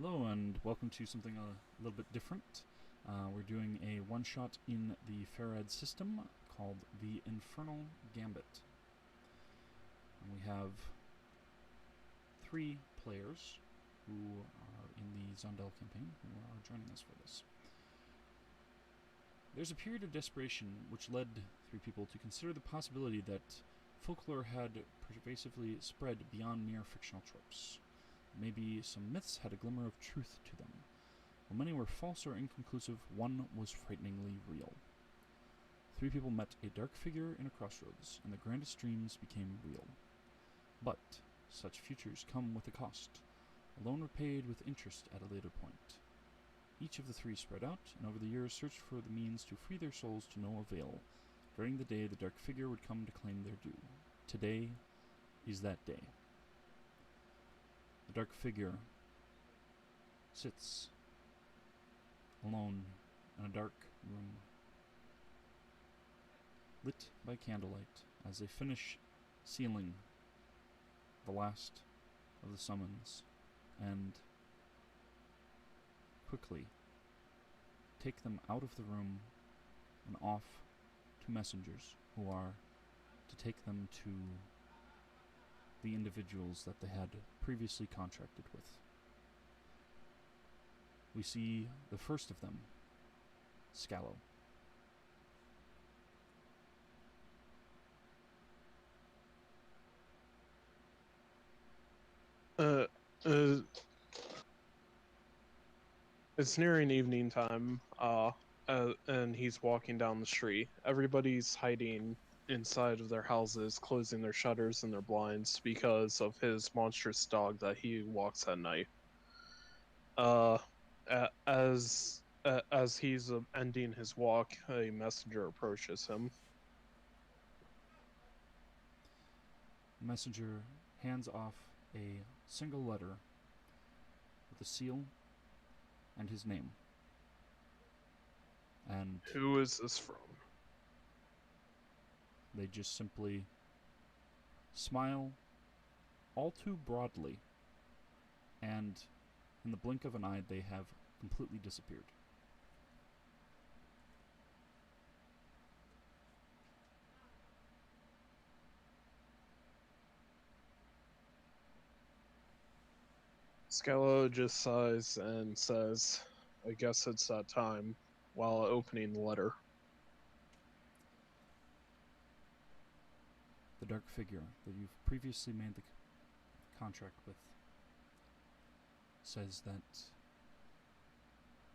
Hello and welcome to something a little bit different. We're doing a one-shot in the FARAD system called the Infernal Gambit. And we have 3 players who are in the Zondel campaign who are joining us for this. There's a period of desperation which led 3 people to consider the possibility that folklore had pervasively spread beyond mere fictional tropes. Maybe some myths had a glimmer of truth to them. While many were false or inconclusive, one was frighteningly real. 3 people met a dark figure in a crossroads, and the grandest dreams became real. But such futures come with a cost, a loan repaid with interest at a later point. Each of the 3 spread out, and over the years searched for the means to free their souls to no avail, dreading the day the dark figure would come to claim their due. Today is that day. The dark figure sits alone in a dark room, lit by candlelight, as they finish sealing the last of the summons and quickly take them out of the room and off to messengers who are to take them to the individuals that they had previously contracted with. We see the first of them, Scallow. Uh, uh, it's nearing evening time, and he's walking down the street. Everybody's hiding inside of their houses, closing their shutters and their blinds because of his monstrous dog that he walks at night. Uh, as he's ending his walk, a messenger approaches him. The messenger hands off a single letter with a seal and his name. And Who is this from? they just simply smile all too broadly, and in the blink of an eye they have completely disappeared. Scallo just sighs and says, "I guess it's that time," while opening the letter. The dark figure that you've previously made the contract with says that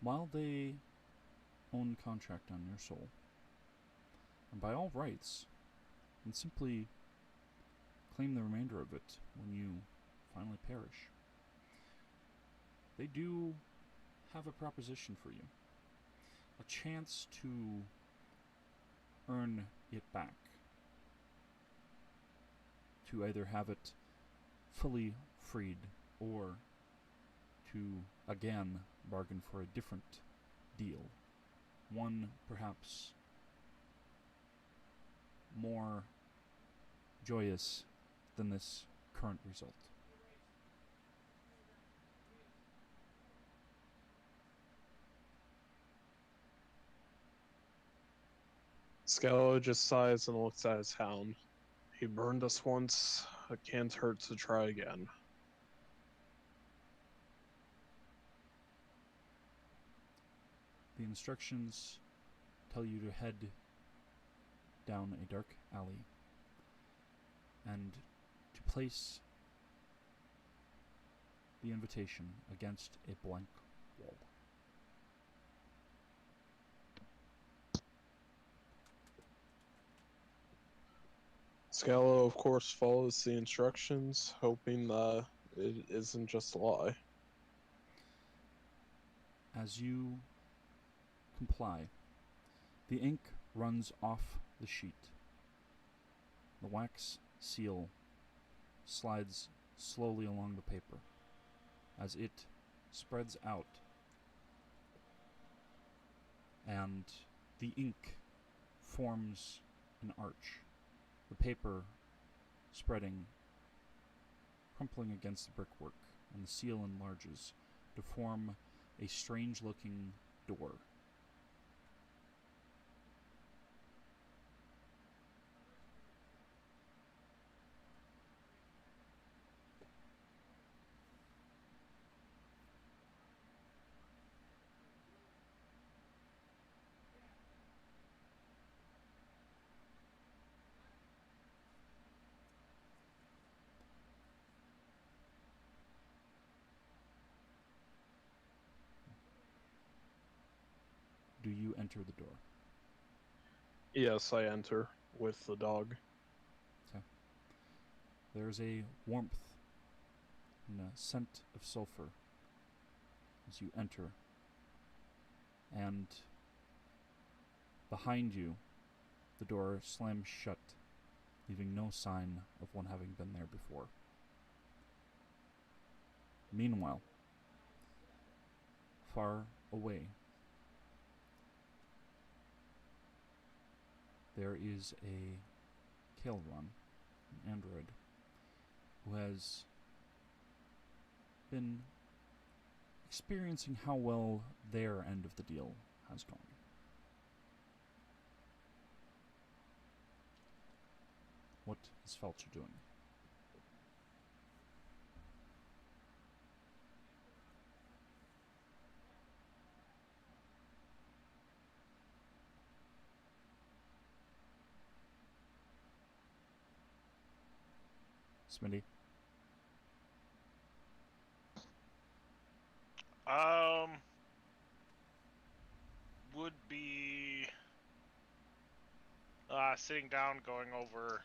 while they own contract on your soul, and by all rights, and simply claim the remainder of it when you finally perish, they do have a proposition for you. A chance to earn it back. To either have it fully freed or to again bargain for a different deal. One perhaps more joyous than this current result. Scallo just sighs and looks at his hound. He burned us once, it can't hurt to try again. The instructions tell you to head down a dark alley and to place the invitation against a blank wall. Scallo, of course, follows the instructions, hoping that it isn't just a lie. As you comply, the ink runs off the sheet. The wax seal slides slowly along the paper as it spreads out, and the ink forms an arch, the paper spreading, crumpling against the brickwork, and the seal enlarges to form a strange-looking door. Do you enter the door? Yes, I enter with the dog. Okay. There's a warmth and a scent of sulfur as you enter. And behind you, the door slams shut, leaving no sign of one having been there before. Meanwhile, far away, there is a Kael'ron, an android, who has been experiencing how well their end of the deal has gone. What is Felcher doing? Smitty? Would be sitting down, going over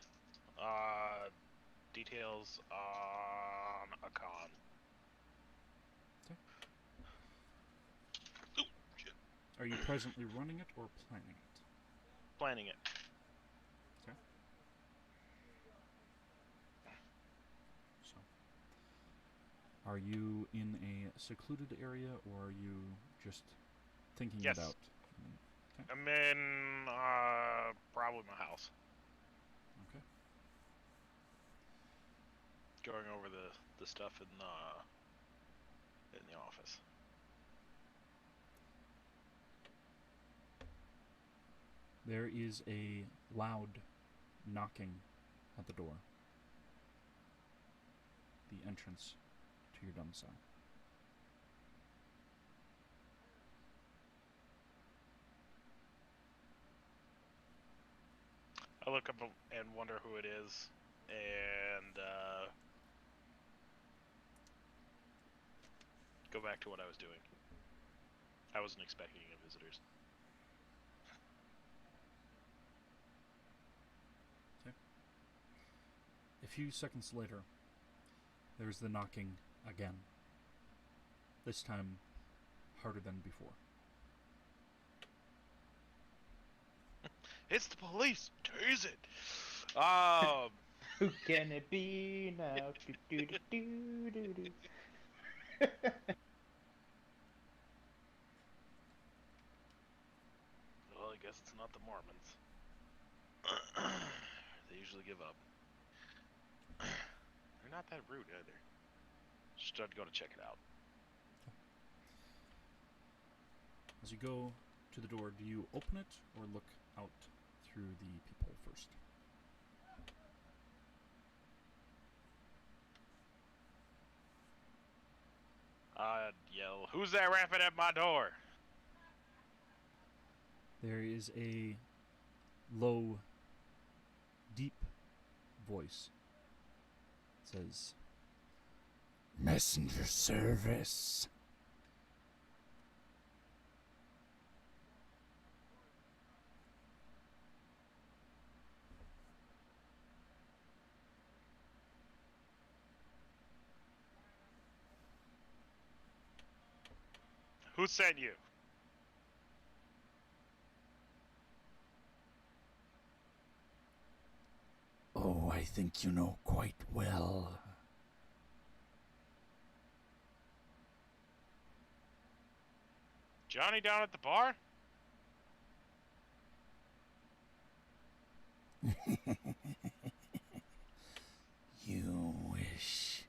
details on a con. Okay. Ooh, shit. Are you presently running it or planning it? Planning it. Okay. So, are you in a secluded area, or are you just thinking Yes. it out? I'm in probably my house. Okay. Going over the stuff in the office. There is a loud knocking at the door. The entrance to your domicile. I look up and wonder who it is, and go back to what I was doing. I wasn't expecting any visitors. Okay. A few seconds later, there's the knocking again. This time, harder than before. It's the police! Tase it! Who can it be now? Do, do, do, do, do, do. Well, I guess it's not the Mormons. They usually give up. They're not that rude either. Just tried to go to check it out. As you go to the door, do you open it or look out through the peephole first? I'd yell, "Who's that rapping at my door?" There is a low, deep voice. It says, "Messenger service." Who sent you? Oh, I think you know quite well. Johnny down at the bar? You wish.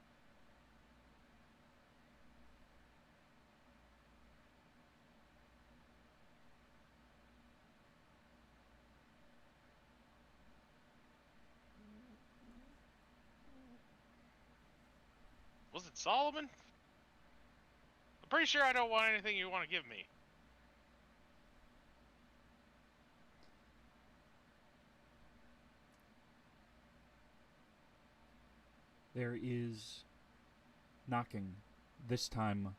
it Solomon? I'm pretty sure I don't want anything you want to give me. There is knocking, this time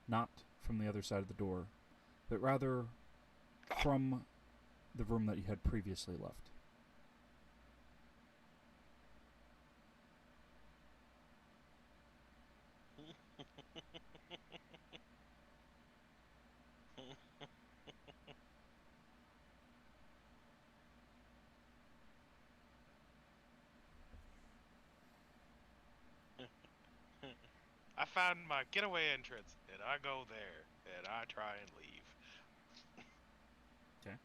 not from the other side of the door, but rather from the room that you had previously left. I found my getaway entrance, and I go there, and I try and leave. Okay.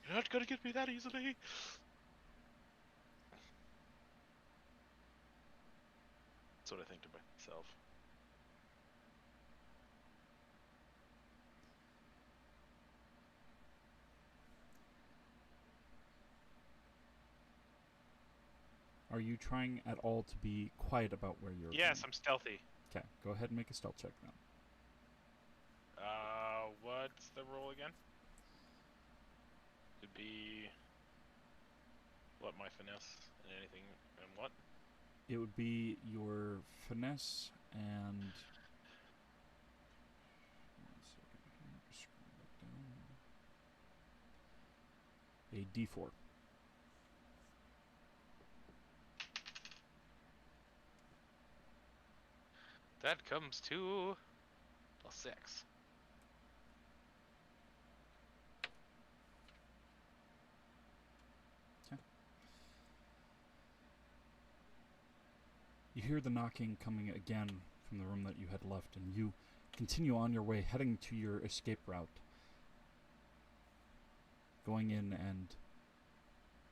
You're not gonna get me that easily. That's what I think to myself. Are you trying at all to be quiet about where you're Yes, going? I'm stealthy. Okay, go ahead and make a stealth check now. What's the roll again? It'd be what, my finesse and anything and what? It would be your finesse and... One second here, just scroll back down. A D4. That comes to a 6. You hear the knocking coming again from the room that you had left, and you continue on your way, heading to your escape route. Going in and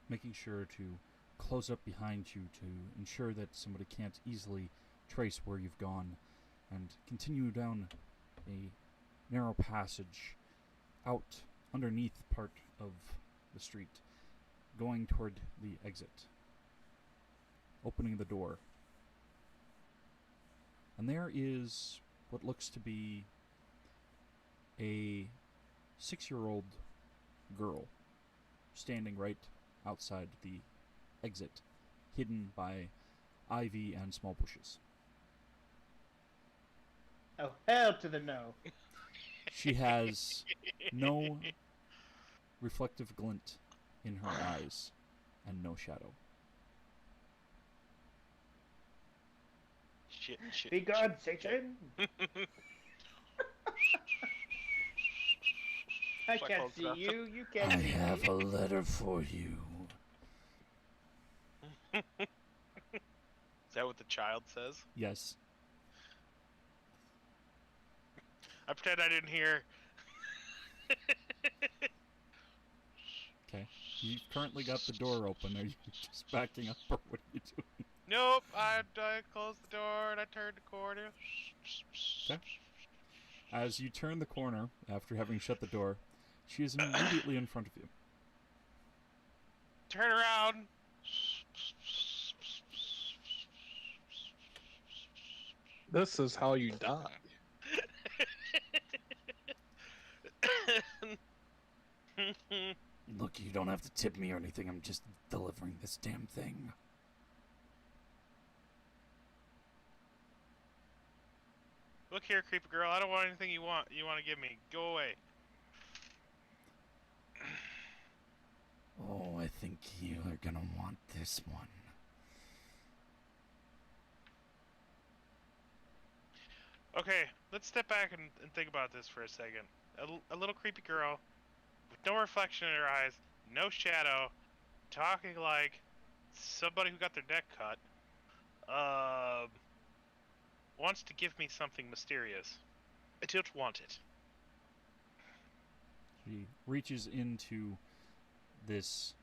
making sure to close up behind you to ensure that somebody can't easily trace where you've gone, and continue down a narrow passage out underneath part of the street, going toward the exit, opening the door. And there is what looks to be a 6-year-old girl standing right outside the exit, hidden by ivy and small bushes. Oh, hell to the no. She has no reflective glint in her eyes and no shadow. Shit. Be gone, Satan! I Fuck can't all see stuff. you, you can't see me. a letter for you. Is that what the child says? Yes. I pretend I didn't hear. Okay. You've currently got the door open. Are you just backing up, or what are you doing? Nope, I closed the door and I turned the corner. Okay. As you turn the corner, after having shut the door, she is immediately in front of you. Turn around. This is how you die. Look, you don't have to tip me or anything. I'm just delivering this damn thing. Look here, creepy girl. I don't want anything you want to give me. Go away. Oh, I think you are gonna want this one. Okay, let's step back and think about this for a second. A little creepy girl with no reflection in her eyes, no shadow, talking like somebody who got their neck cut, wants to give me something mysterious. I don't want it. She reaches into this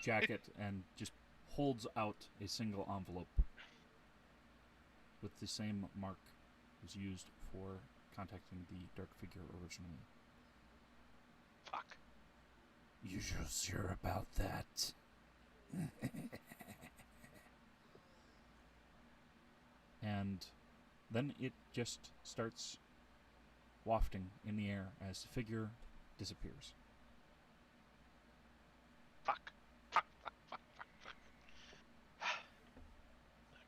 jacket and just holds out a single envelope with the same mark was used for contacting the dark figure originally. Fuck. You sure about that? and then it just starts wafting in the air as the figure disappears. Fuck. Fuck. I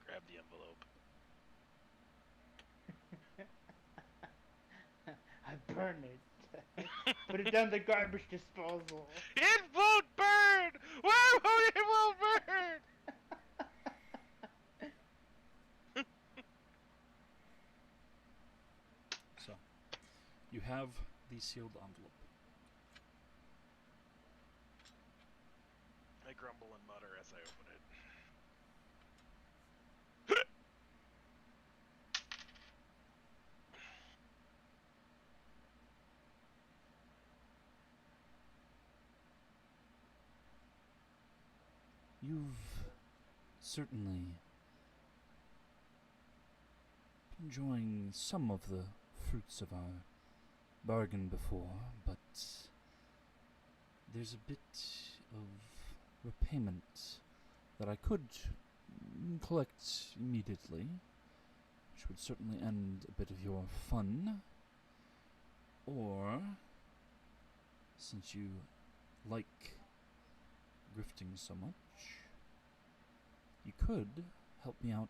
grabbed the envelope. I burn it. Put it down the garbage disposal. It won't burn! Why won't it will burn? So, you have the sealed envelope. I grumble and mutter as I open it. You've certainly been enjoying some of the fruits of our bargain before, but there's a bit of repayment that I could collect immediately, which would certainly end a bit of your fun. Or, since you like grifting so much, you could help me out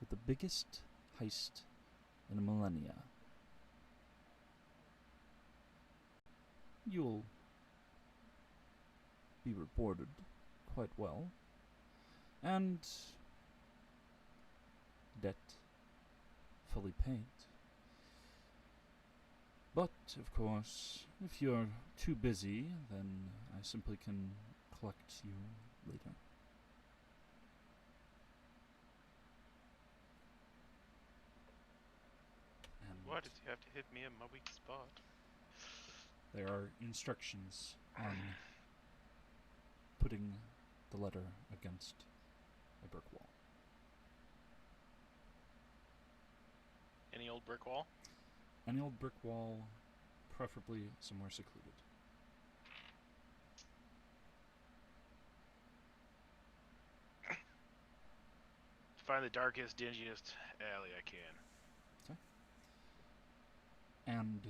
with the biggest heist in a millennia. You'll be rewarded quite well, and debt fully paid. But, of course, if you're too busy, then I simply can collect you later. And Why does he have to hit me in my weak spot? there are instructions on putting the letter against a brick wall. Any old brick wall? Any old brick wall, preferably somewhere secluded. Find the darkest, dingiest alley I can. And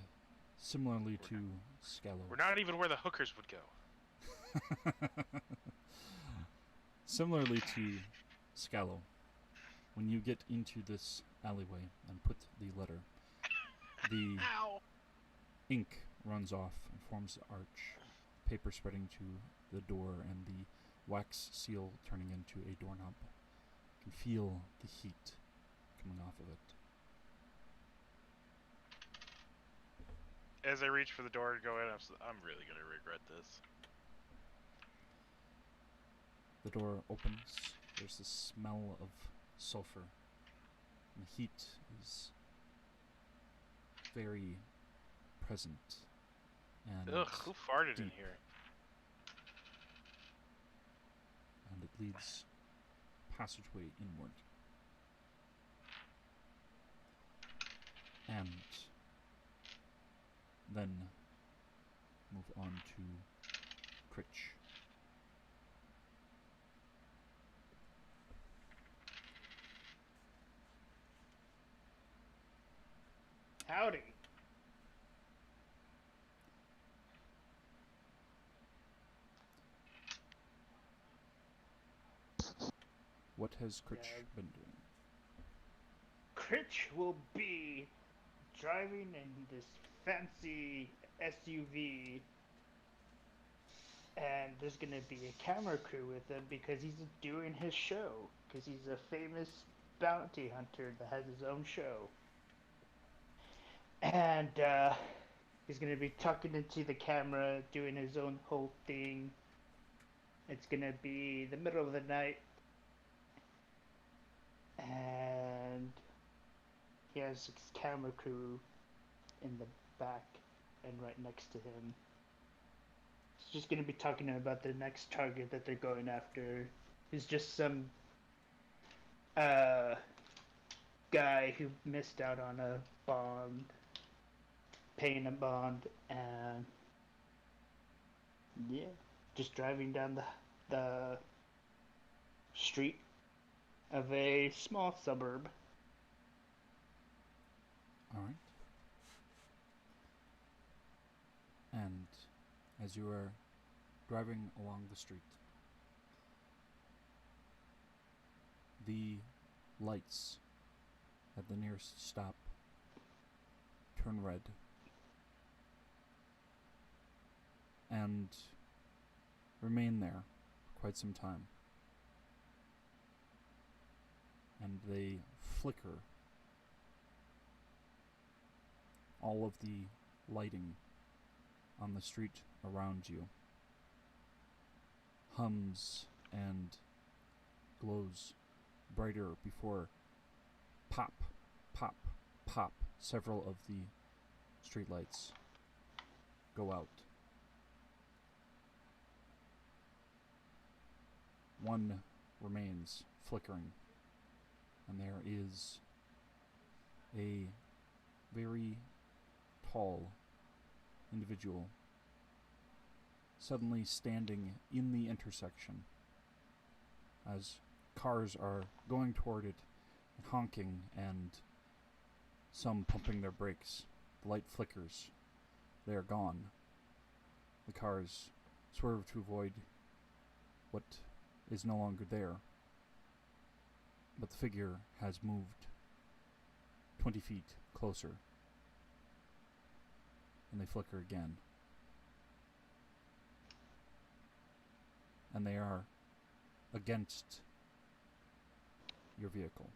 similarly We're to Scallow. We're not even where the hookers would go. Similarly to Scallow, when you get into this alleyway and put the letter, the Ow! ink runs off and forms the arch, paper spreading to the door and the wax seal turning into a doorknob. You can feel the heat coming off of it. As I reach for the door to go in, I'm really gonna regret this. The door opens. There's the smell of sulfur. And the heat is very present. And Ugh, who farted in deep. here? And it leads passageway inward. And then move on to Critch. Howdy. What has Critch Yeah. been doing? Critch will be driving in this fancy SUV, and there's gonna be a camera crew with him because he's doing his show. Because he's a famous bounty hunter that has his own show, and he's gonna be talking into the camera, doing his own whole thing. It's gonna be the middle of the night, and he has his camera crew in the back and right next to him. He's just gonna be talking to him about the next target that they're going after. He's just some guy who missed out on a bond, paying a bond, and yeah, just driving down the street of a small suburb. Alright. And as you are driving along the street, the lights at the nearest stop turn red and remain there for quite some time. And they flicker. All of the lighting on the street around you hums and glows brighter before pop, pop, pop. Several of the streetlights go out. One remains flickering, and there is a very tall individual suddenly standing in the intersection as cars are going toward it and honking and some pumping their brakes. The light flickers. They are gone. The cars swerve to avoid what is no longer there. But the figure has moved 20 feet closer. And they flicker again. And they are against your vehicle.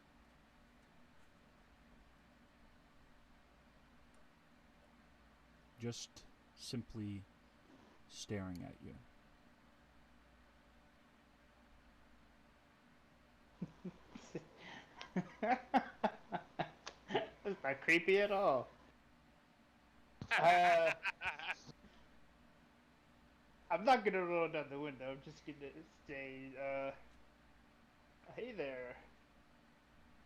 Just simply staring at you. That's not creepy at all. I'm not gonna roll down the window. I'm just gonna say, hey there.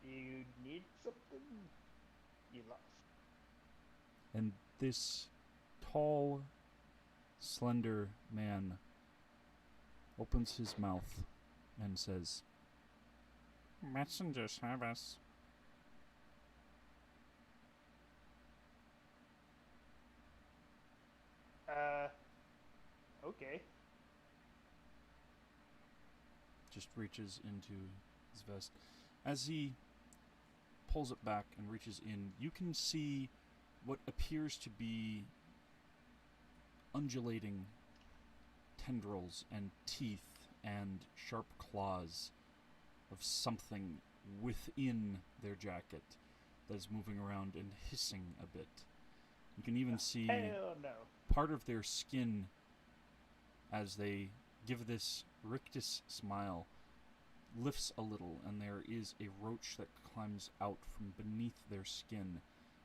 You need something? You lost. And this tall, slender man opens his mouth and says, "Messenger service." Okay. Just reaches into his vest. As he pulls it back and reaches in, you can see what appears to be undulating tendrils and teeth and sharp claws of something within their jacket that is moving around and hissing a bit. You can even see Hell no. part of their skin as they give this rictus smile lifts a little, and there is a roach that climbs out from beneath their skin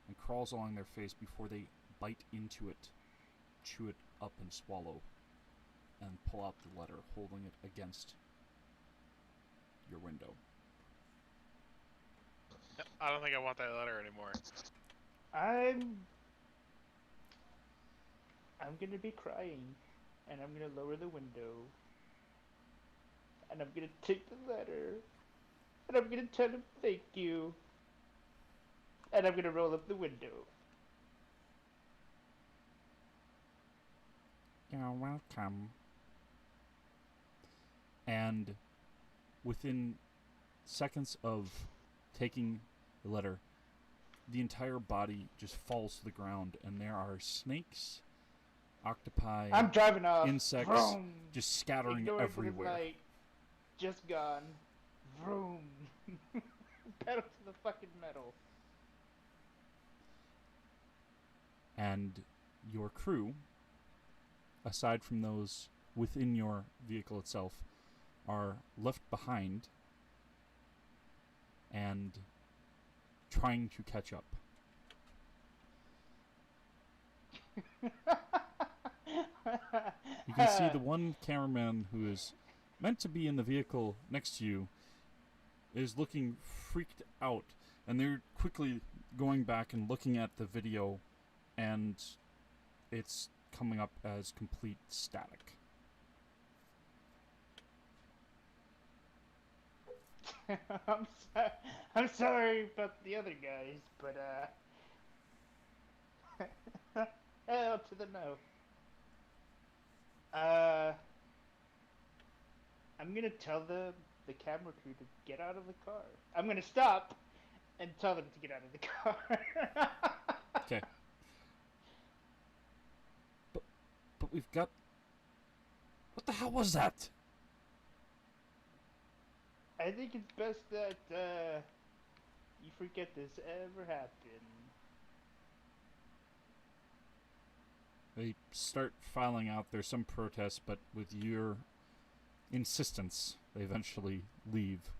and crawls along their face before they bite into it, chew it up and swallow, and pull out the letter, holding it against your window. I don't think I want that letter anymore. I'm gonna be crying, and I'm gonna lower the window, and I'm gonna take the letter, and I'm gonna tell him thank you, and I'm gonna roll up the window. You're welcome. And within seconds of taking the letter, the entire body just falls to the ground, and there are snakes, octopi, I'm driving off. insects Vroom. just scattering Ignoring the everywhere. light. Just gone. Vroom. Pedal to the fucking metal. And your crew, aside from those within your vehicle itself, are left behind and trying to catch up. You can see the one cameraman who is meant to be in the vehicle next to you is looking freaked out, and they're quickly going back and looking at the video, and it's coming up as complete static. I'm sorry about the other guys, but Hell to the no. I'm gonna tell the camera crew to get out of the car. I'm gonna stop and tell them to get out of the car. Okay. But we've got... What the hell was that? I think it's best that you forget this ever happened. They start filing out. There's some protest, but with your insistence, they eventually leave.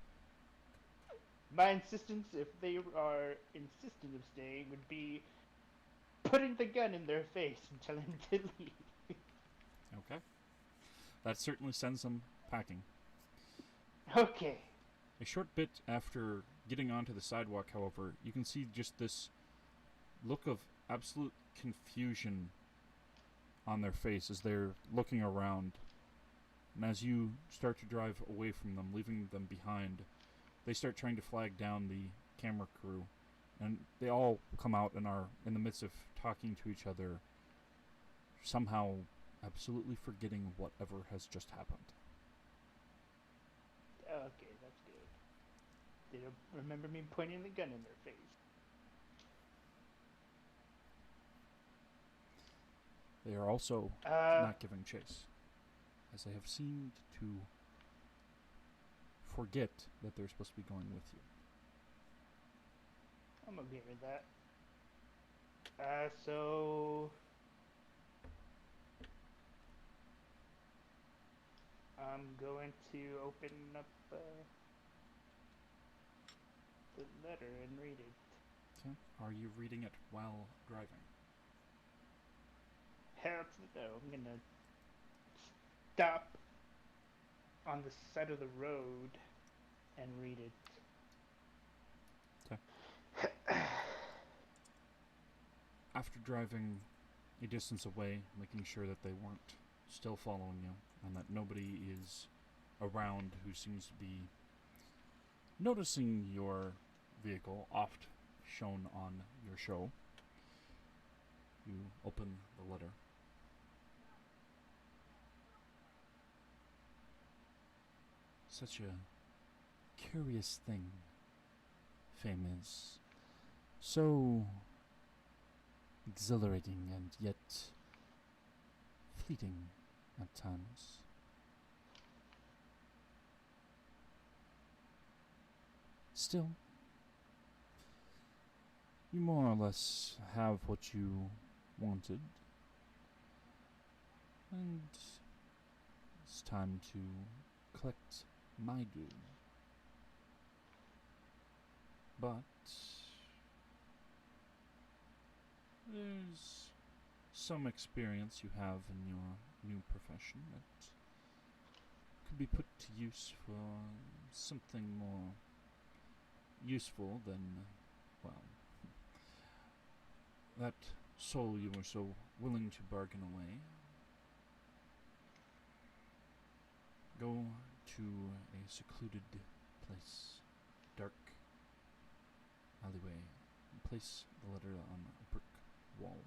My insistence, if they are insistent of staying, would be putting the gun in their face and telling them to leave. Okay. That certainly sends them packing. Okay. A short bit after getting onto the sidewalk, however, you can see just this look of absolute confusion on their face as they're looking around. And as you start to drive away from them, leaving them behind, they start trying to flag down the camera crew. And they all come out and are in the midst of talking to each other, somehow absolutely forgetting whatever has just happened. Okay, that's good. They don't remember me pointing the gun in their face. They are also not giving chase, as they have seemed to forget that they're supposed to be going with you. I'm okay with that. So I'm going to open up the letter and read it. Okay. Are you reading it while driving? Hell to no, I'm gonna stop on the side of the road and read it. After driving a distance away, making sure that they weren't still following you, and that nobody is around who seems to be noticing your vehicle, oft shown on your show, you open the letter. Such a curious thing, fame is. So exhilarating and yet fleeting at times. Still, you more or less have what you wanted, and it's time to collect my due. But there's some experience you have in your new profession that could be put to use for something more useful than, well, that soul you were so willing to bargain away. Go to a secluded place, dark alleyway, and place the letter on a brick wall.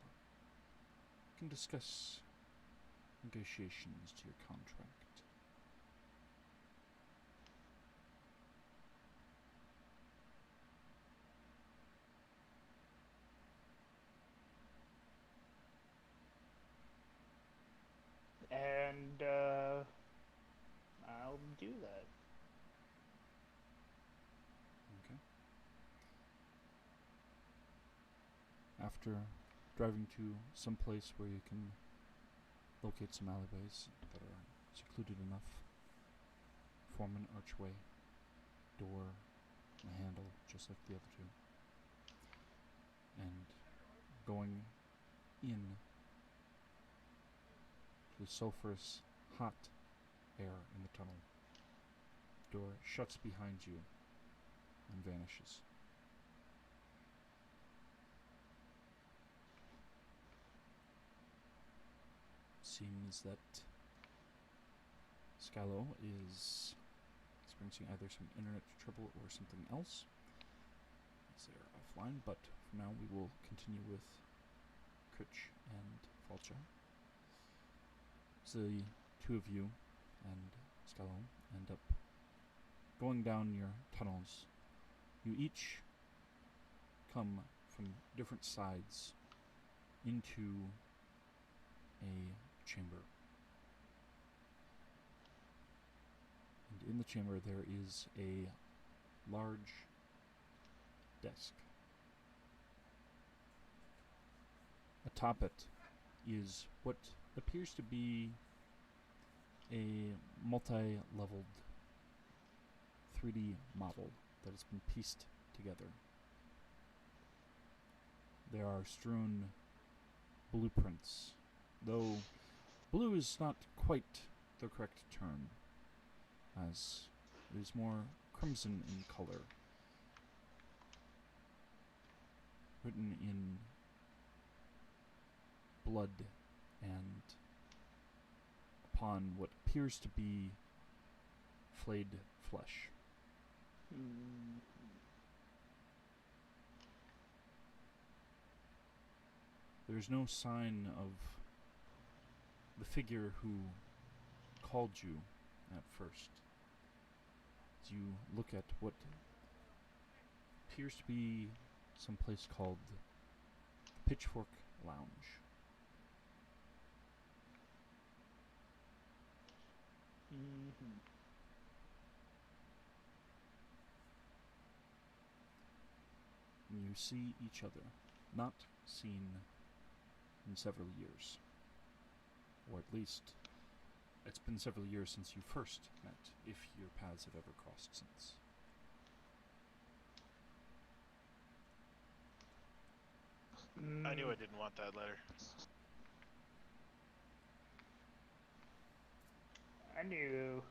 You can discuss negotiations to your contract. And I'll do that. Okay. After driving to some place where you can locate some alleyways that are secluded enough, form an archway, door, and a handle, just like the other two, and going in to the sulphurous, hot air in the tunnel. Door shuts behind you and vanishes. Seems that Skylo is experiencing either some internet trouble or something else, as they're offline, but for now we will continue with Critch and Falcha. So the two of you and Scallo end up going down your tunnels. You each come from different sides into a chamber. And in the chamber there is a large desk. Atop it is what appears to be a multi-leveled 3D model that has been pieced together. There are strewn blueprints, though blue is not quite the correct term, as it is more crimson in color, written in blood and upon what appears to be flayed flesh. There's no sign of the figure who called you at first. As you look at what appears to be some place called the Pitchfork Lounge. And you see each other, not seen in several years. Or at least, it's been several years since you first met, if your paths have ever crossed since. I knew I didn't want that letter. I knew.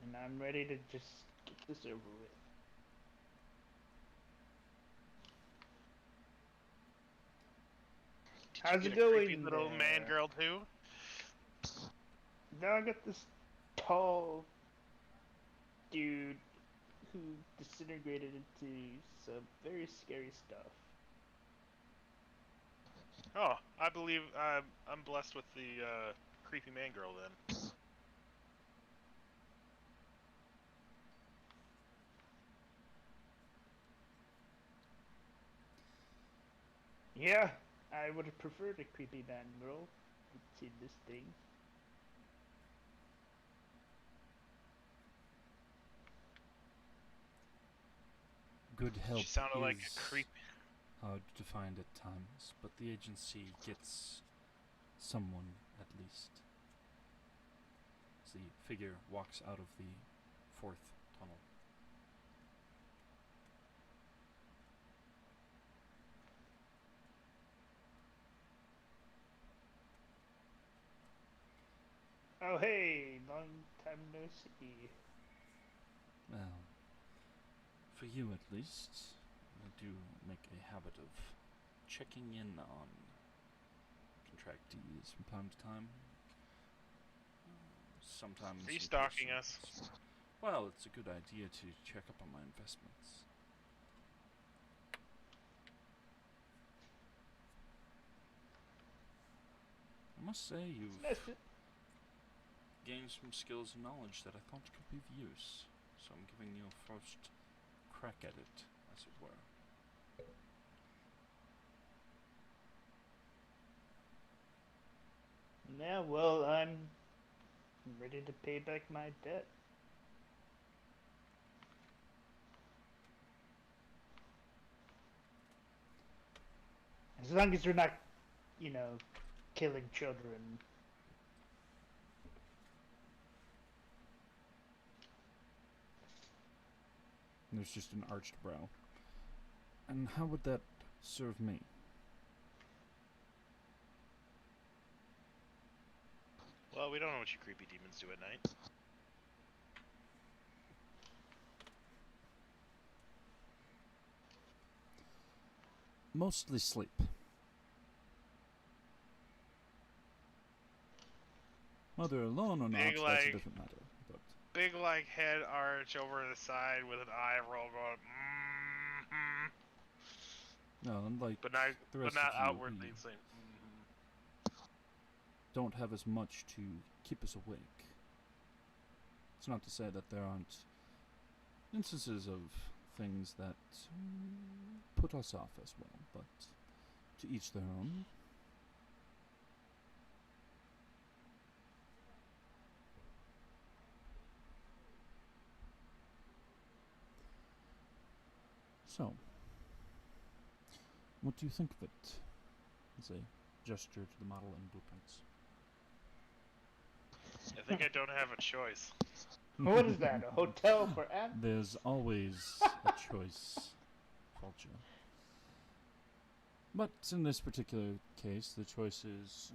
And I'm ready to just get this over with. How's Did it you get a going creepy little there? man girl too? Now I got this tall dude who disintegrated into some very scary stuff. Oh, I believe I'm blessed with the creepy man girl then. Yeah, I would have preferred a creepy man girl to this thing. Good help She sounded like is a creep. hard to find at times, but the agency gets someone at least. As the figure walks out of the fourth tunnel. Oh hey, long time no see. Well, for you at least, I do make a habit of checking in on contractees from time to time. Sometimes. Are you in stalking person. us? Well, it's a good idea to check up on my investments. I must say you've gained some skills and knowledge that I thought could be of use, so I'm giving you a first crack at it, as it were. Yeah, well, I'm ready to pay back my debt. As long as we're not, you know, killing children. There's just an arched brow. And how would that serve me? Well, we don't know what you creepy demons do at night. Mostly sleep. Whether alone or not, Big, that's a like- different matter. But Big, like, head arch over the side with an eye roll going, No, unlike but not the rest not of you, outwardly we saying. don't have as much to keep us awake. It's not to say that there aren't instances of things that put us off as well, but to each their own. So, what do you think of it? As a gesture to the model and blueprints. I think I don't have a choice. What is that? A hotel for ants? There's always a choice, Vulture. But in this particular case, the choice is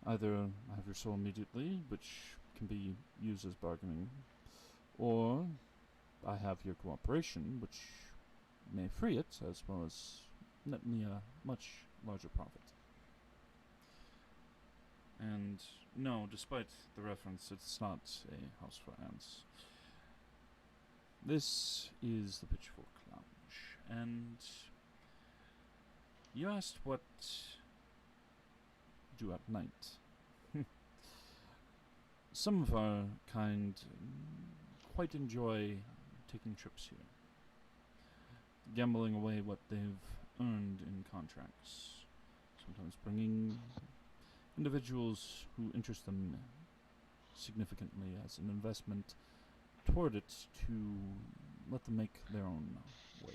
either I have your soul immediately, which can be used as bargaining, or I have your cooperation, which may free it, as well as net me a much larger profit. And no, despite the reference, it's not a house for ants. This is the Pitchfork Lounge, and you asked what do at night. Some of our kind quite enjoy taking trips here, gambling away what they've earned in contracts, sometimes bringing individuals who interest them significantly as an investment toward it to let them make their own way.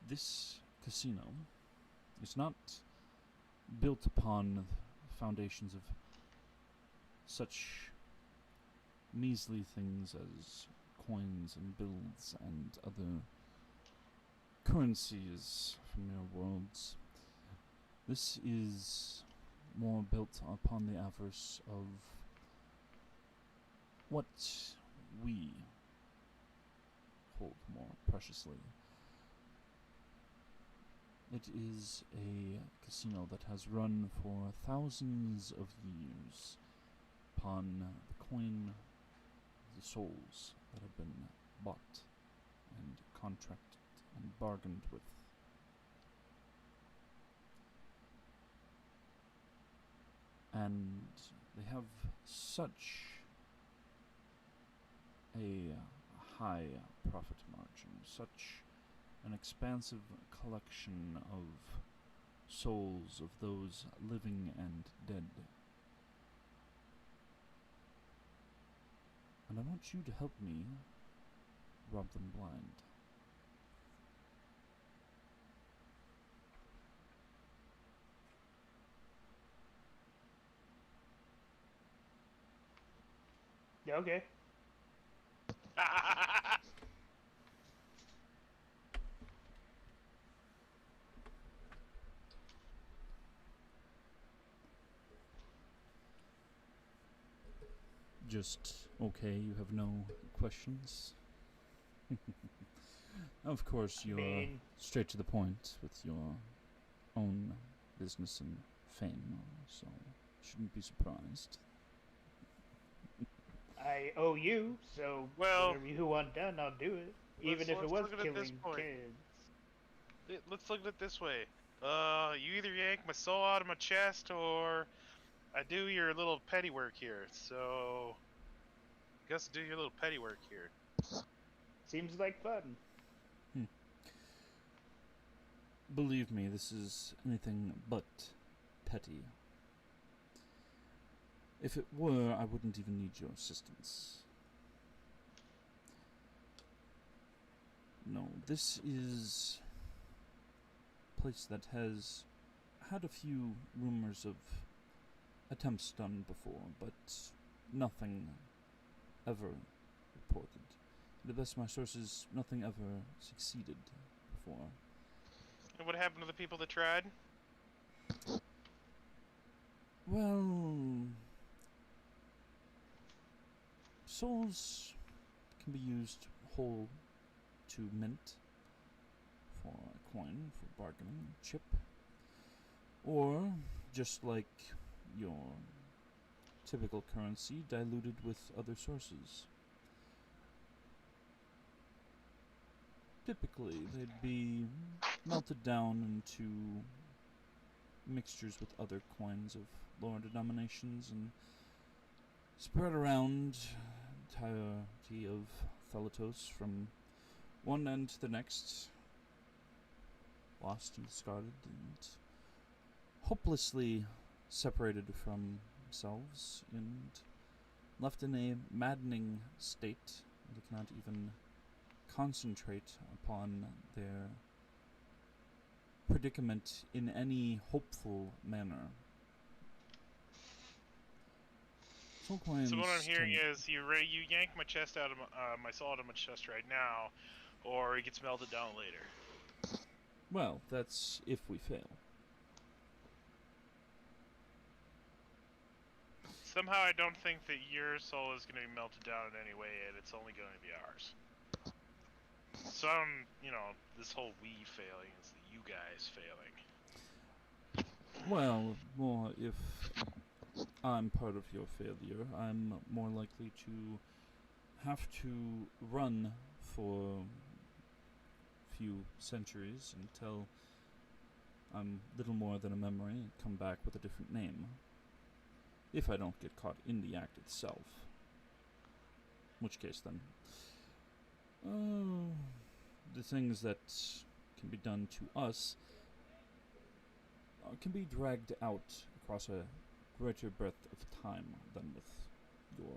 This casino is not built upon foundations of such measly things as coins and bills and other currencies from your worlds. This is more built upon the avarice of what we hold more preciously. It is a casino that has run for thousands of years upon the coin, the souls that have been bought and contracted and bargained with. And they have such a high profit margin, such an expansive collection of souls of those living and dead. And I want you to help me rob them blind. Yeah, okay. Just okay, you have no questions? Of course, you're mean- straight to the point with your own business and fame, so shouldn't be surprised. I owe you, so Well, whatever you want done, I'll do it. Even if it let's was look at it this killing point. kids. Let's look at it this way. You either yank my soul out of my chest, or I do your little petty work here. So, I guess do your little petty work here. Seems like fun. Believe me, this is anything but petty. If it were, I wouldn't even need your assistance. No, this is a place that has had a few rumors of attempts done before, but nothing ever reported. To the best of my sources, nothing ever succeeded before. And what happened to the people that tried? Well, souls can be used whole to mint for a coin, for bargaining, chip, or just like your typical currency diluted with other sources. Typically, they'd be melted down into mixtures with other coins of lower denominations and spread around the entirety of Thelatos from one end to the next, lost and discarded and hopelessly separated from themselves and left in a maddening state. They cannot even concentrate upon their predicament in any hopeful manner. So what I'm hearing is you yank my chest out of my soul out of my chest right now, or it gets melted down later. Well, that's if we fail. Somehow I don't think that your soul is going to be melted down in any way, and it's only going to be ours. So this whole we failing is you guys failing. Well, more if I'm part of your failure, I'm more likely to have to run for a few centuries until I'm little more than a memory and come back with a different name. If I don't get caught in the act itself. In which case then, the things that can be done to us can be dragged out across a greater breadth of time than with your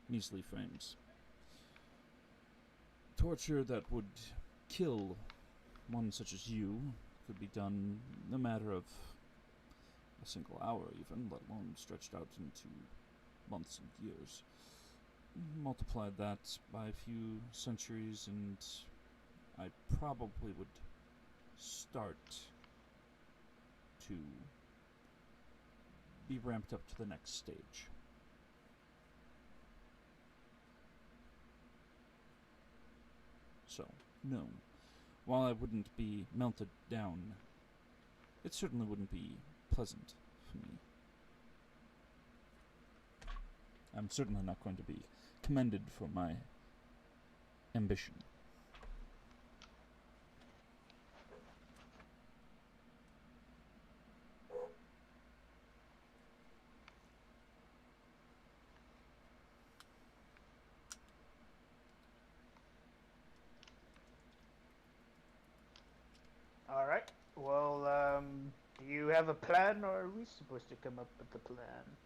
measly frames. Torture that would kill one such as you could be done in a matter of a single hour even, let alone stretched out into months and years. Multiply that by a few centuries and I probably would start to be ramped up to the next stage. So, no. While I wouldn't be melted down, it certainly wouldn't be pleasant for me. I'm certainly not going to be commended for my ambition. All right. Well, do you have a plan, or are we supposed to come up with the plan?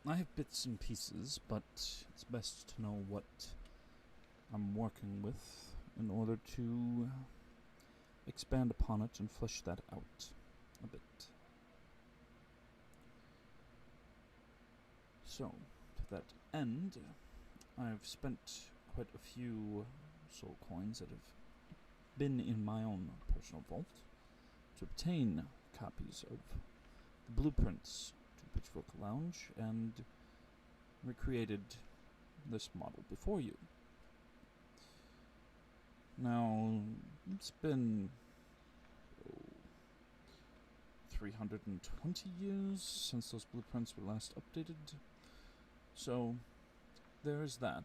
I have bits and pieces, but it's best to know what I'm working with in order to expand upon it and flesh that out a bit. So, to that end, I've spent quite a few soul coins that have been in my own personal vault to obtain copies of the blueprints to Pitchfork Lounge and recreated this model before you. Now, it's been 320 years since those blueprints were last updated, so there is that.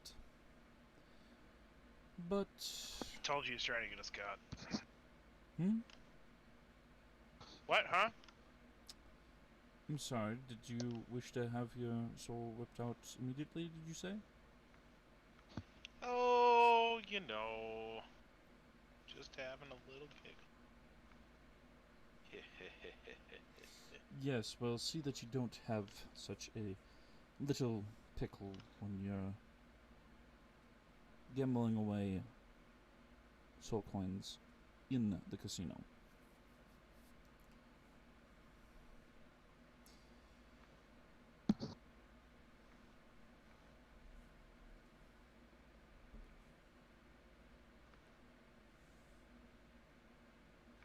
But Told you he's trying to get us caught. What, huh? I'm sorry, did you wish to have your soul ripped out immediately, did you say? Oh, just having a little giggle. Yes, well, see that you don't have such a little pickle when you're gambling away soul coins in the casino.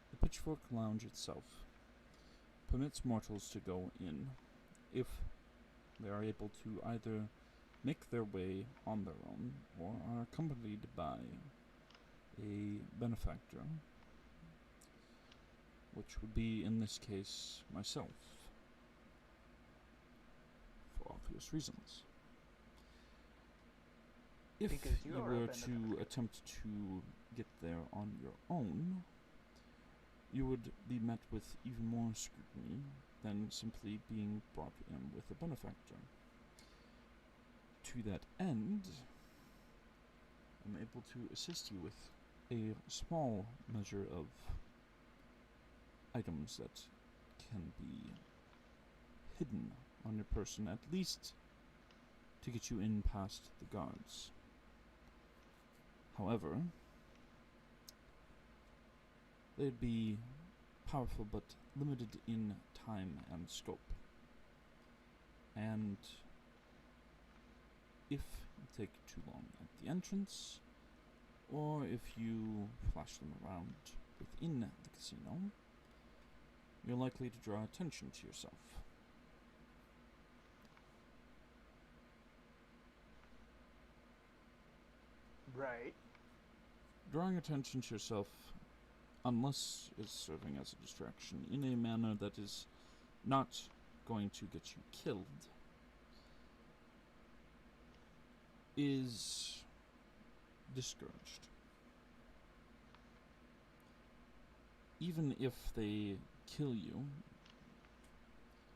The Pitchfork Lounge itself permits mortals to go in if they are able to either make their way on their own or are accompanied by a benefactor, which would be, in this case, myself. obvious reasons. If Because you you are a were benefactor. to attempt to get there on your own, you would be met with even more scrutiny than simply being brought in with a benefactor. To that end, I'm able to assist you with a small measure of items that can be hidden on your person, at least to get you in past the guards. However, they'd be powerful but limited in time and scope. And if you take too long at the entrance, or if you flash them around within the casino, you're likely to draw attention to yourself. Right. Drawing attention to yourself, unless it's serving as a distraction in a manner that is not going to get you killed, is discouraged. Even if they kill you,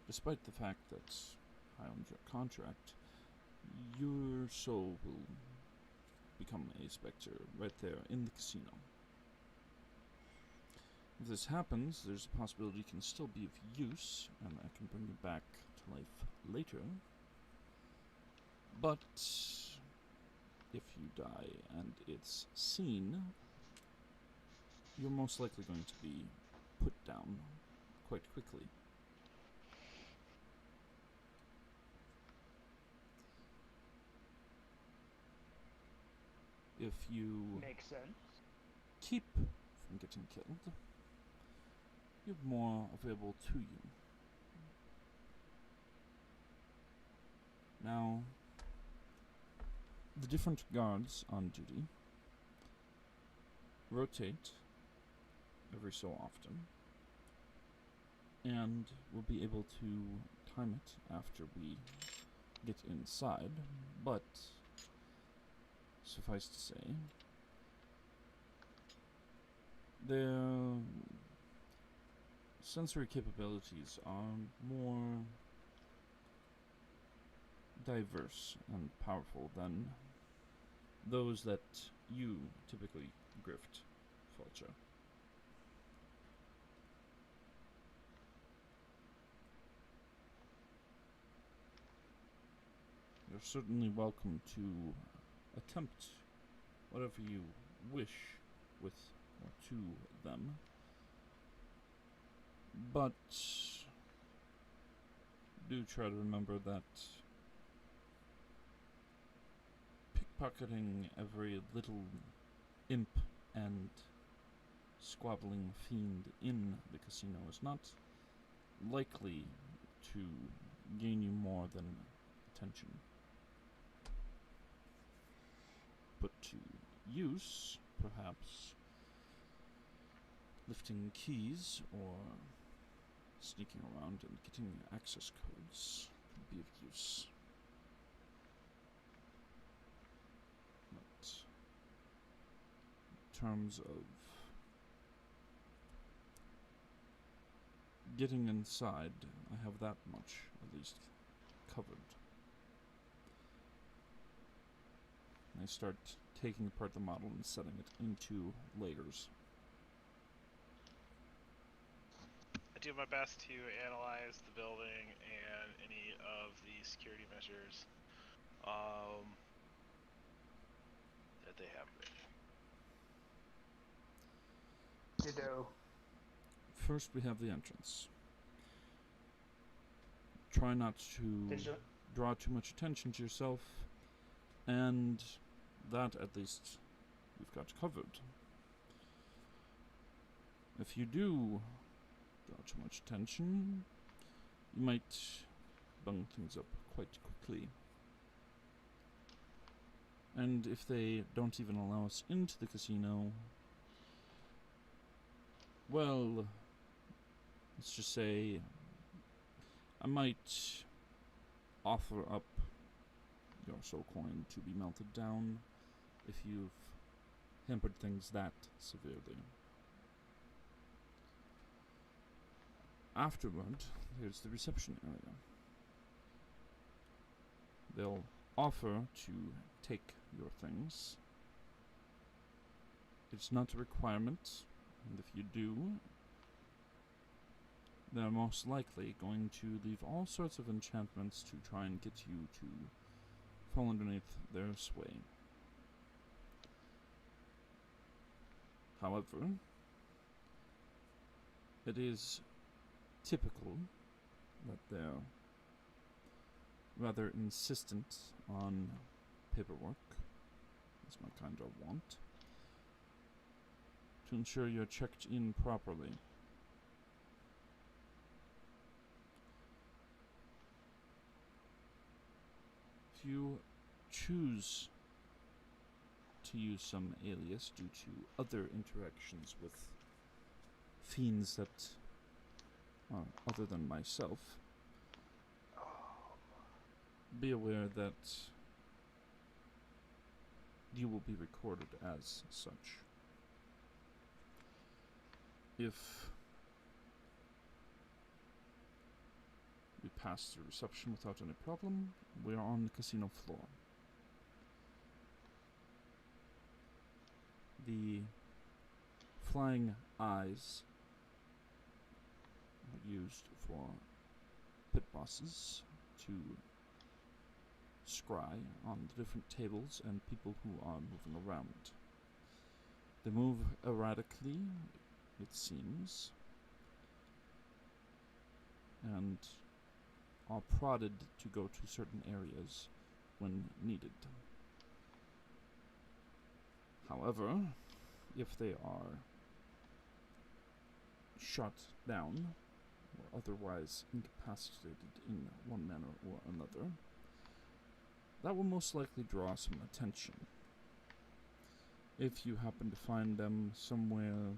despite the fact that I owned your contract, your soul will become a specter right there in the casino. If this happens, there's a possibility it can still be of use, and I can bring you back to life later. But if you die and it's seen, you're most likely going to be put down quite quickly. If you Makes sense. keep from getting killed, you have more available to you. Now, the different guards on duty rotate every so often, and we'll be able to time it after we get inside, but suffice to say, their sensory capabilities are more diverse and powerful than those that you typically grift, Fulcher. You're certainly welcome to attempt whatever you wish with or to them, but do try to remember that pickpocketing every little imp and squabbling fiend in the casino is not likely to gain you more than attention. Put to use, perhaps lifting keys or sneaking around and getting access codes could be of use. But in terms of getting inside, I have that much at least covered. I start taking apart the model and setting it into layers. I do my best to analyze the building and any of the security measures that they have there. Ditto. First, we have the entrance. Try not to There's a draw too much attention to yourself, and that at least we've got covered. If you do draw too much attention, you might bung things up quite quickly. And if they don't even allow us into the casino, well, let's just say I might offer up your soul coin to be melted down if you've hampered things that severely. Afterward, there's the reception area. They'll offer to take your things. It's not a requirement, and if you do, they're most likely going to leave all sorts of enchantments to try and get you to fall underneath their sway. However, it is typical that they're rather insistent on paperwork, as my kind of want, to ensure you're checked in properly. If you choose to use some alias due to other interactions with fiends that are other than myself, be aware that you will be recorded as such. If we pass through reception without any problem, we are on the casino floor. The flying eyes are used for pit bosses to scry on the different tables and people who are moving around. They move erratically, it seems, and are prodded to go to certain areas when needed. However, if they are shot down or otherwise incapacitated in one manner or another, that will most likely draw some attention. If you happen to find them somewhere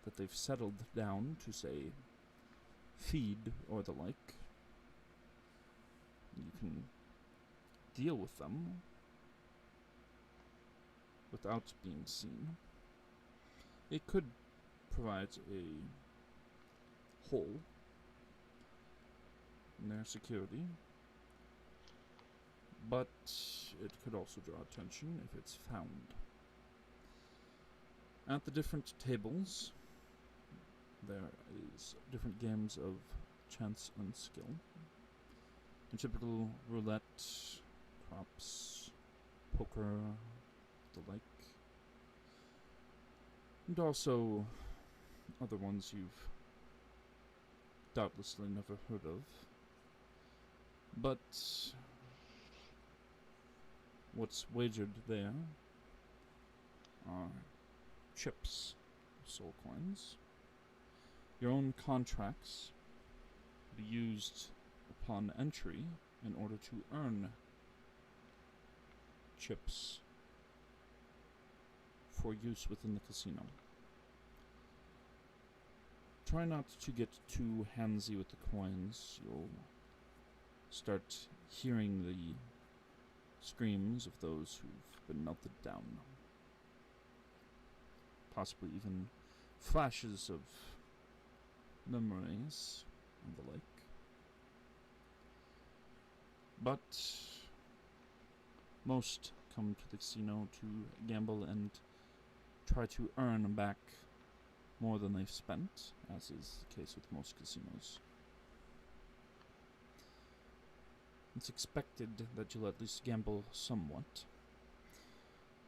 that they've settled down to, say, feed or the like, you can deal with them without being seen. It could provide a hole in their security, but it could also draw attention if it's found. At the different tables, there is different games of chance and skill. A typical roulette, craps, poker, the like. And also other ones you've doubtlessly never heard of. But what's wagered there are chips, soul coins. Your own contracts be used upon entry in order to earn chips for use within the casino. Try not to get too handsy with the coins. You'll start hearing the screams of those who've been melted down. Possibly even flashes of memories and the like. But most come to the casino to gamble and try to earn back more than they've spent, as is the case with most casinos. It's expected that you'll at least gamble somewhat.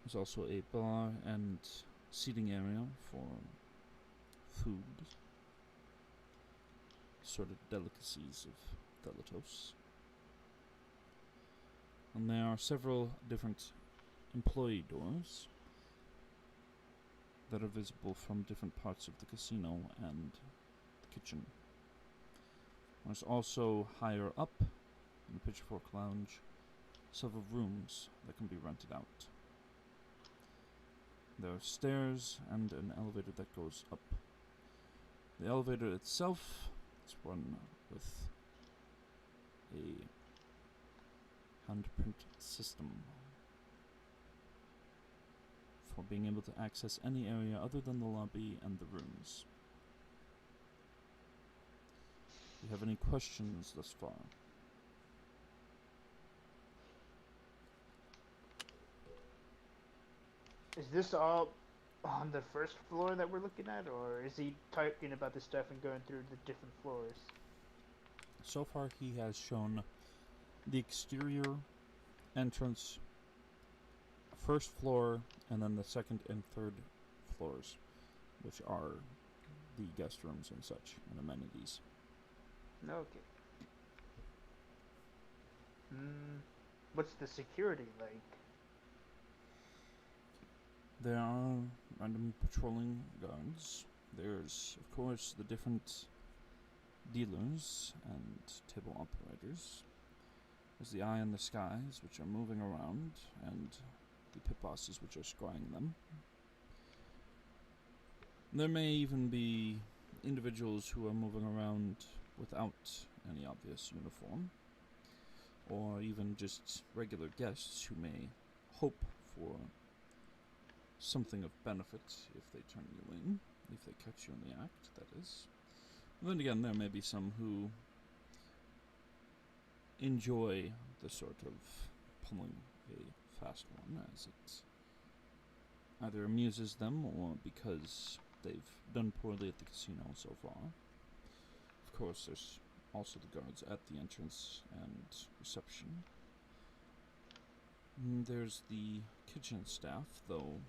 There's also a bar and seating area for food, sort of delicacies of Thelatos. And there are several different employee doors that are visible from different parts of the casino and the kitchen. There's also higher up in the Pitchfork Lounge several rooms that can be rented out. There are stairs and an elevator that goes up. The elevator itself is run with a handprint system for being able to access any area other than the lobby and the rooms. Do you have any questions thus far? Is this all on the first floor that we're looking at, or is he talking about the stuff and going through the different floors? So far, he has shown the exterior entrance, first floor, and then the second and third floors, which are the guest rooms and such, and amenities. Okay. What's the security like? There are random patrolling guards. There's, of course, the different dealers and table operators. There's the eye in the skies, which are moving around, and the pit bosses, which are scrying them. There may even be individuals who are moving around without any obvious uniform, or even just regular guests who may hope for something of benefit if they turn you in, if they catch you in the act, that is. And then again, there may be some who enjoy the sort of pulling a fast one, as it either amuses them or because they've done poorly at the casino so far. Of course, there's also the guards at the entrance and reception. And there's the kitchen staff, though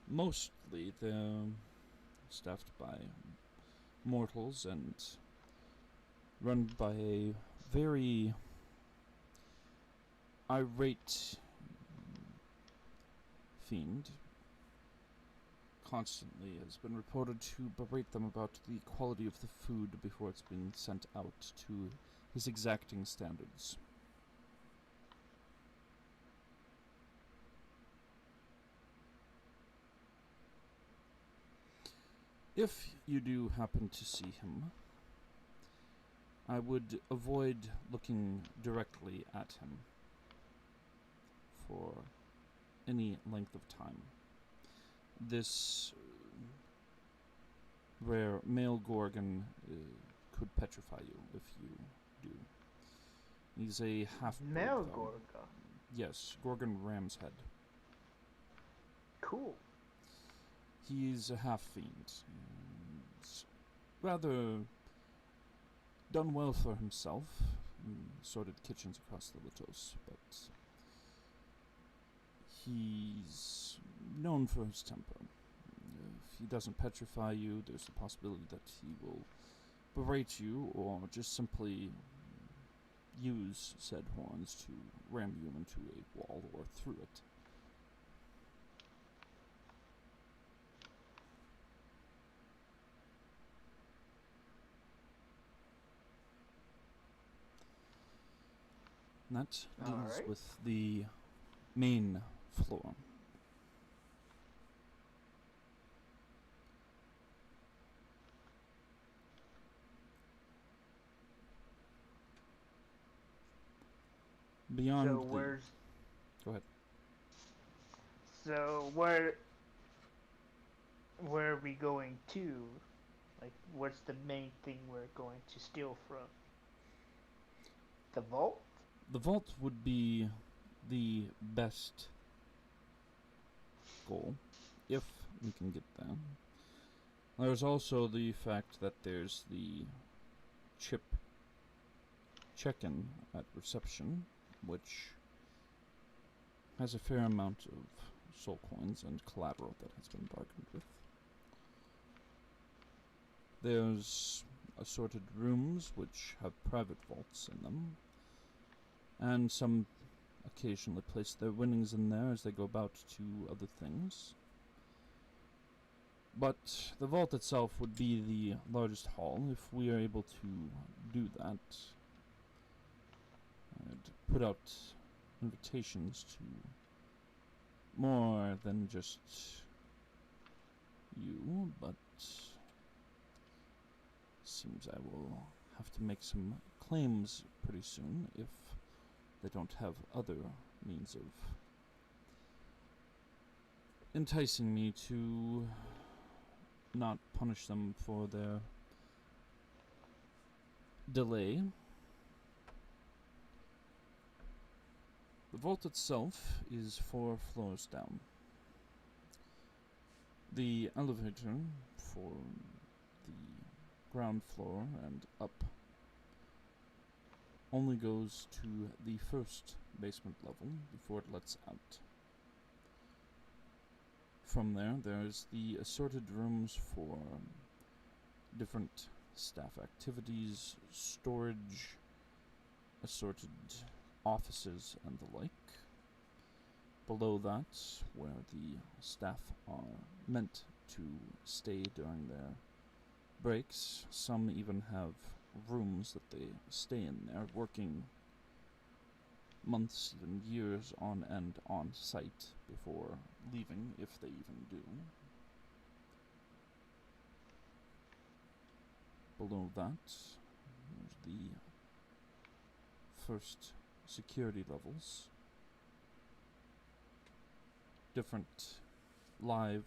mostly they're staffed by mortals and run by a very irate fiend. Constantly has been reported to berate them about the quality of the food before it's been sent out to his exacting standards. If you do happen to see him, I would avoid looking directly at him for any length of time. This rare male Gorgon could petrify you if you do. He's a half-bird, Male though. Gorgon? Yes, Gorgon Ram's Head. Cool. He's a half-fiend. He's rather done well for himself in sorted kitchens across the Litos, but he's known for his temper. If he doesn't petrify you, there's the possibility that he will berate you or just simply use said horns to ram you into a wall or through it. And that deals Alright. with the main floor. Beyond So the... where's... Go ahead. So where are we going to? Like, what's the main thing we're going to steal from? The vault? The vault would be the best goal, if we can get there. There's also the fact that there's the chip check-in at reception, which has a fair amount of soul coins and collateral that has been bargained with. There's assorted rooms which have private vaults in them, and some occasionally place their winnings in there as they go about to other things. But the vault itself would be the largest hall. If we are able to do that, I'd put out invitations to more than just you, but seems I will have to make some claims pretty soon if they don't have other means of enticing me to not punish them for their delay. The vault itself is 4 floors down. The elevator for the ground floor and up only goes to the first basement level before it lets out. From there, there's the assorted rooms for different staff activities, storage, assorted offices, and the like. Below that, where the staff are meant to stay during their breaks, some even have rooms that they stay in there, working months, even years on end on site before leaving, if they even do. Below that, there's the first security levels. Different live,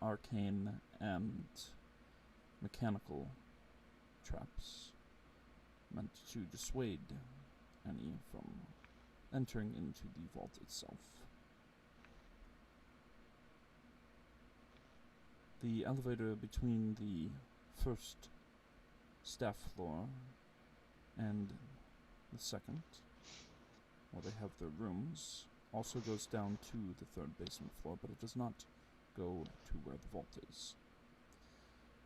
arcane, and mechanical traps meant to dissuade any from entering into the vault itself. The elevator between the first staff floor and the second, where they have their rooms, also goes down to the third basement floor, but it does not go to where the vault is.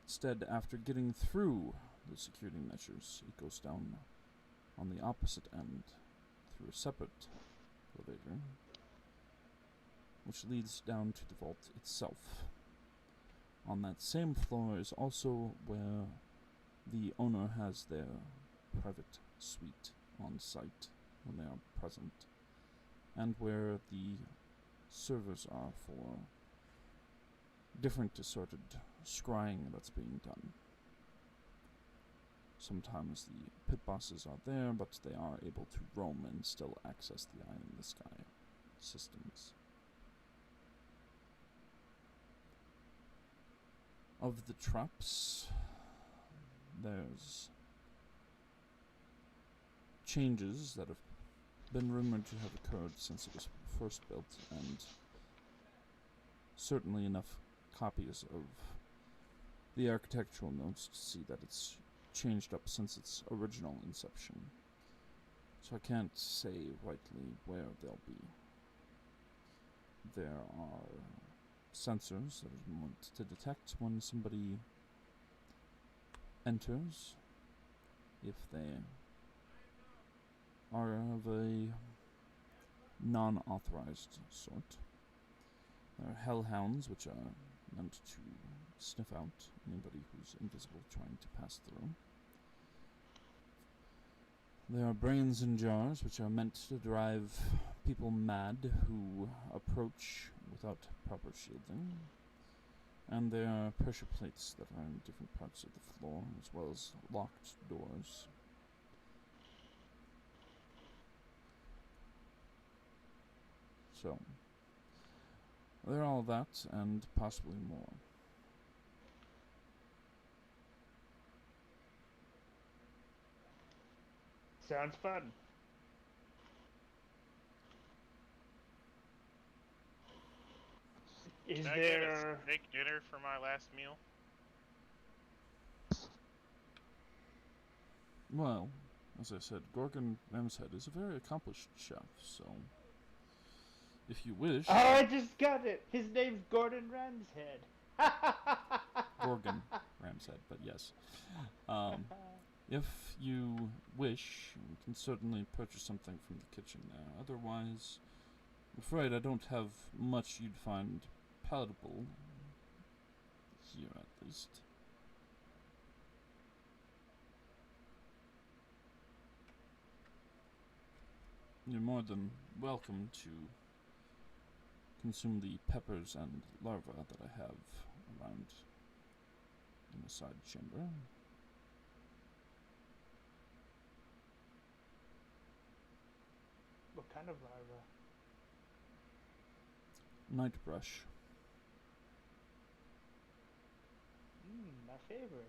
Instead, after getting through the security measures, it goes down on the opposite end through a separate elevator, which leads down to the vault itself. On that same floor is also where the owner has their private suite on site when they are present, and where the servers are for different assorted scrying that's being done. Sometimes the pit bosses are there, but they are able to roam and still access the eye in the sky systems. Of the traps, there's changes that have been rumored to have occurred since it was first built, and certainly enough copies of the architectural notes to see that it's changed up since its original inception. So I can't say rightly where they'll be. There are sensors that are meant to detect when somebody enters, if they are of a non-authorized sort. There are hellhounds, which are meant to sniff out anybody who's invisible trying to pass through. There are brains in jars, which are meant to drive people mad who approach without proper shielding. And there are pressure plates that are in different parts of the floor, as well as locked doors. So, they're all that, and possibly more. Sounds fun. Is Can I get a there... steak dinner for my last meal? Well, as I said, Gorgon Ramshead is a very accomplished chef, so if you wish... Oh, I just got it! His name's Gordon Ramshead. Gorgon Ramshead, but yes. If you wish, you can certainly purchase something from the kitchen there. Otherwise, I'm afraid I don't have much you'd find palatable here, at least. You're more than welcome to consume the peppers and larvae that I have around in the side chamber. kind of larva? Nightbrush. My favorite.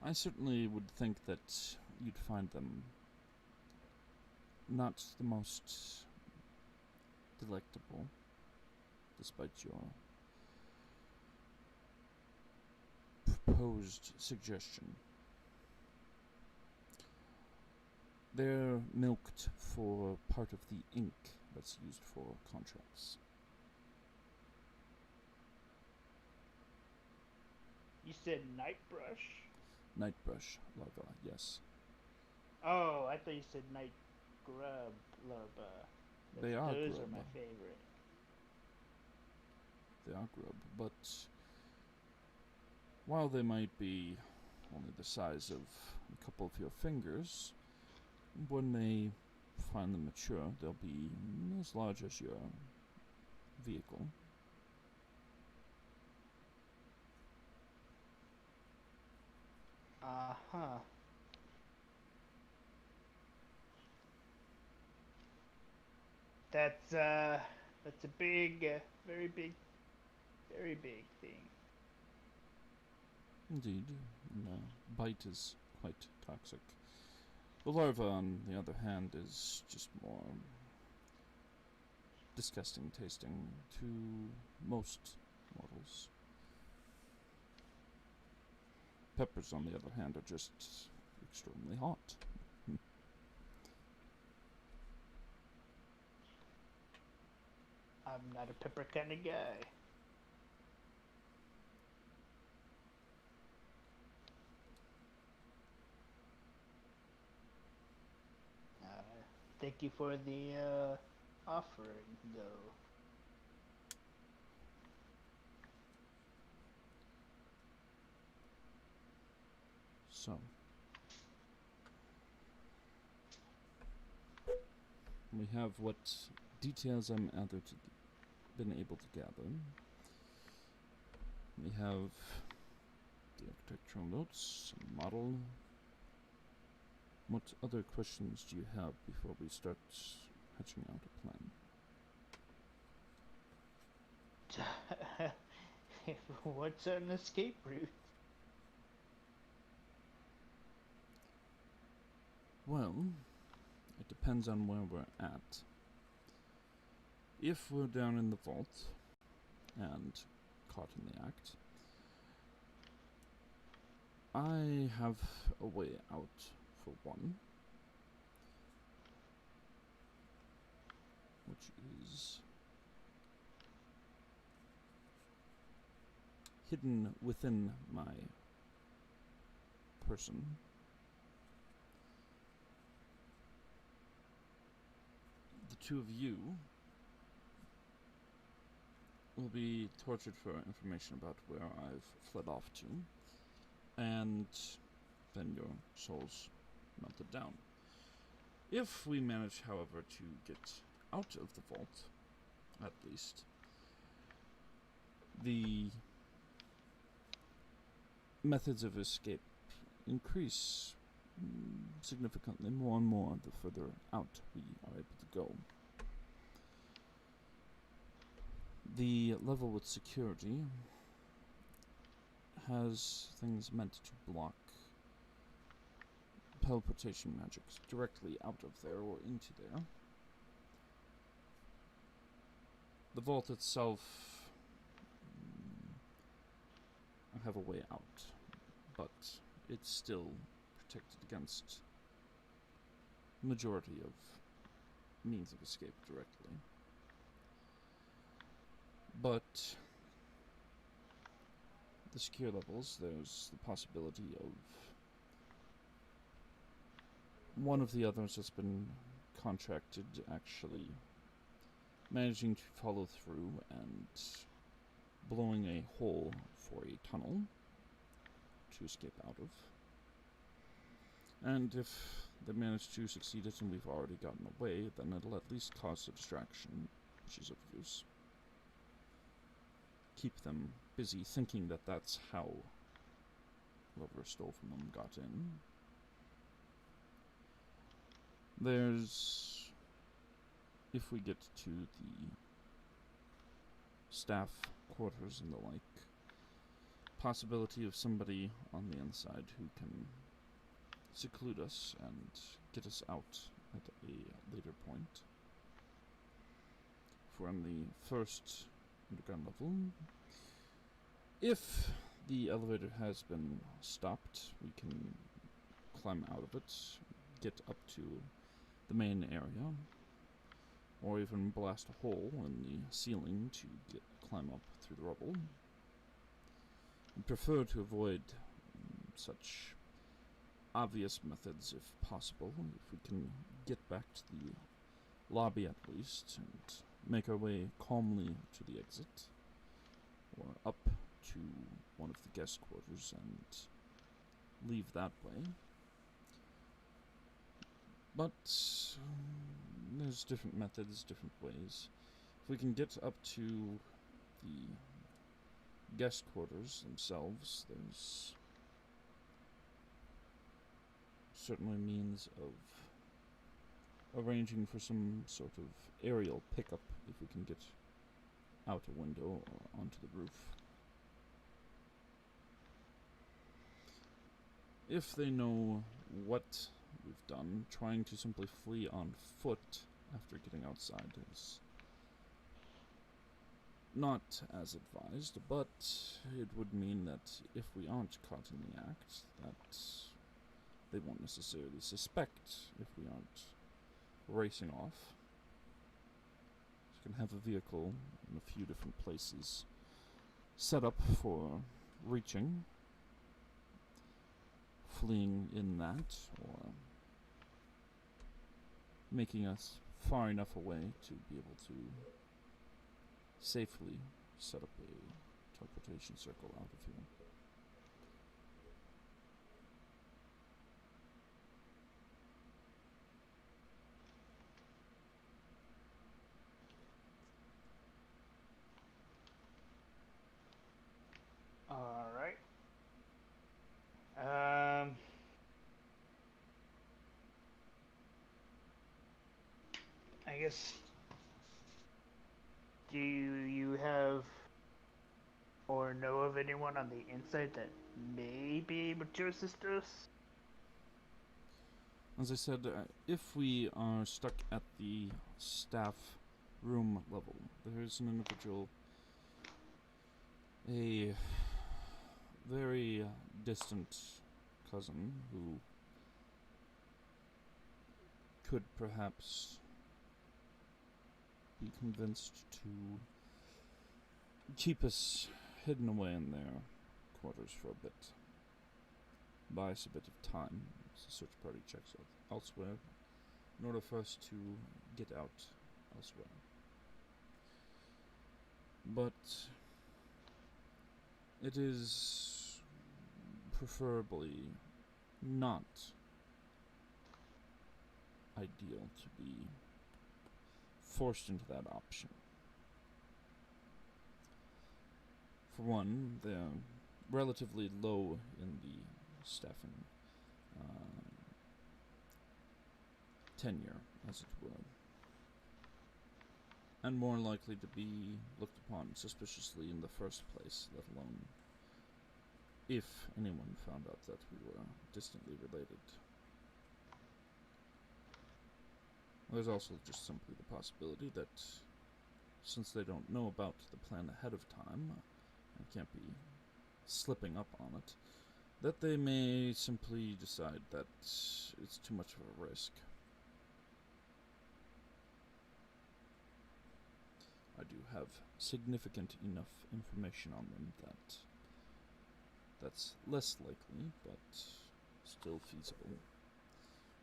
I certainly would think that you'd find them not the most delectable, despite your proposed suggestion. They're milked for part of the ink that's used for contracts. You said night brush? Nightbrush larva, yes. Oh, I thought you said night grub larva. They are Those grub. are my favorite. They are grub, but while they might be only the size of a couple of your fingers, when they finally mature, they'll be as large as your vehicle. Uh-huh. That's a big, very big, very big thing. Indeed, bite is quite toxic. The larva, on the other hand, is just more disgusting tasting to most mortals. Peppers, on the other hand, are just extremely hot. I'm not a pepper kind of guy. Thank you for the offering, though. So, we have what details I'm been able to gather. We have the architectural notes, model. What other questions do you have before we start hatching out a plan? What's an escape route? Well, it depends on where we're at. If we're down in the vault and caught in the act, I have a way out for one, which is hidden within my person. The two of you will be tortured for information about where I've fled off to, and then your souls melted down. If we manage, however, to get out of the vault, at least, the methods of escape increase significantly more and more the further out we are able to go. The level with security has things meant to block teleportation magics directly out of there or into there. The vault itself, I have a way out, but it's still protected against the majority of means of escape directly. But the secure levels, there's the possibility of one of the others that's been contracted actually managing to follow through and blowing a hole for a tunnel to escape out of. And if they manage to succeed it and we've already gotten away, then it'll at least cause a distraction, which is of use. keep them busy thinking that that's how whoever stole from them got in. There's, if we get to the staff quarters and the like, possibility of somebody on the inside who can seclude us and get us out at a later point. If we're on the first underground level, if the elevator has been stopped, we can climb out of it, get up to the main area, or even blast a hole in the ceiling to climb up through the rubble. I prefer to avoid such obvious methods if possible, if we can get back to the lobby at least, and make our way calmly to the exit, or up to one of the guest quarters and leave that way. But there's different methods, different ways. If we can get up to the guest quarters themselves, there's certainly means of arranging for some sort of aerial pickup if we can get out a window or onto the roof. If they know what we've done, trying to simply flee on foot after getting outside is not as advised, but it would mean that if we aren't caught in the act, that they won't necessarily suspect if we aren't racing off. So you can have a vehicle in a few different places set up for reaching, fleeing in that, or making us far enough away to be able to safely set up a teleportation circle out of here. All right. I guess. Do you have or know of anyone on the inside that may be able to assist us? As I said, if we are stuck at the staff room level, there is an individual, a very distant cousin who could perhaps be convinced to keep us hidden away in their quarters for a bit. Buy us a bit of time as the search party checks out elsewhere in order for us to get out elsewhere. But it is preferably not ideal to be forced into that option. For one, they're relatively low in the staffing tenure, as it were, and more likely to be looked upon suspiciously in the first place, let alone if anyone found out that we were distantly related. There's also just simply the possibility that, since they don't know about the plan ahead of time, and can't be slipping up on it, that they may simply decide that it's too much of a risk. I do have significant enough information on them that that's less likely, but still feasible,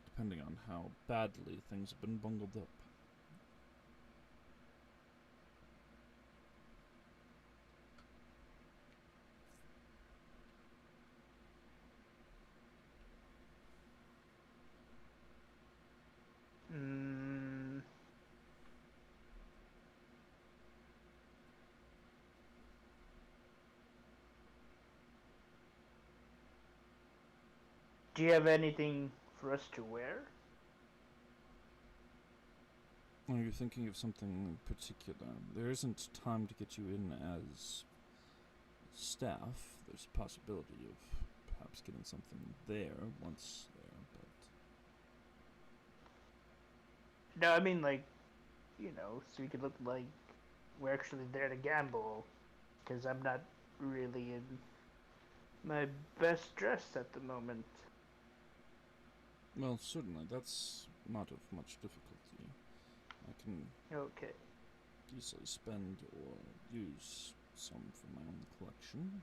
depending on how badly things have been bungled up. Do you have anything for us to wear? Are you thinking of something particular? There isn't time to get you in as staff. There's a possibility of perhaps getting something there once there, but... No, I mean, like, so we could look like we're actually there to gamble. Because I'm not really in my best dress at the moment. Well, certainly, that's not of much difficulty. I can Okay. easily spend or use some for my own collection.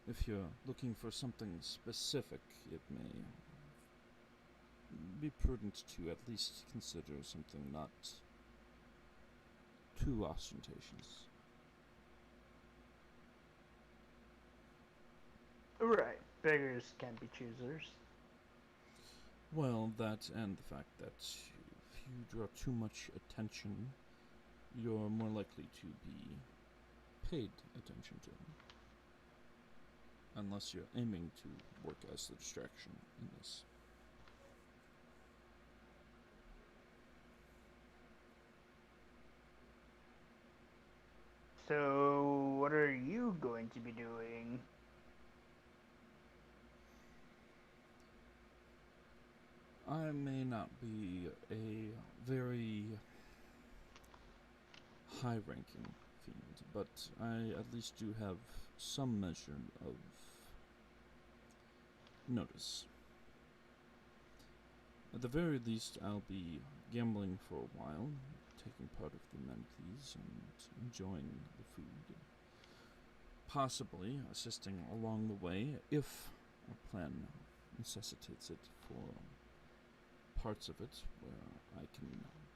But if you're looking for something specific, it may be prudent to at least consider something not too ostentatious. Right. Beggars can't be choosers. Well, that and the fact that if you draw too much attention, you're more likely to be paid attention to. Unless you're aiming to work as the distraction in this. So, what are you going to be doing? I may not be a very high-ranking fiend, but I at least do have some measure of notice. At the very least, I'll be gambling for a while, taking part of the amenities and enjoying the food. Possibly assisting along the way if our plan necessitates it for parts of it where I can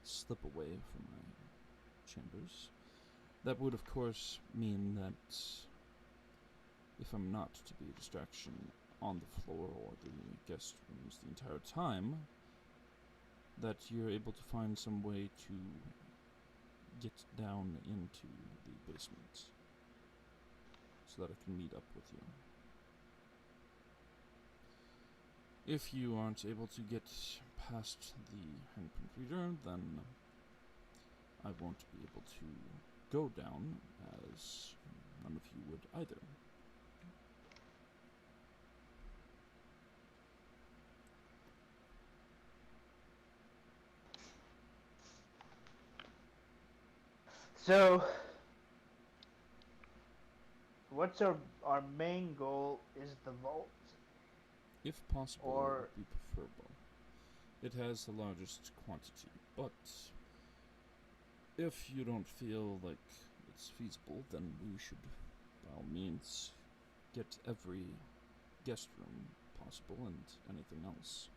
slip away from my chambers. That would, of course, mean that if I'm not to be a distraction on the floor or the guest rooms the entire time, that you're able to find some way to get down into the basement so that I can meet up with you. If you aren't able to get past the handprint reader, then I won't be able to go down, as none of you would either. So, what's our main goal is the vault? If possible, Or- it would be preferable. It has the largest quantity, but if you don't feel like it's feasible, then we should, by all means, get every guest room possible and anything else.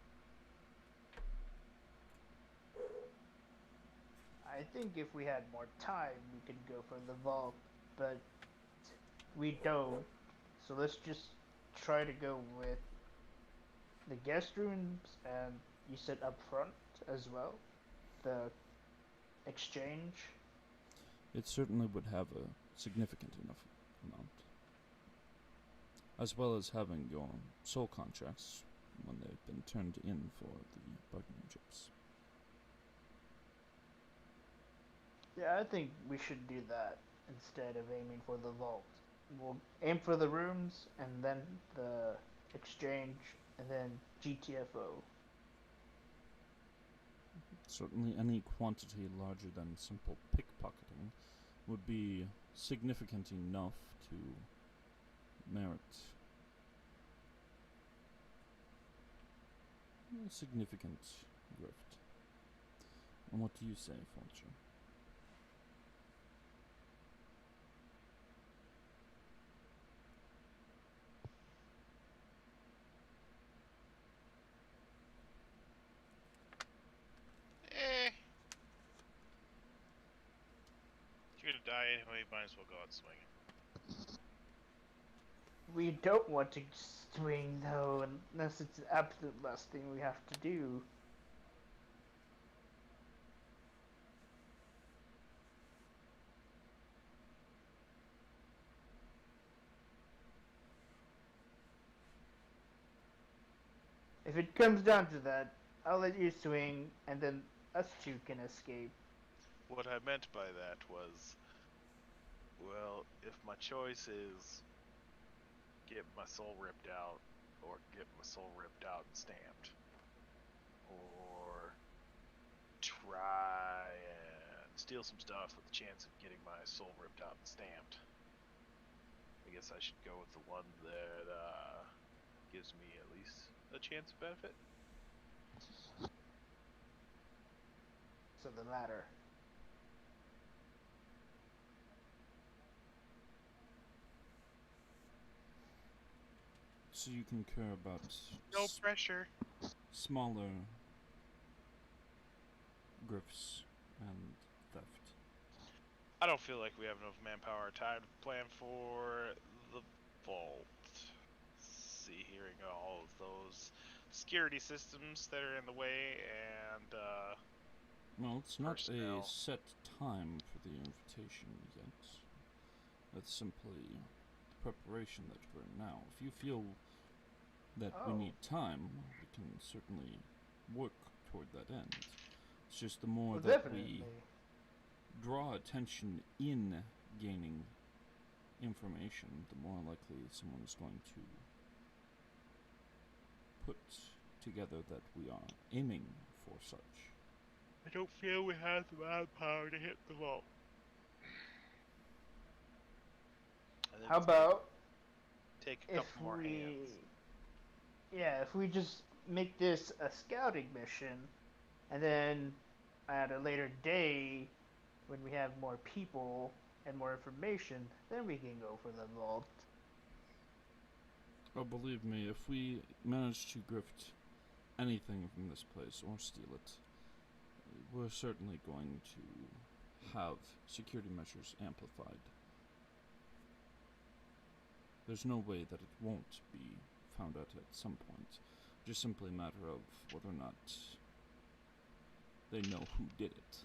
I think if we had more time, we could go for the vault, but we don't. So let's just try to go with the guest rooms, and you said up front as well, the exchange. It certainly would have a significant enough amount, as well as having your soul contracts when they've been turned in for the bargaining chips. Yeah, I think we should do that instead of aiming for the vault. We'll aim for the rooms, and then the exchange, and then GTFO. Certainly any quantity larger than simple pickpocketing would be significant enough to merit a significant grift. And what do you say, Fulcher? You're gonna die anyway, might as well go out swinging. We don't want to swing though, unless it's the absolute last thing we have to do. If it comes down to that, I'll let you swing, and then us two can escape. What I meant by that was, well, if my choice is get my soul ripped out, or get my soul ripped out and stamped, or try and steal some stuff with the chance of getting my soul ripped out and stamped, I guess I should go with the one that gives me at least a chance of benefit. So the latter. So you can care about No pressure. smaller grifts and theft. I don't feel like we have enough manpower or time to plan for the vault. See, hearing all of those security systems that are in the way, and Well, it's not personnel. a set time for the invitation yet. That's simply the preparation that we're in now. If you feel that we Oh. need time, we can certainly work toward that end. It's just the more Well, that definitely. we draw attention in gaining information, the more likely someone is going to put together that we are aiming for such. I don't feel we have the manpower to hit the vault. How about take a if couple more hands? Yeah, if we just make this a scouting mission, and then at a later day, when we have more people and more information, then we can go for the vault. Oh, believe me, if we manage to grift anything from this place or steal it, we're certainly going to have security measures amplified. There's no way that it won't be found out at some point. Just simply a matter of whether or not they know who did it.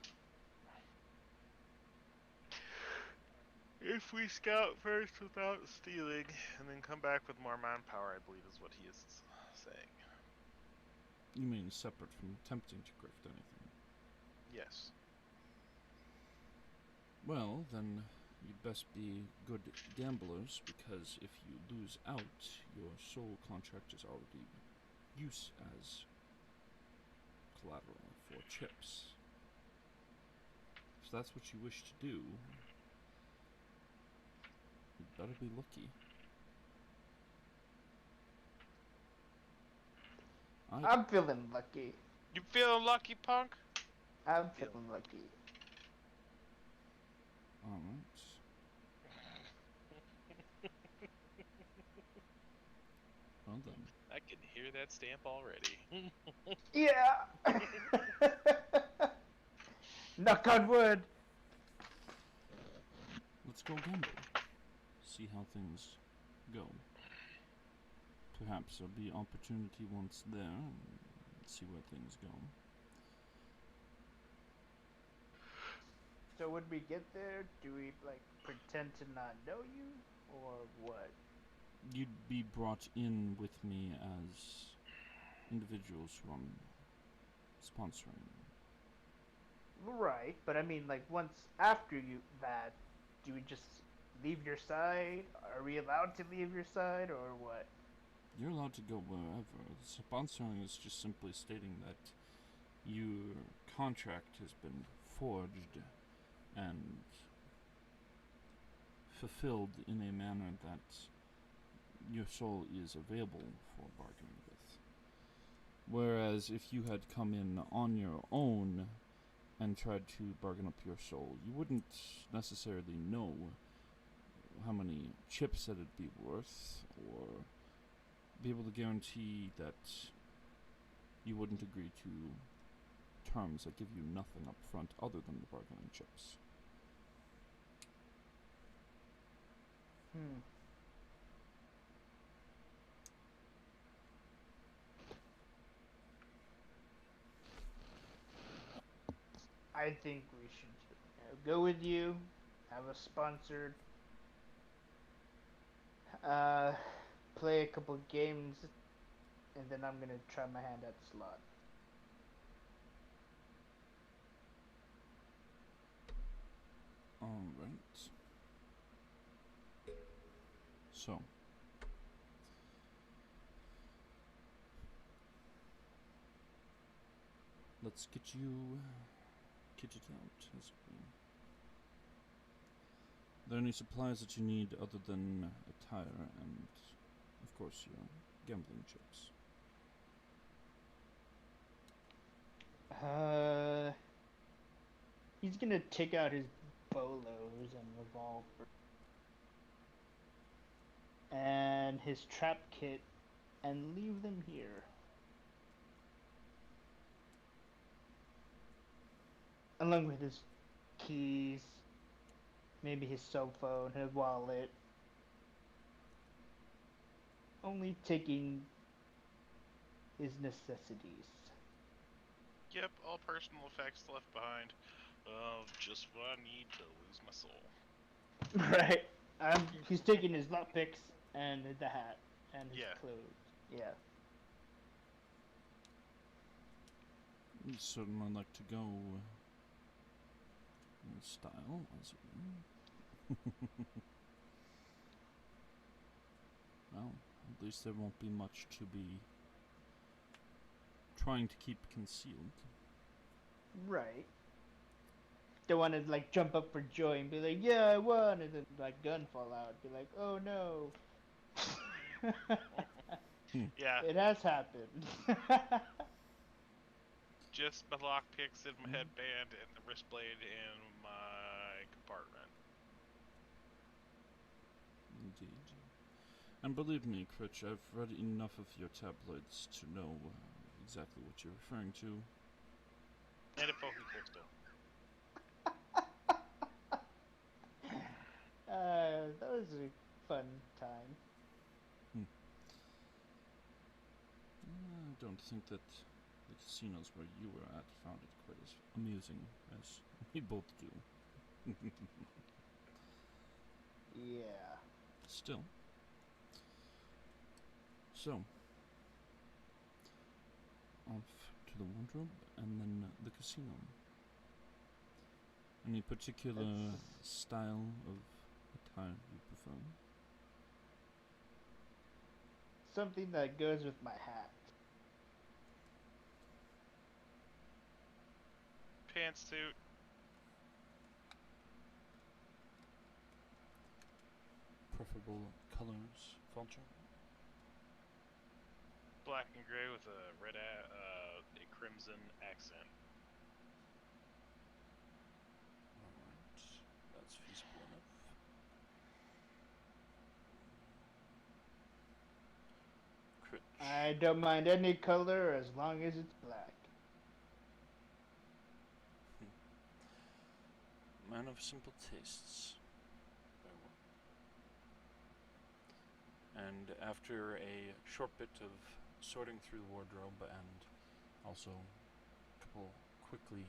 If we scout first without stealing, and then come back with more manpower, I believe is what he is saying. You mean separate from attempting to grift anything? Yes. Well, then you'd best be good gamblers, because if you lose out, your soul contract is already used as collateral for chips. If that's what you wish to do, you'd better be lucky. I'm feeling lucky. You feeling lucky, punk? I'm feeling lucky. Alright. Well then. I can hear that stamp already. Yeah! Knock on wood! Let's go gamble. See how things go. Perhaps there'll be opportunity once there, and see where things go. So when we get there, do we, like, pretend to not know you? Or what? You'd be brought in with me as individuals who I'm sponsoring. Right, but I mean, like, once after that, do we just leave your side? Are we allowed to leave your side, or what? You're allowed to go wherever. Sponsoring is just simply stating that your contract has been forged and fulfilled in a manner that your soul is available for bargaining with. Whereas if you had come in on your own and tried to bargain up your soul, you wouldn't necessarily know how many chips that it'd be worth, or be able to guarantee that you wouldn't agree to terms that give you nothing up front other than the bargaining chips. I think we should go with you, have a sponsored, play a couple games, and then I'm gonna try my hand at slot. Alright. So. Let's get you kitted out. Are there any supplies that you need other than attire and, of course, your gambling chips? He's gonna take out his bolos and revolver and his trap kit and leave them here. Along with his keys, maybe his cell phone, his wallet. Only taking his necessities. Yep, all personal effects left behind. Just what I need to lose my soul. Right. He's taking his lockpicks and the hat and his clothes. Yeah. You'd certainly like to go in style, as it were. Well, at least there won't be much to be trying to keep concealed. Right. Don't want to like jump up for joy and be like, "Yeah, I won," and then like gun fall out. Be like, "Oh no." Yeah. It has happened. Just my lockpicks in my headband and the wrist blade in my compartment. Indeed. And believe me, Critch, I've read enough of your tabloids to know exactly what you're referring to. And a poking pistol. That was a fun time. I don't think that the casinos where you were at found it quite as amusing as we both do. Yeah. Still. So, off to the wardrobe and then the casino. Any particular style of attire you prefer? Something that goes with my hat. Pantsuit. Preferable colors, Vulture? Black and gray with a a crimson accent. Alright, that's feasible enough. Crit. I don't mind any color as long as it's black. Man of simple tastes. Very well. And after a short bit of sorting through the wardrobe and also a couple quickly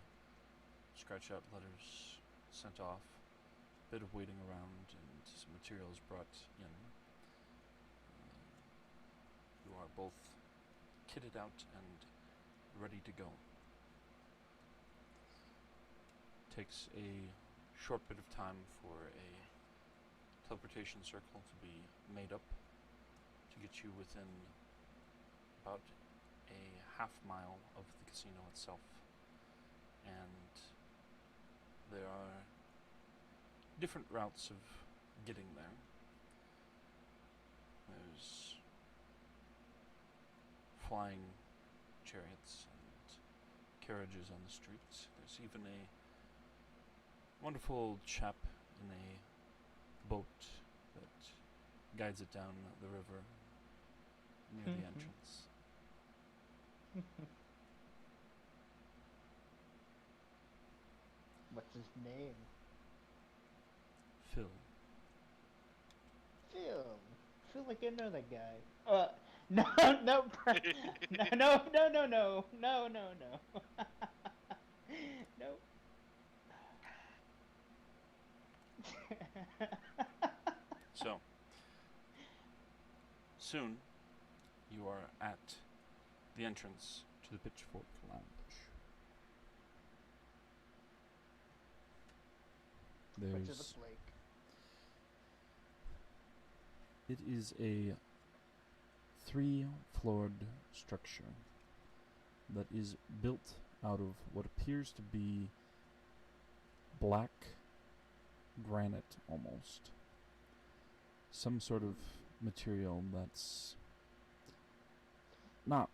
scratch out letters sent off, a bit of waiting around and some materials brought in, you are both kitted out and ready to go. Takes a short bit of time for a teleportation circle to be made up to get you within about a half mile of the casino itself. And there are different routes of getting there. There's flying chariots and carriages on the streets. There's even a wonderful old chap in a boat that guides it down the river near the entrance. What's his name? Phil. Phil. Feel like I know that guy. No, no, no, no, no, no, no, no, no. Nope. So, soon you are at the entrance to the Pitchfork Lounge. Which is the Blake. It is a 3-floored structure that is built out of what appears to be black granite almost. Some sort of material that's not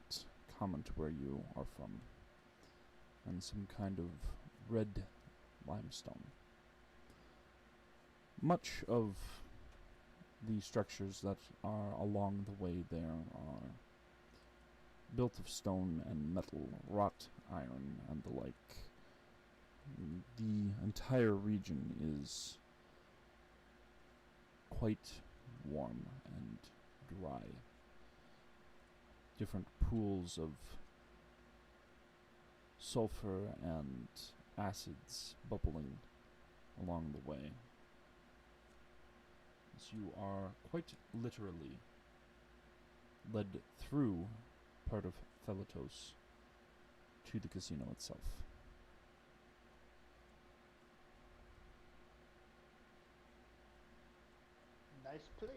common to where you are from, and some kind of red limestone. Much of the structures that are along the way there are built of stone and metal, wrought iron, and the like. The entire region is quite warm and dry. Different pools of sulfur and acids bubbling along the way. As you are quite literally led through part of Thelatos to the casino itself. Nice place.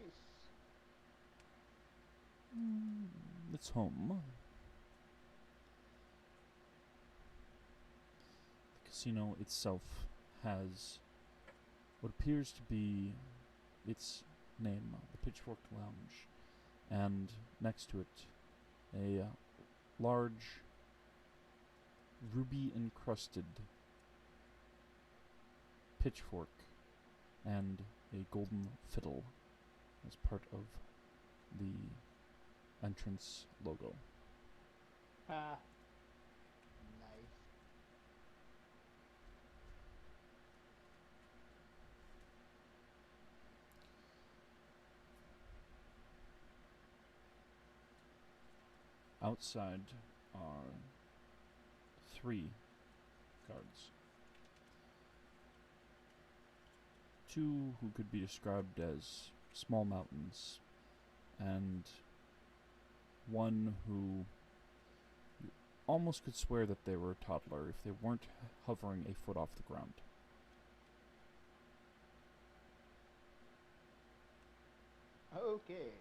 It's home. The casino itself has what appears to be its name, the Pitchfork Lounge, and next to it, a large ruby-encrusted pitchfork and a golden fiddle as part of the entrance logo. Ah. Nice. Outside are 3 guards. 2 who could be described as small mountains, and 1 who you almost could swear that they were a toddler if they weren't hovering a foot off the ground. Okay.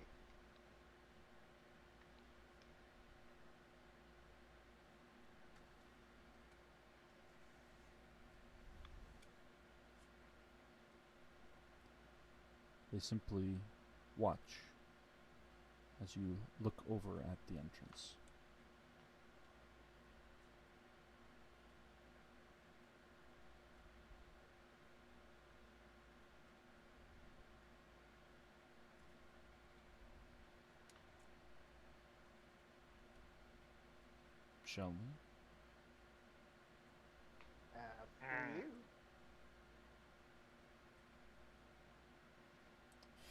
They simply watch as you look over at the entrance. Shall we? After you.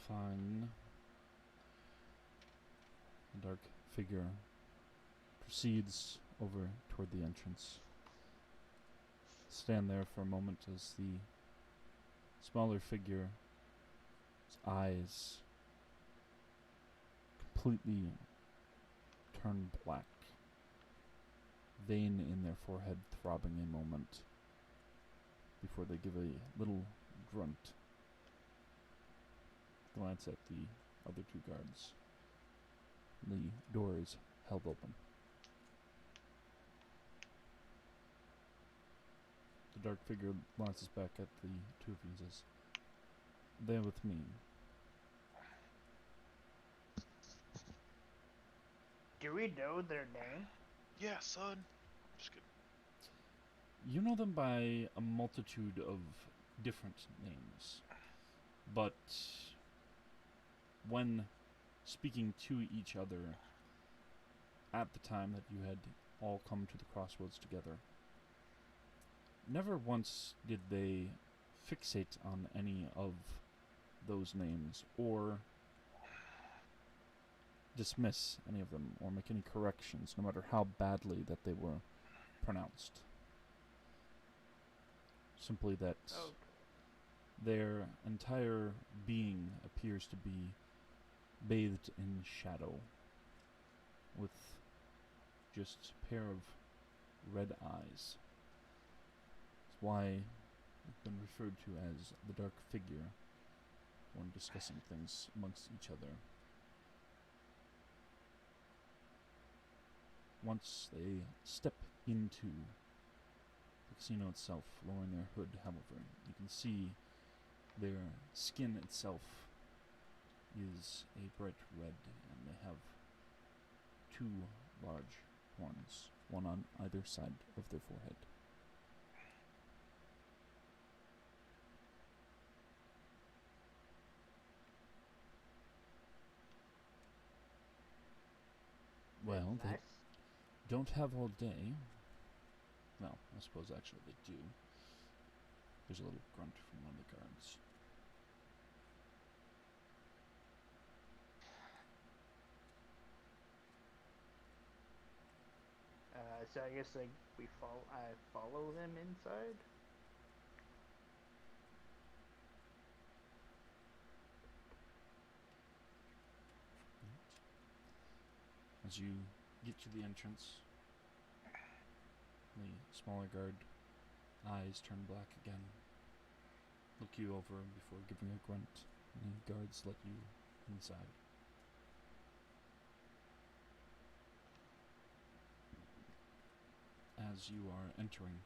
Fine. The dark figure proceeds over toward the entrance. Stand there for a moment as the smaller figure's eyes completely turn black, vein in their forehead throbbing a moment before they give a little grunt. Glance at the other 2 guards. The door is held open. The dark figure glances back at the 2 of you and says, "They're with me." Do we know their name? Yeah, son. Just kidding. You know them by a multitude of different names, but when speaking to each other at the time that you had all come to the crossroads together, never once did they fixate on any of those names or dismiss any of them or make any corrections, no matter how badly that they were pronounced. Simply that their entire being appears to be bathed in shadow, with just a pair of red eyes. It's why it's been referred to as the Dark Figure when discussing things amongst each other. Once they step into the casino itself, lowering their hood, however, you can see their skin itself is a bright red, and they have two large horns, one on either side of their forehead. Well, they Nice. don't have all day. Well, I suppose actually they do. There's a little grunt from one of the guards. So I guess like I follow them inside. As you get to the entrance, the smaller guard eyes turn black again, look you over before giving a grunt, and the guards let you inside. As you are entering,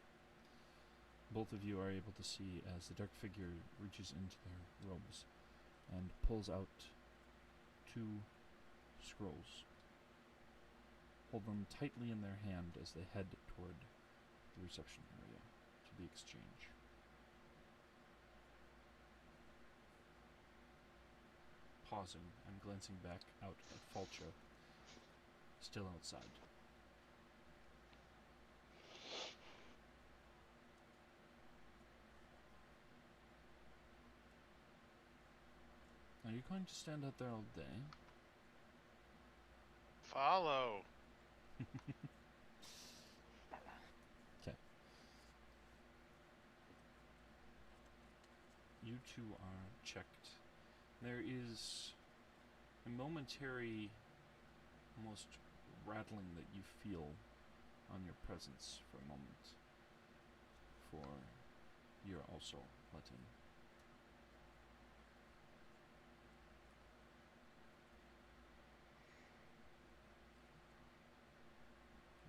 both of you are able to see as the dark figure reaches into their robes and pulls out two scrolls. Hold them tightly in their hand as they head toward the reception area to the exchange. Pausing and glancing back out at Fulcha, still outside. Are you going to stand out there all day? Follow. Okay. You two are checked. There is a momentary, almost rattling that you feel on your presence for a moment. For you're also let in.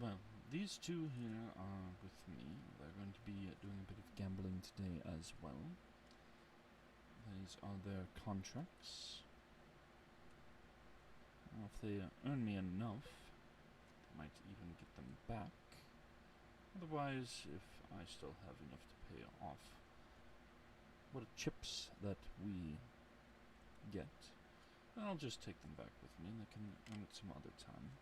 Well, these two here are with me. They're going to be doing a bit of gambling today as well. These are their contracts. Well, if they earn me enough, I might even get them back. Otherwise, if I still have enough to pay off what chips that we get, then I'll just take them back with me and I can earn it some other time.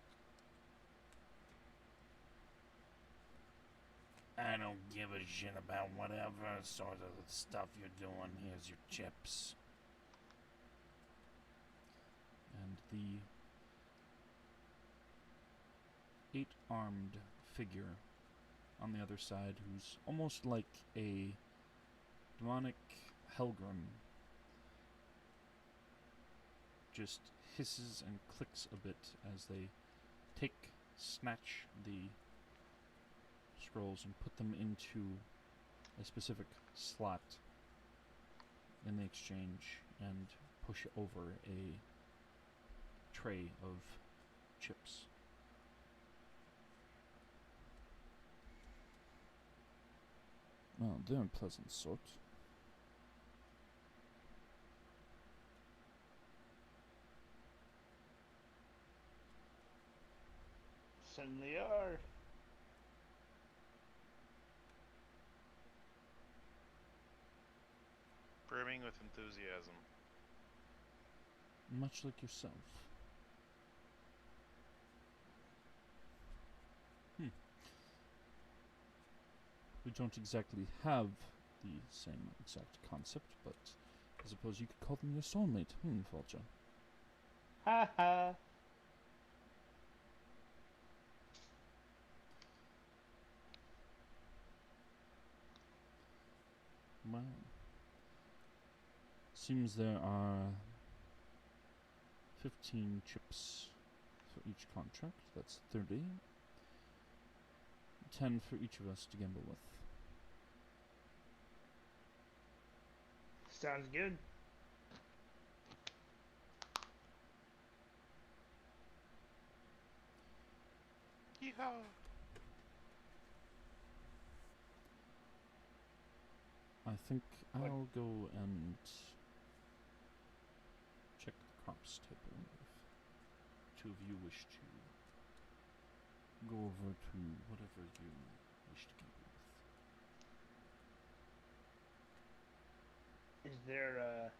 I don't give a shit about whatever sort of stuff you're doing. Here's your chips. And the 8-armed figure on the other side, who's almost like a demonic Helgrim, just hisses and clicks a bit as they snatch the scrolls and put them into a specific slot in the exchange and push over a tray of chips. Well, they're a pleasant sort. Certainly are. Brimming with enthusiasm. Much like yourself. We don't exactly have the same exact concept, but I suppose you could call them your soulmate, Fulcha. Ha ha. Well, seems there are 15 chips for each contract. That's 30. 10 for each of us to gamble with. Sounds good. Yeehaw! I think What? I'll go and check the crops table if two of you wish to go over to whatever you wish to gamble with. Is there a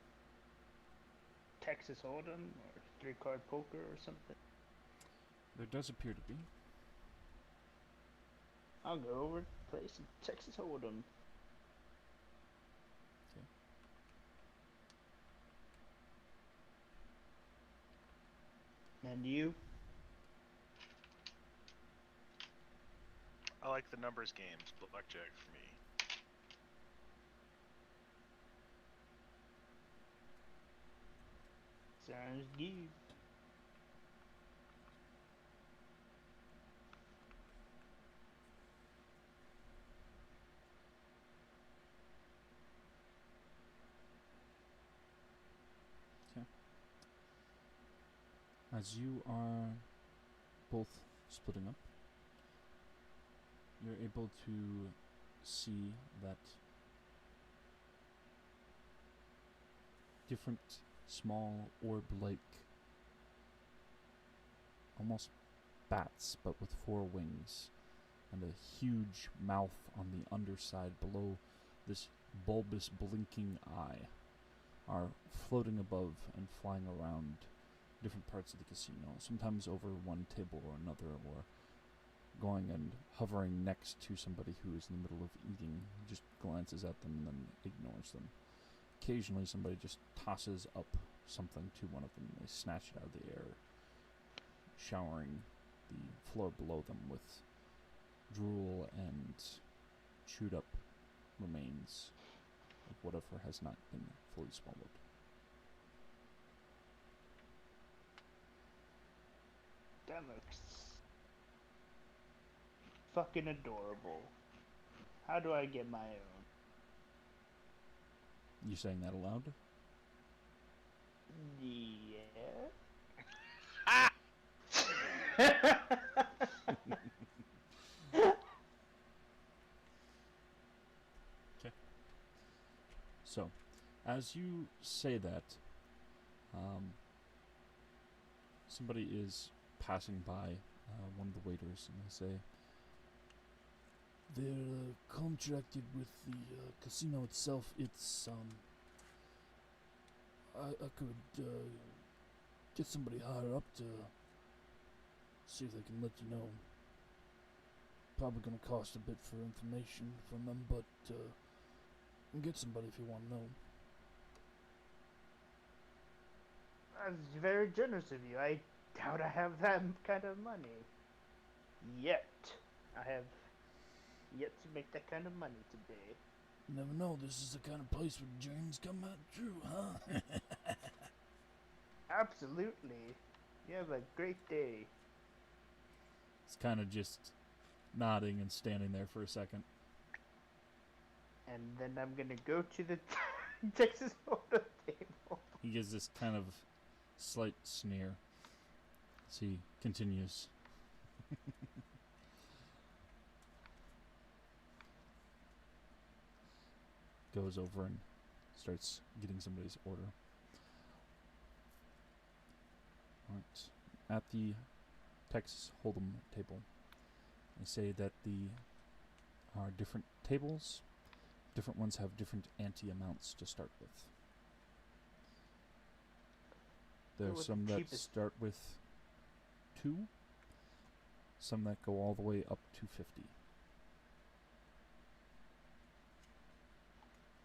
Texas Hold'em or 3-card poker or something? There does appear to be. I'll go over and play some Texas Hold'em. And you? I like the numbers games, blackjack for me. Sounds good. As you are both splitting up, you're able to see that different small orb-like, almost bats, but with 4 wings, and a huge mouth on the underside below this bulbous blinking eye, are floating above and flying around different parts of the casino, sometimes over one table or another, or going and hovering next to somebody who is in the middle of eating, just glances at them and then ignores them. Occasionally somebody just tosses up something to one of them, and they snatch it out of the air, showering the floor below them with drool and chewed up remains of whatever has not been fully swallowed. That looks fucking adorable. How do I get my own? You saying that aloud? Yeah. So, as you say that, somebody is passing by one of the waiters, and they say, "They're contracted with the casino itself. It's I could get somebody higher up to see if they can let you know. Probably gonna cost a bit for information from them, but you can get somebody if you want to know." That's very generous of you. I doubt I have that kind of money. Yet. I have yet to make that kind of money today. Never know. This is the kind of place where dreams come out true, huh? Absolutely. You have a great day. It's kind of just nodding and standing there for a second. And then I'm gonna go to the Texas Hold'em table. He gives this kind of slight sneer as he continues. Goes over and starts getting somebody's order. Alright. At the Texas Hold'em table, they say that the are different tables. Different ones have different ante amounts to start with. There are What's some the that cheapest? start with 2, some that go all the way up to 50.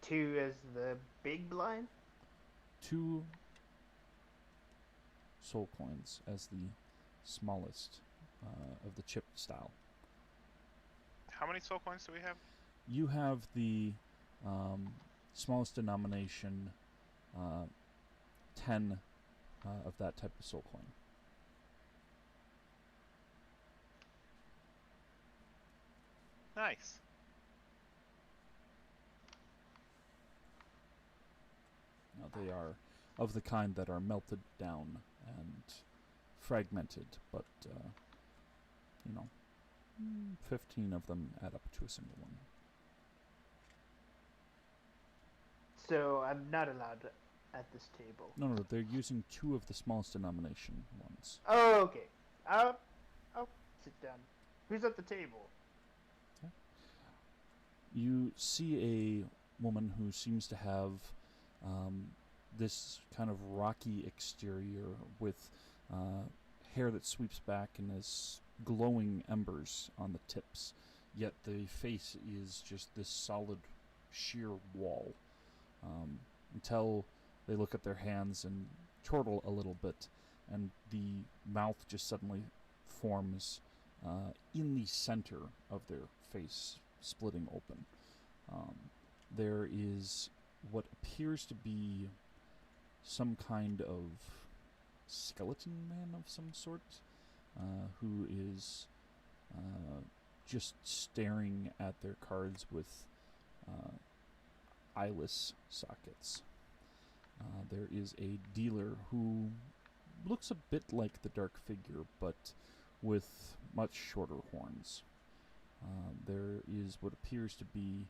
2 as the big blind? 2 soul coins as the smallest of the chip style. How many soul coins do we have? You have the smallest denomination, 10 of that type of soul coin. Nice. Now, they are of the kind that are melted down and fragmented, but, 15 of them add up to a single one. So I'm not allowed at this table. No, they're using 2 of the smallest denomination ones. Oh, okay. I'll sit down. Who's at the table? You see a woman who seems to have this kind of rocky exterior with hair that sweeps back and has glowing embers on the tips, yet the face is just this solid, sheer wall. Until they look at their hands and chortle a little bit, and the mouth just suddenly forms in the center of their face, splitting open. There is what appears to be some kind of skeleton man of some sort, who is just staring at their cards with eyeless sockets. There is a dealer who looks a bit like the dark figure, but with much shorter horns. There is what appears to be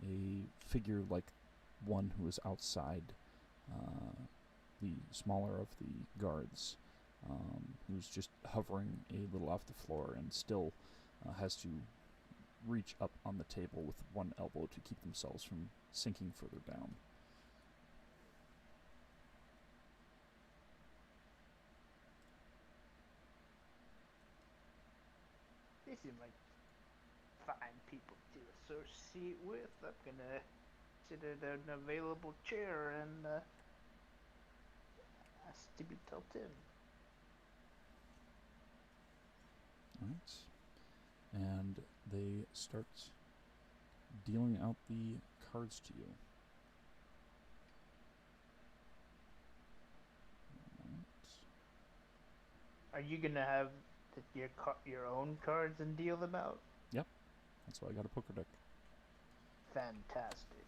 a figure like one who is outside, the smaller of the guards, who's just hovering a little off the floor and still has to reach up on the table with one elbow to keep themselves from sinking further down. They seem like fine people to associate with. I'm gonna sit at an available chair and ask to be dealt in. Alright. And they start dealing out the cards to you. Are you gonna have your own cards and deal them out? Yep. That's why I got a poker deck. Fantastic.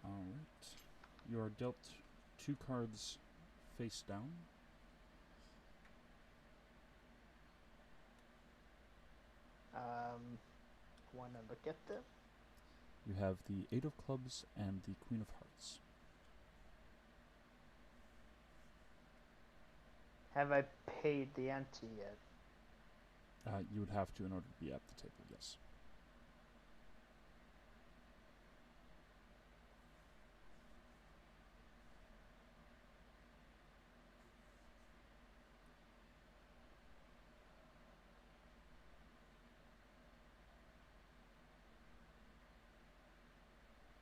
Alright. You are dealt 2 cards face down. Wanna look at them? You have the 8 of clubs and the Queen of hearts. Have I paid the ante yet? You would have to in order to be at the table, yes.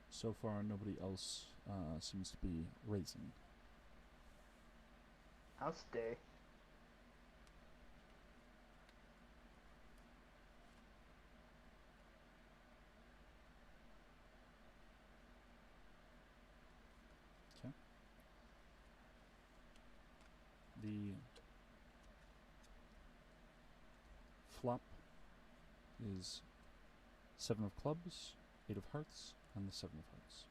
So far, nobody else seems to be raising. I'll stay. The flop is 7 of clubs, 8 of hearts, and the 7 of hearts.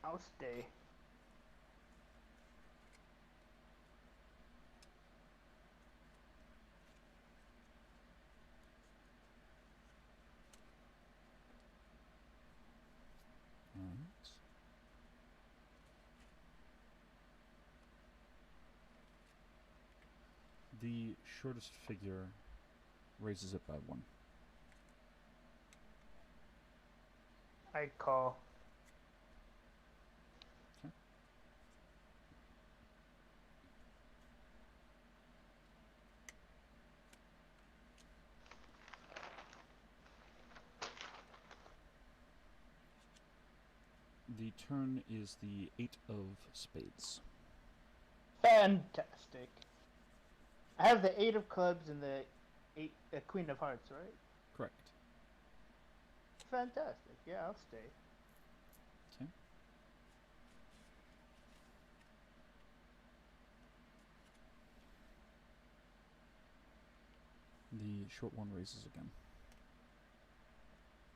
I'll stay. Alright. The shortest figure raises it by 1. I call. Okay. The turn is the 8 of spades. Fantastic. I have the 8 of clubs and the Queen of Hearts, right? Correct. Fantastic. Yeah, I'll stay. Okay. The short one raises again.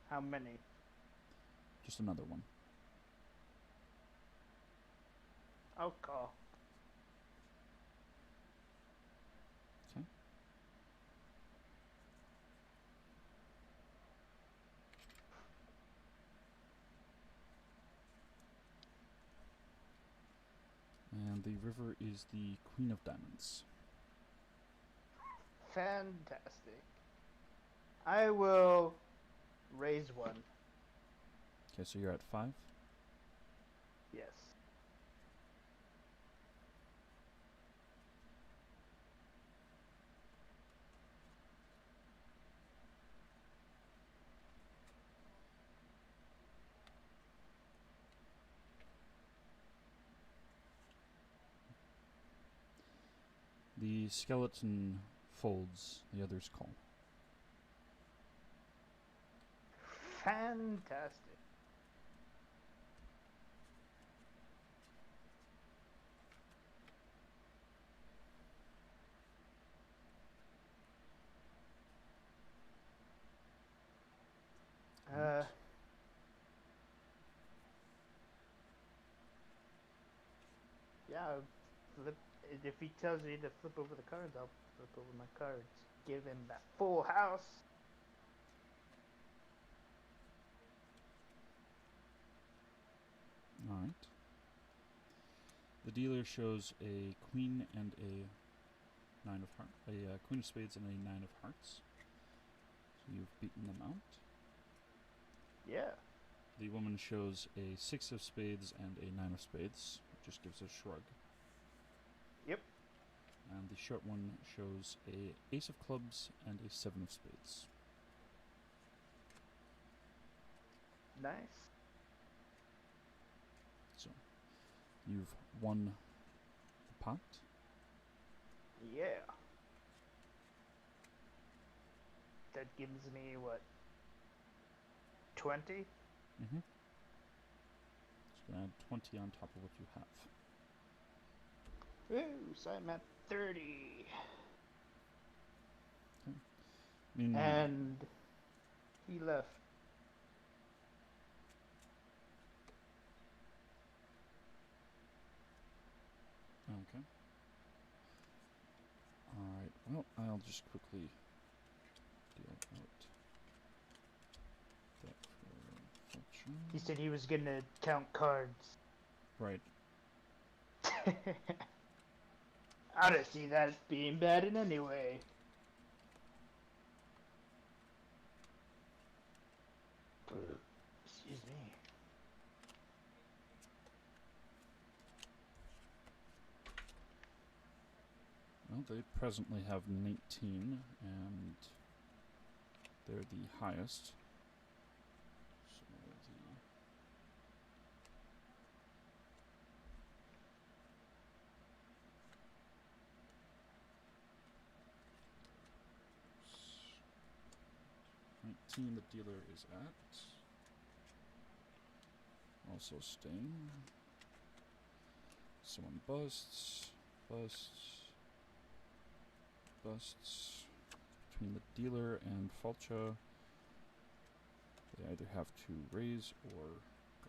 How many? Just another one. I'll call. Okay. And the river is the Queen of Diamonds. Fantastic. I will raise 1. Okay, so you're at 5. Yes. The skeleton folds, the others call. Fantastic. Yeah, flip. If he tells me to flip over the cards, I'll flip over my cards. Give him that full house. Alright. The dealer shows a queen and a 9 of hearts, a queen of spades and a 9 of hearts. So you've beaten them out. Yeah. The woman shows a 6 of spades and a 9 of spades, just gives a shrug. Yep. And the short one shows a ace of clubs and a 7 of spades. Nice. So you've won the pot. Yeah. That gives me what? 20? Mm-hmm. So add 20 on top of what you have. Ooh, so I'm at 30. And And he left. okay. Alright, well, I'll just quickly deal out that for Fulcher. He said he was gonna count cards. Right. I don't see that as being bad in any way. Excuse me. Well, they presently have 19, and they're the highest. So the the dealer is at. Also staying. Someone busts. Between the dealer and Falcha, they either have to raise or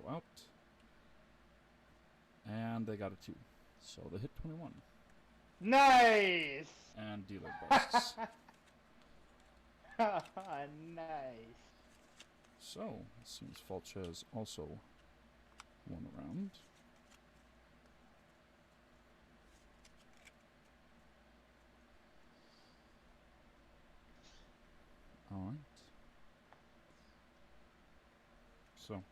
go out. And they got a 2. So they hit 21. Nice! And dealer busts. Nice. So, it seems Falcha has also won a round. So,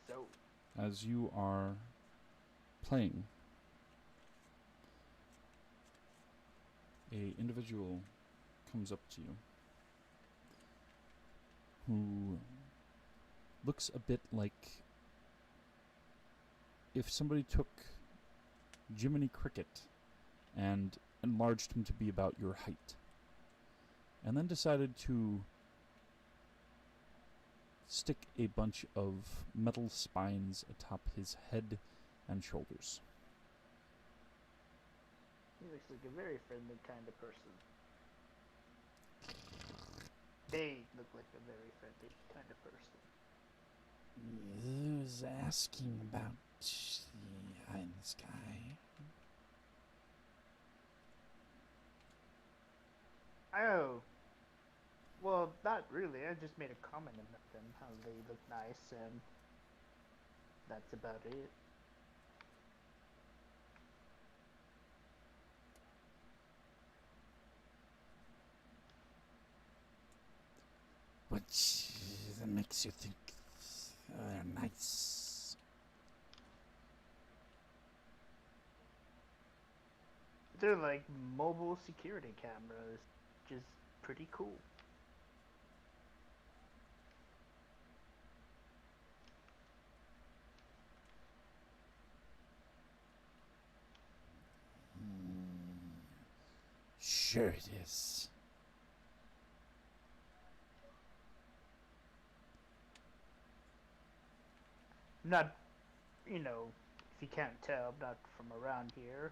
So, as you are playing, a individual comes up to you who looks a bit like if somebody took Jiminy Cricket and enlarged him to be about your height, and then decided to stick a bunch of metal spines atop his head and shoulders. he looks like a very friendly kind of person. They look like a very friendly kind of person. Who's asking about the eye in the sky? Oh. Well, not really. I just made a comment about them, how they look nice, and that's about it. What that makes you think they're nice? They're like mobile security cameras, which is pretty cool. Sure it is. I'm not, you know, if you can't tell, I'm not from around here.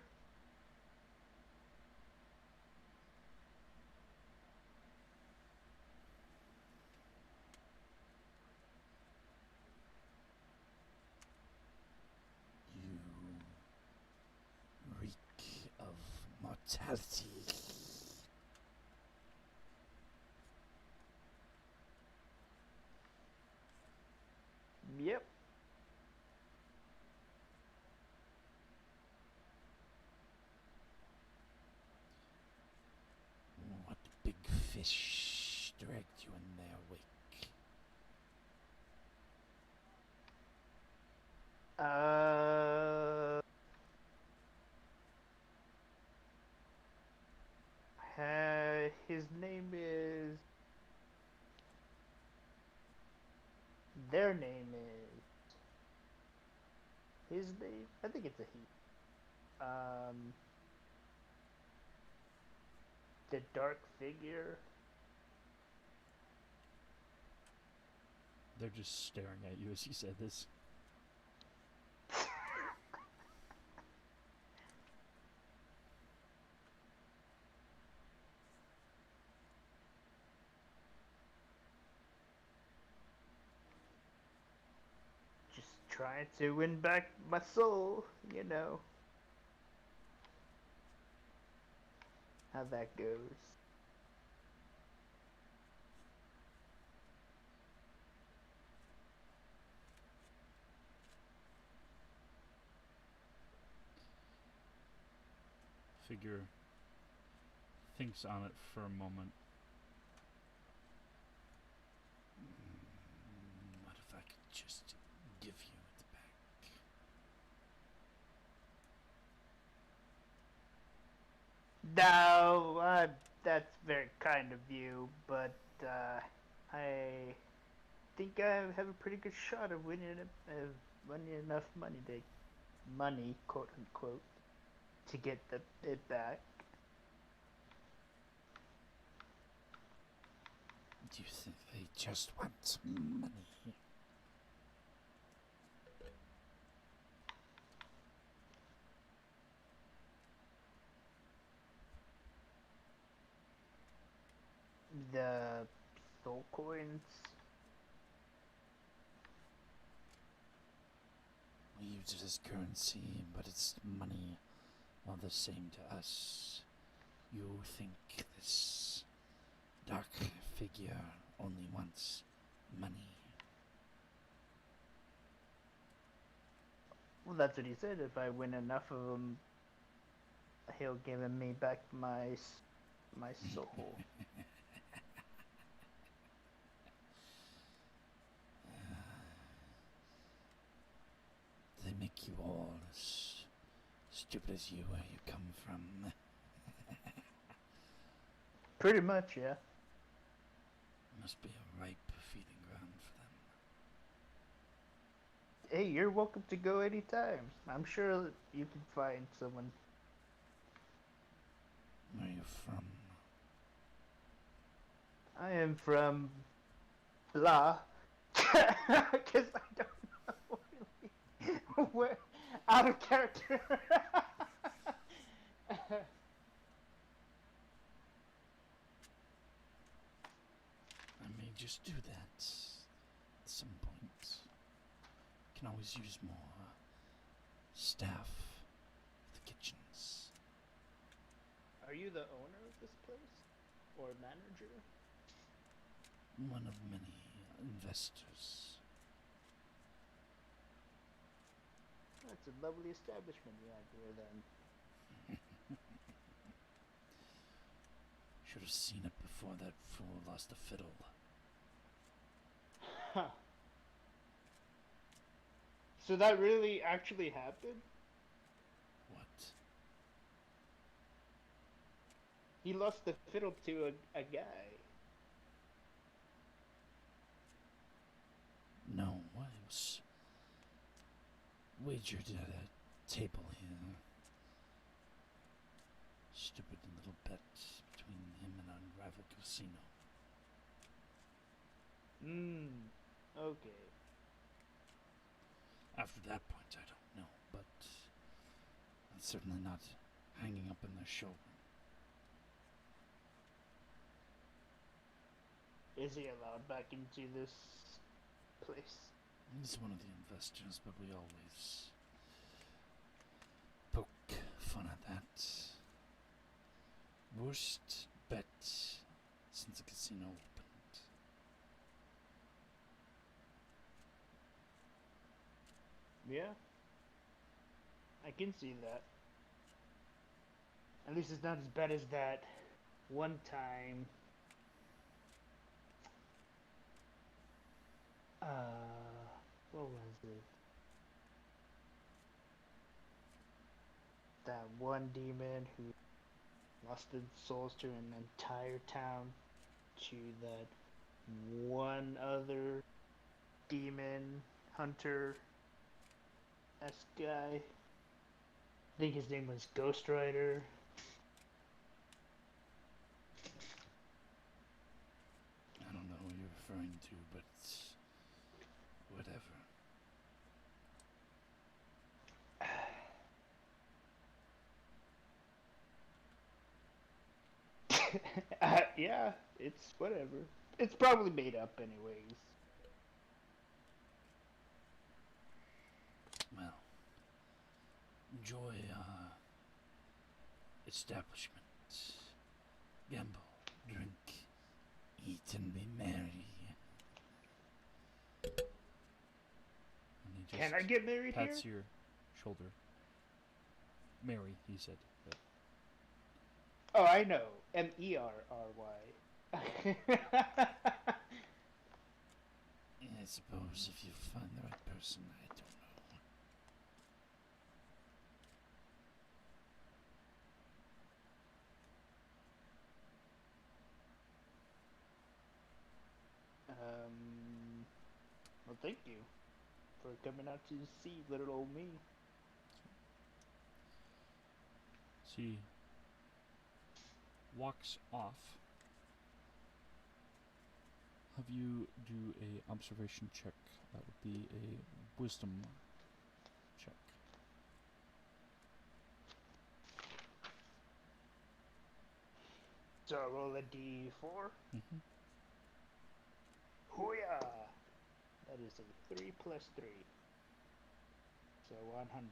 You reek of mortality. Yep. What big fish dragged you in their wake? His name is. Their name is. His name? I think it's a he. The dark figure. They're just staring at you as you said this. Just trying to win back my soul, you know. How that goes. Figure thinks on it for a moment. What if I could just give you it back? No, that's very kind of you, but I think I have a pretty good shot of winning enough money, quote unquote, to get it back. Do you think they just want money? The soul coins. We use it as currency, but it's money all the same to us. You think this dark figure only wants money? Well, that's what he said. If I win enough of them, he'll give me back my soul. Mm. stupid as you where you come from. Pretty much, yeah. Must be a ripe feeding ground for them. Hey, you're welcome to go anytime. I'm sure you can find someone. Where are you from? I am from blah. Because I don't know really where. Out of character. I may just do that at some point. Can always use more staff for the kitchens. Are you the owner of this place? Or manager? One of many investors. That's a lovely establishment you have here then. Should have seen it before that fool lost a fiddle. Huh. So that really actually happened? What? He lost the fiddle to a guy. No, I was wagered at a table here. Stupid little bet between him and a rival casino. Okay. After that point, I don't know, but it's certainly not hanging up in their showroom. Is he allowed back into this place? He's one of the investors, but we always poke fun at that. Worst bet since the casino opened. Yeah. I can see that. At least it's not as bad as that one time. What was it? That one demon who lost his souls to an entire town, to that one other demon hunter guy. I think his name was Ghost Rider. I don't know who you're referring to, but whatever. Yeah, it's whatever. It's probably made up anyways. Well, enjoy establishment. Gamble, drink, eat, and be merry. And he Can I get married here? pats your shoulder. Mary, he said. But Oh, I know. MERRY. I suppose if you find the right person, I don't know. Well, thank you for coming out to see little old me. she walks off. Have you do a observation check. That would be a wisdom check. So I roll a D4. Mm-hmm. Hooyah! That is a 3 plus 3. So 100.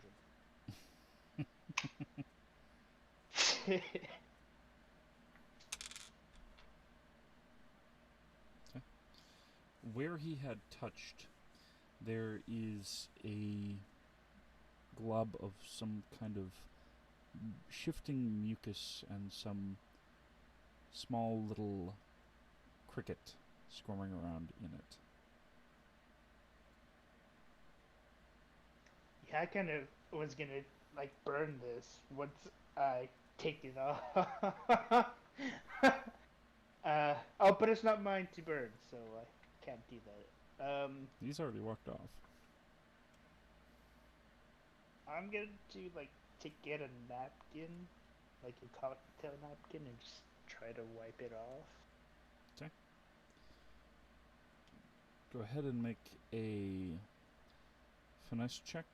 Where he had touched, there is a glob of some kind of shifting mucus and some small little cricket squirming around in it. Yeah, I kind of was gonna like burn this once I take it off. Oh, but it's not mine to burn, so I can't do that. He's already walked off. I'm going to like to get a napkin, like a cocktail napkin, and just try to wipe it off. Okay. Go ahead and make a finesse check.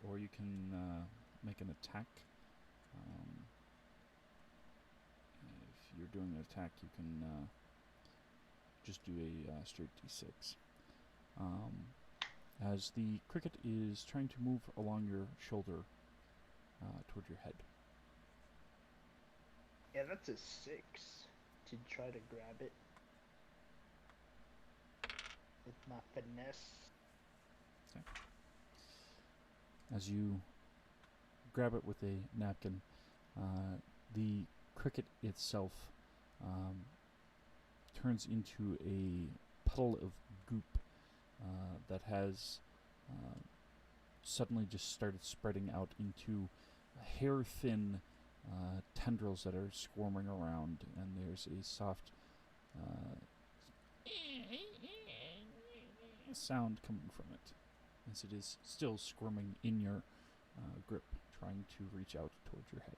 Or you can make an attack. If you're doing an attack, you can just do a straight d6. As the cricket is trying to move along your shoulder toward your head. Yeah, that's a 6 to try to grab it with my finesse. Okay. As you grab it with a napkin, the cricket itself turns into a puddle of goop that has suddenly just started spreading out into hair-thin tendrils that are squirming around, and there's a soft sound coming from it as it is still squirming in your grip, trying to reach out towards your head.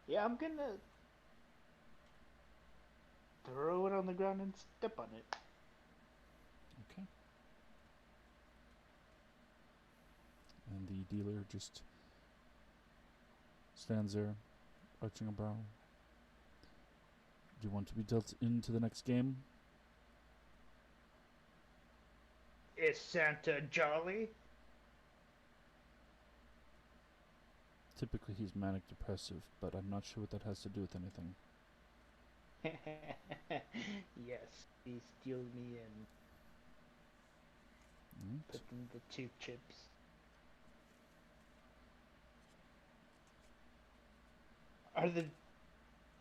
Yeah, I'm gonna throw it on the ground and step on it. Okay. And the dealer just stands there, arching a brow. Do you want to be dealt into the next game? Is Santa jolly? Typically he's manic depressive, but I'm not sure what that has to do with anything. Yes, he steals me and Mm. put in the 2 chips.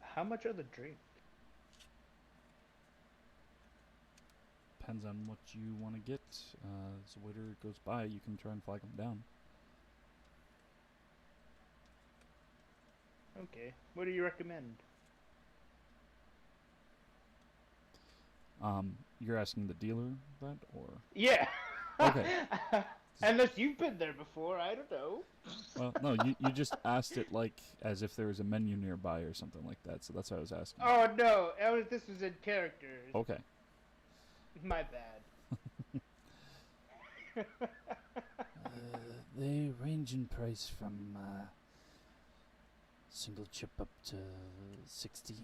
How much are the drinks? Depends on what you want to get. As the waiter goes by, you can try and flag him down. Okay, what do you recommend? You're asking the dealer that, or? Yeah! Okay. Unless you've been there before, I don't know. Well, no, you just asked it like as if there was a menu nearby or something like that, so that's why I was asking. Oh no, this was in character. Okay. My bad. They range in price from single chip up to 60.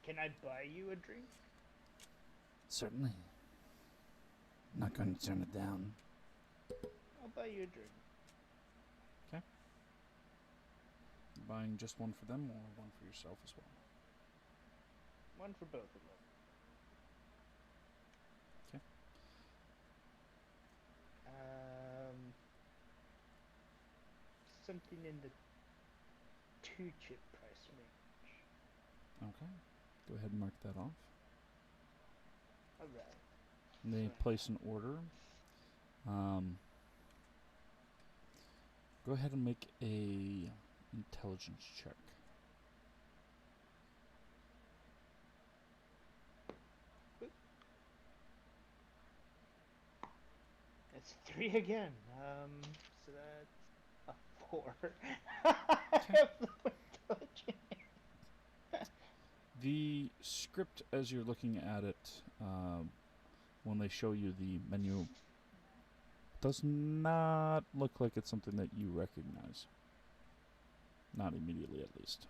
Can I buy you a drink? Certainly. Not going to turn it down. I'll buy you a drink. Buying just one for them or one for yourself as well? One for both of them. Okay. Something in the 2-chip price range. Okay. Go ahead and mark that off. Alright. And they place an order. Go ahead and make a intelligence check. It's 3 again. So that's a 4. The script, as you're looking at it, when they show you the menu, does not look like it's something that you recognize. Not immediately, at least.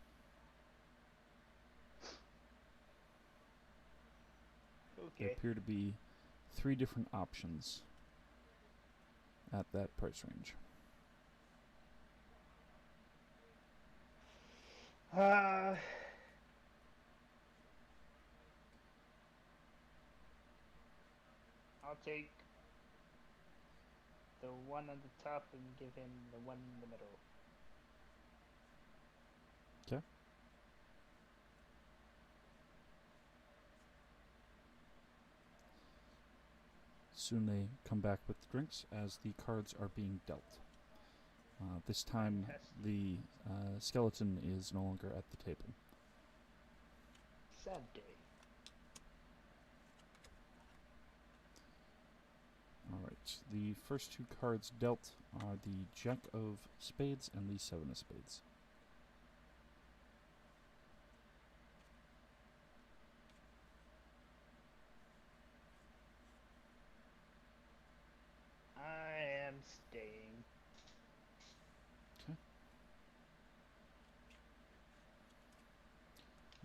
There Okay. appear to be 3 different options at that price range. I'll take the one on the top and give him the one in the middle. soon they come back with the drinks as the cards are being dealt. This time, Fantastic. the skeleton is no longer at the table. Sad day. Alright, the first two cards dealt are the Jack of Spades and the Seven of Spades. I am staying. Okay.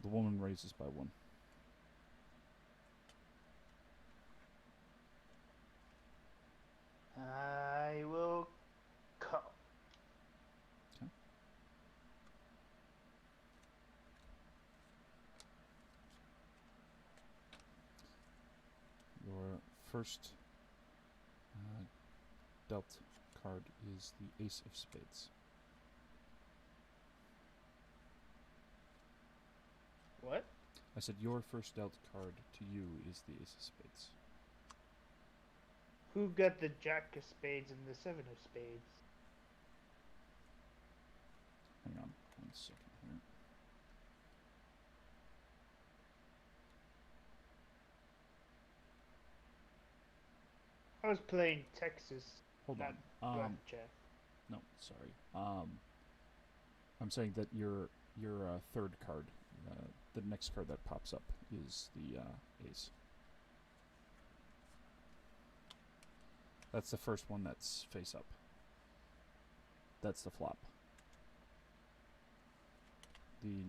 The woman raises by one. I will call. Okay. Your first dealt card is the Ace of Spades. What? I said your first dealt card to you is the Ace of Spades. Who got the Jack of Spades and the Seven of Spades? Hang on 1 second here. I was playing Texas, Hold not on. blackjack. No, sorry. I'm saying that your third card, the next card that pops up, is the Ace. That's the first one that's face up. That's the flop.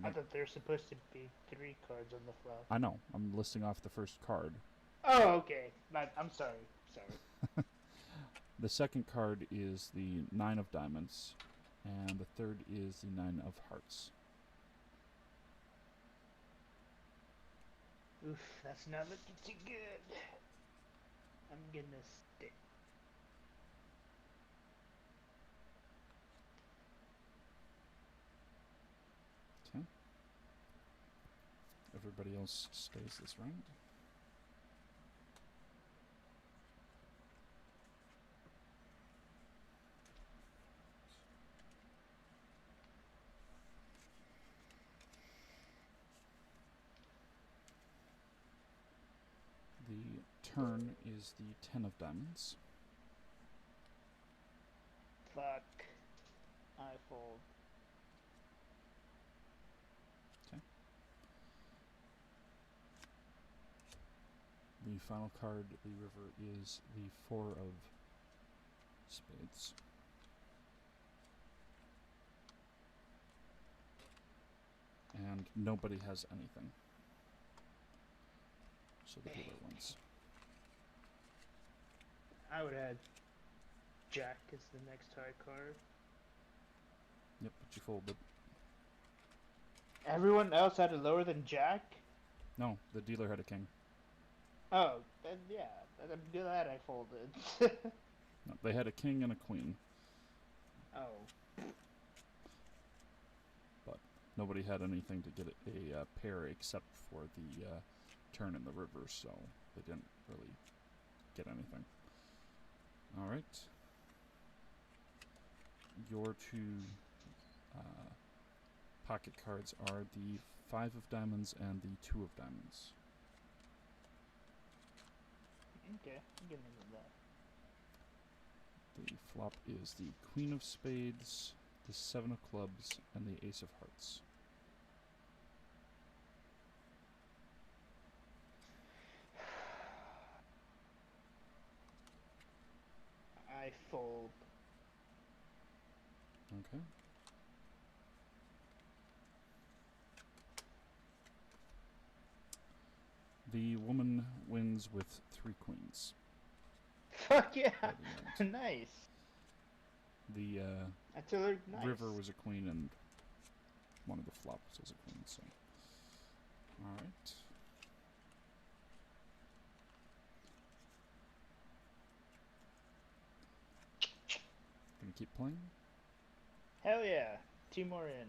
I thought there were supposed to be 3 cards on the flop. I know. I'm listing off the first card. Oh, okay. I'm sorry. Sorry. The second card is the Nine of Diamonds, and the third is the Nine of Hearts. Oof, that's not looking too good. I'm gonna stay. Okay. Everybody else stays this round. The turn is the Ten of Diamonds. Fuck. I fold. Okay. The final card, the river, is the Four of Spades. And nobody has anything. So the dealer wins. I would add Jack as the next high card. Yep, but you folded. Everyone else had it lower than Jack? No, the dealer had a king. Oh, then yeah. I'm glad I folded. No, they had a king and a queen. Oh. But nobody had anything to get a pair except for the turn in the river, so they didn't really get anything. Alright. Your two pocket cards are the Five of Diamonds and the Two of Diamonds. Okay, I'm getting into that. The flop is the Queen of Spades, the Seven of Clubs, and the Ace of Hearts. I fold. Okay. The woman wins with 3 queens. Fuck yeah! by the end. Nice. The That's a little nice. river was a queen and one of the flops was a queen, so. Alright. Gonna keep playing. Hell yeah. 2 more in.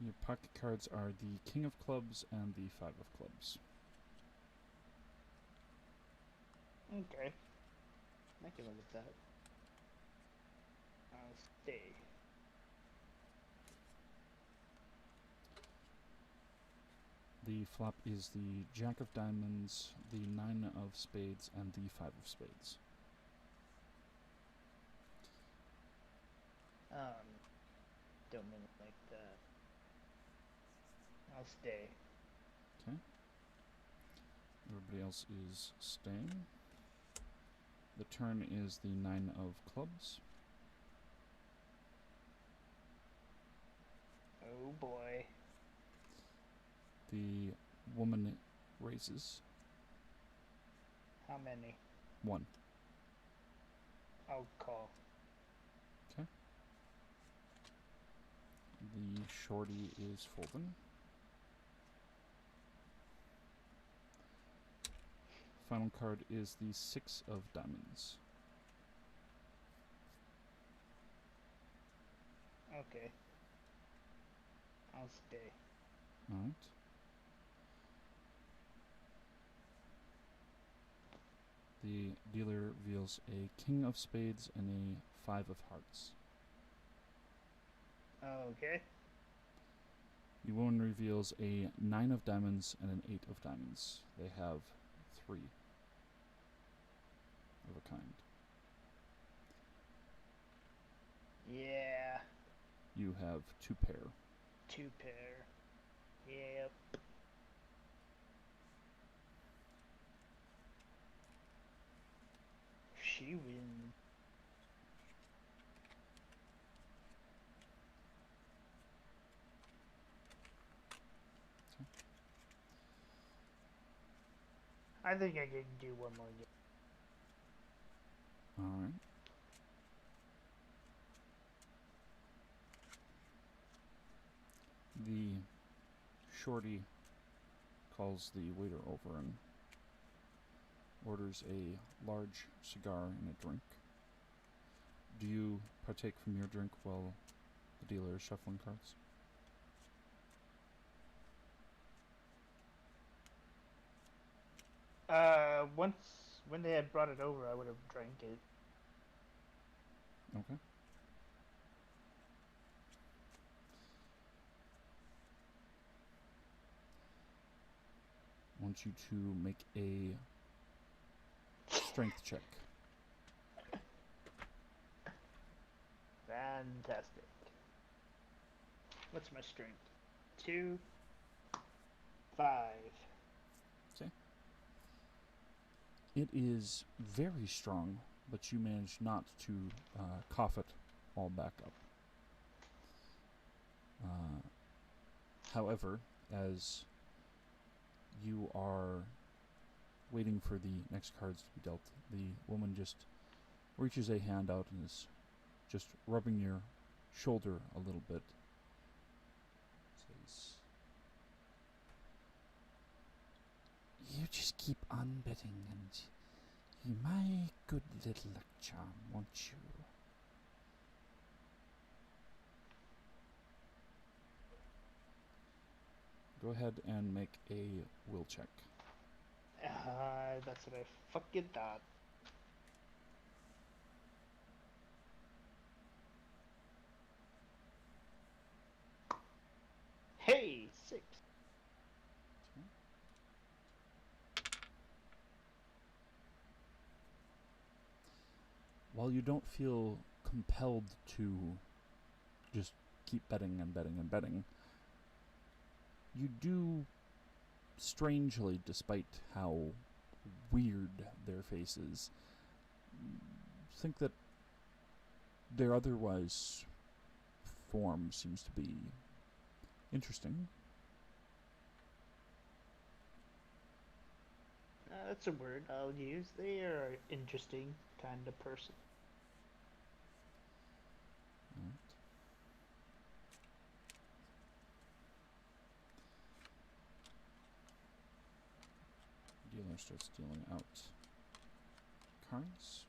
Your pocket cards are the King of Clubs and the Five of Clubs. Okay. I can live with that. I'll stay. The flop is the Jack of Diamonds, the Nine of Spades, and the Five of Spades. Don't mean it like that. I'll stay. Okay. Everybody else is staying. The turn is the Nine of Clubs. Oh boy. The woman raises How many? 1. I'll call. Okay. The shorty is folding. Final card is the Six of Diamonds. Okay. I'll stay. Alright. The dealer reveals a King of Spades and a Five of Hearts. Okay. The woman reveals a Nine of Diamonds and an Eight of Diamonds. They have 3 of a kind. Yeah. You have 2 pair. 2 pair. Yep. She wins. I think I can do one more game. Alright. The shorty calls the waiter over and orders a large cigar and a drink. Do you partake from your drink while the dealer is shuffling cards? Once when they had brought it over, I would have drank it. Okay. I want you to make a strength check. Fantastic. What's my strength? 2, 5. It is very strong, but you manage not to cough it all back up. However, as you are waiting for the next cards to be dealt, the woman just reaches a hand out and is just rubbing your shoulder a little bit. Says, You just keep on betting, and you my good little luck charm, won't you? go ahead and make a will check. That's what I fucking thought. Hey, 6. While you don't feel compelled to just keep betting and betting and betting, you do, strangely, despite how weird their face is, think that their otherwise form seems to be interesting. That's a word I'll use. They are an interesting kind of person. Right. Dealer starts dealing out cards.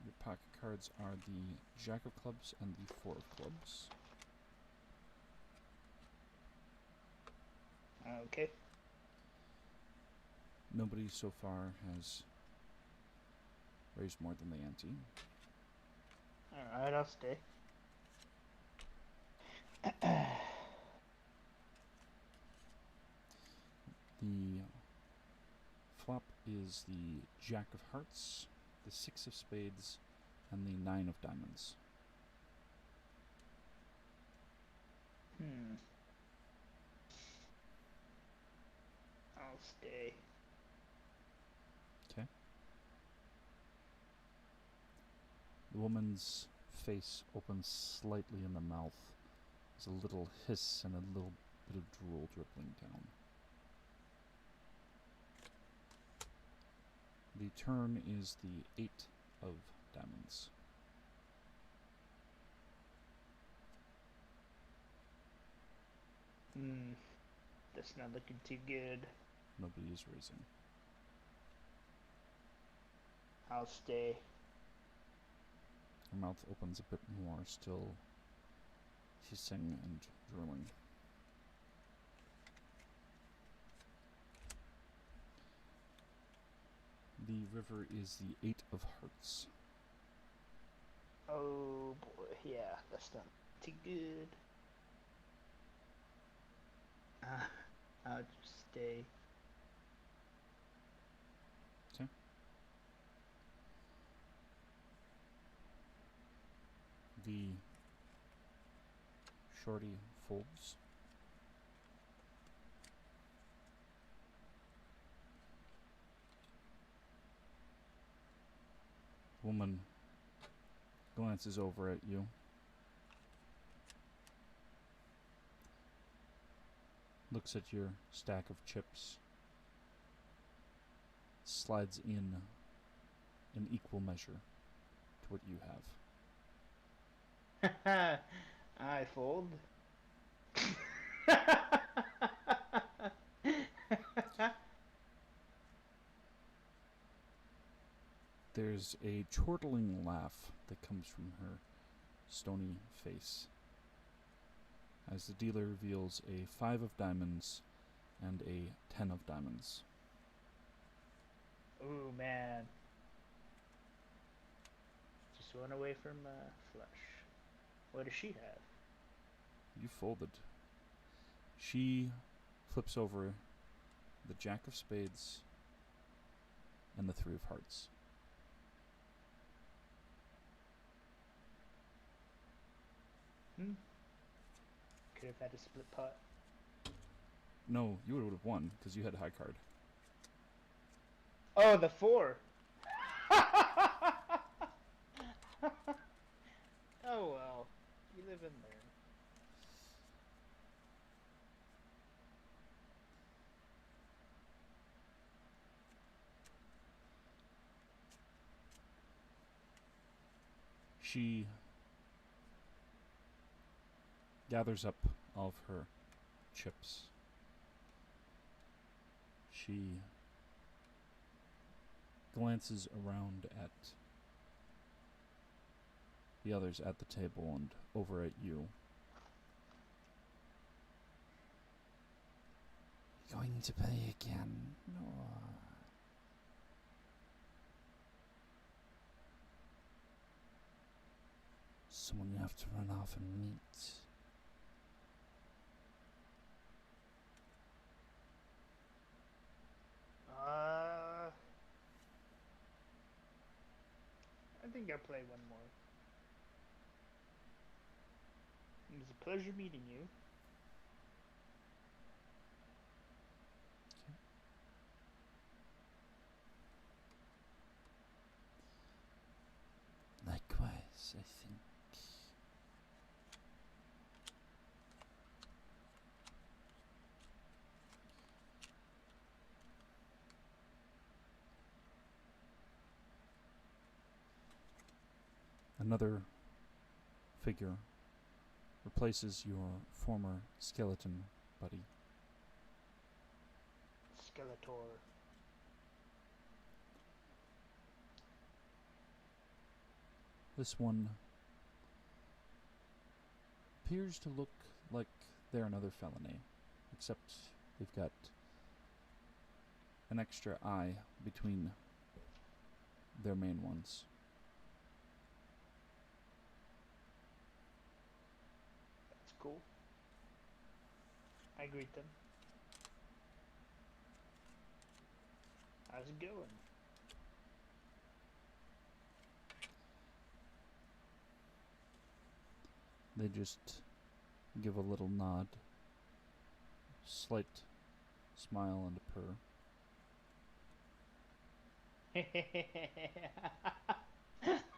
Your pack of cards are the Jack of Clubs and the Four of Clubs. Okay. Nobody so far has raised more than the ante. Alright, I'll stay. The flop is the Jack of Hearts, the Six of Spades, and the Nine of Diamonds. I'll stay. Okay. The woman's face opens slightly in the mouth. There's a little hiss and a little bit of drool dribbling down. The turn is the Eight of Diamonds. That's not looking too good. Nobody is raising. I'll stay. Her mouth opens a bit more, still hissing and drooling. The river is the Eight of Hearts. Oh boy, yeah, that's not too good. I'll just stay. Okay. The shorty folds. Woman glances over at you. Looks at your stack of chips. Slides in equal measure to what you have. I fold. There's a chortling laugh that comes from her stony face as the dealer reveals a 5 of diamonds and a 10 of diamonds. Ooh, man. Just one away from flush. What does she have? You folded. She flips over the Jack of Spades and the 3 of Hearts. Could have had a split pot. No, you would have won because you had a high card. Oh, the 4. Oh well, you live and learn. She gathers up all of her chips. She glances around at the others at the table and over at you. Going to play again? Or someone you have to run off and meet? I think I'll play one more. It was a pleasure meeting you. Likewise, I think. Another figure replaces your former skeleton buddy. Skeletor. This one appears to look like they're another felony, except they've got an extra eye between their main ones. That's cool. I greet them. How's it going? They just give a little nod, slight smile and a purr.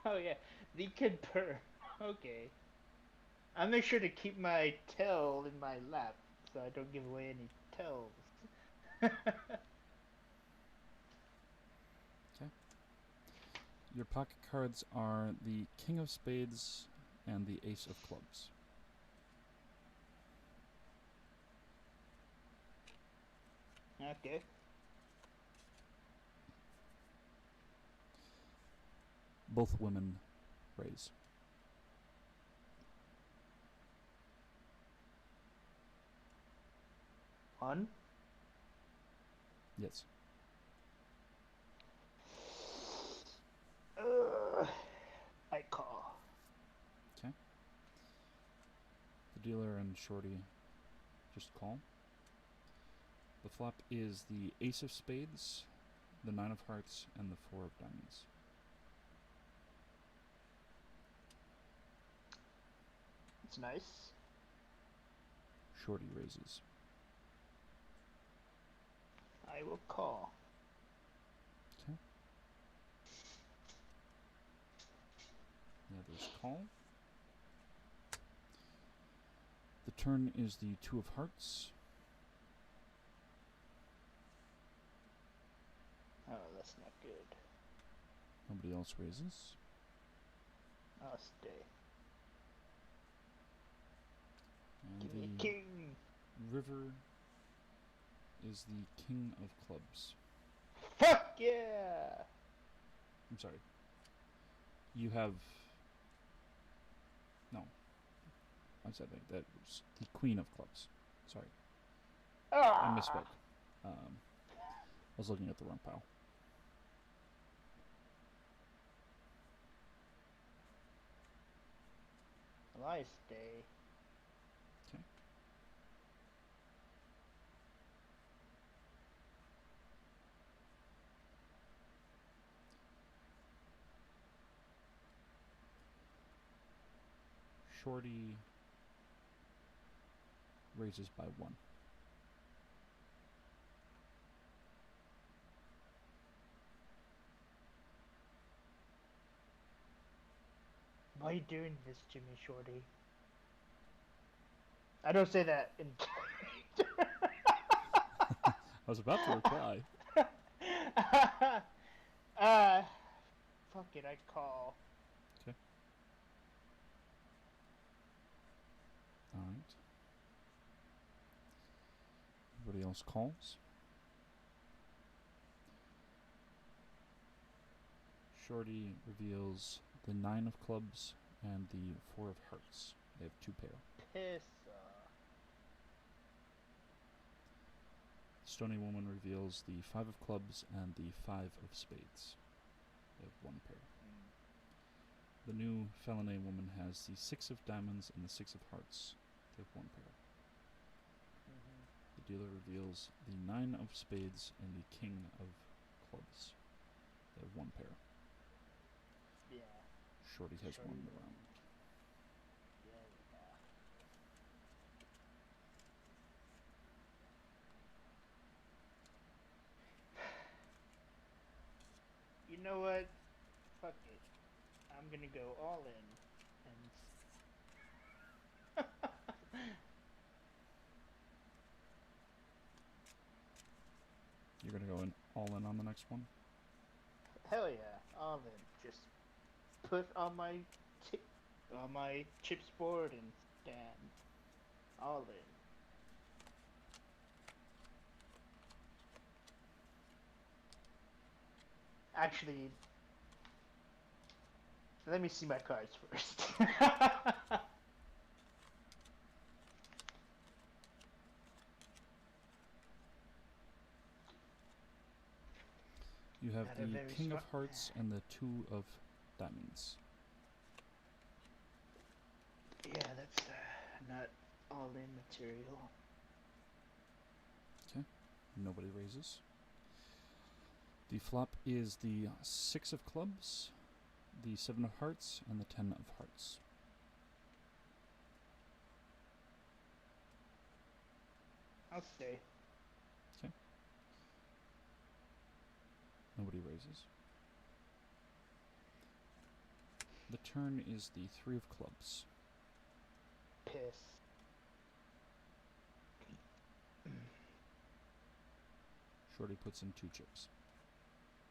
Oh yeah, the kid purr. Okay. I'll make sure to keep my tail in my lap so I don't give away any tails. Your pocket cards are the King of Spades and the Ace of Clubs. Okay. Both women raise. One. Yes. I call. Okay. The dealer and Shorty just call. The flop is the Ace of Spades, the Nine of Hearts, and the Four of Diamonds. It's nice. Shorty raises. I will call. Okay. The others call. The turn is the Two of Hearts. Oh, that's not good. Nobody else raises. I'll stay. And Give me a the king. river is the King of Clubs. Fuck yeah! I'm sorry. You have... No. I said that was the Queen of Clubs. Sorry. I misspoke. I was looking at the wrong pile. Well, I stay. Okay. Shorty raises by 1. Why are you doing this, Jimmy Shorty? I don't say that in I was about to reply. Fuck it, I call. Okay. Alright. Everybody else calls. Shorty reveals the 9 of Clubs and the 4 of Hearts. They have 2 pair. Piss Stony Woman reveals the 5 of Clubs and the 5 of Spades. They have 1 pair. The new Felinae Woman has the 6 of Diamonds and the 6 of Hearts. They have 1 pair. The dealer reveals the 9 of Spades and the King of Clubs. They have 1 pair. Yeah. Shorty has Shorty won the won. round. You know what? Fuck it. I'm gonna go all in and You're gonna go in all in on the next one? hell yeah, all in. Just put on my chips board and stand all in. Actually, Let me see my cards first. You have Not a the very King of smart Hearts and the Two of Diamonds. Yeah, that's not all in material. Nobody raises. The flop is the 6 of Clubs, the 7 of Hearts, and the 10 of Hearts. I'll stay. Nobody raises. The turn is the 3 of Clubs. Piss. Shorty puts in 2 chips.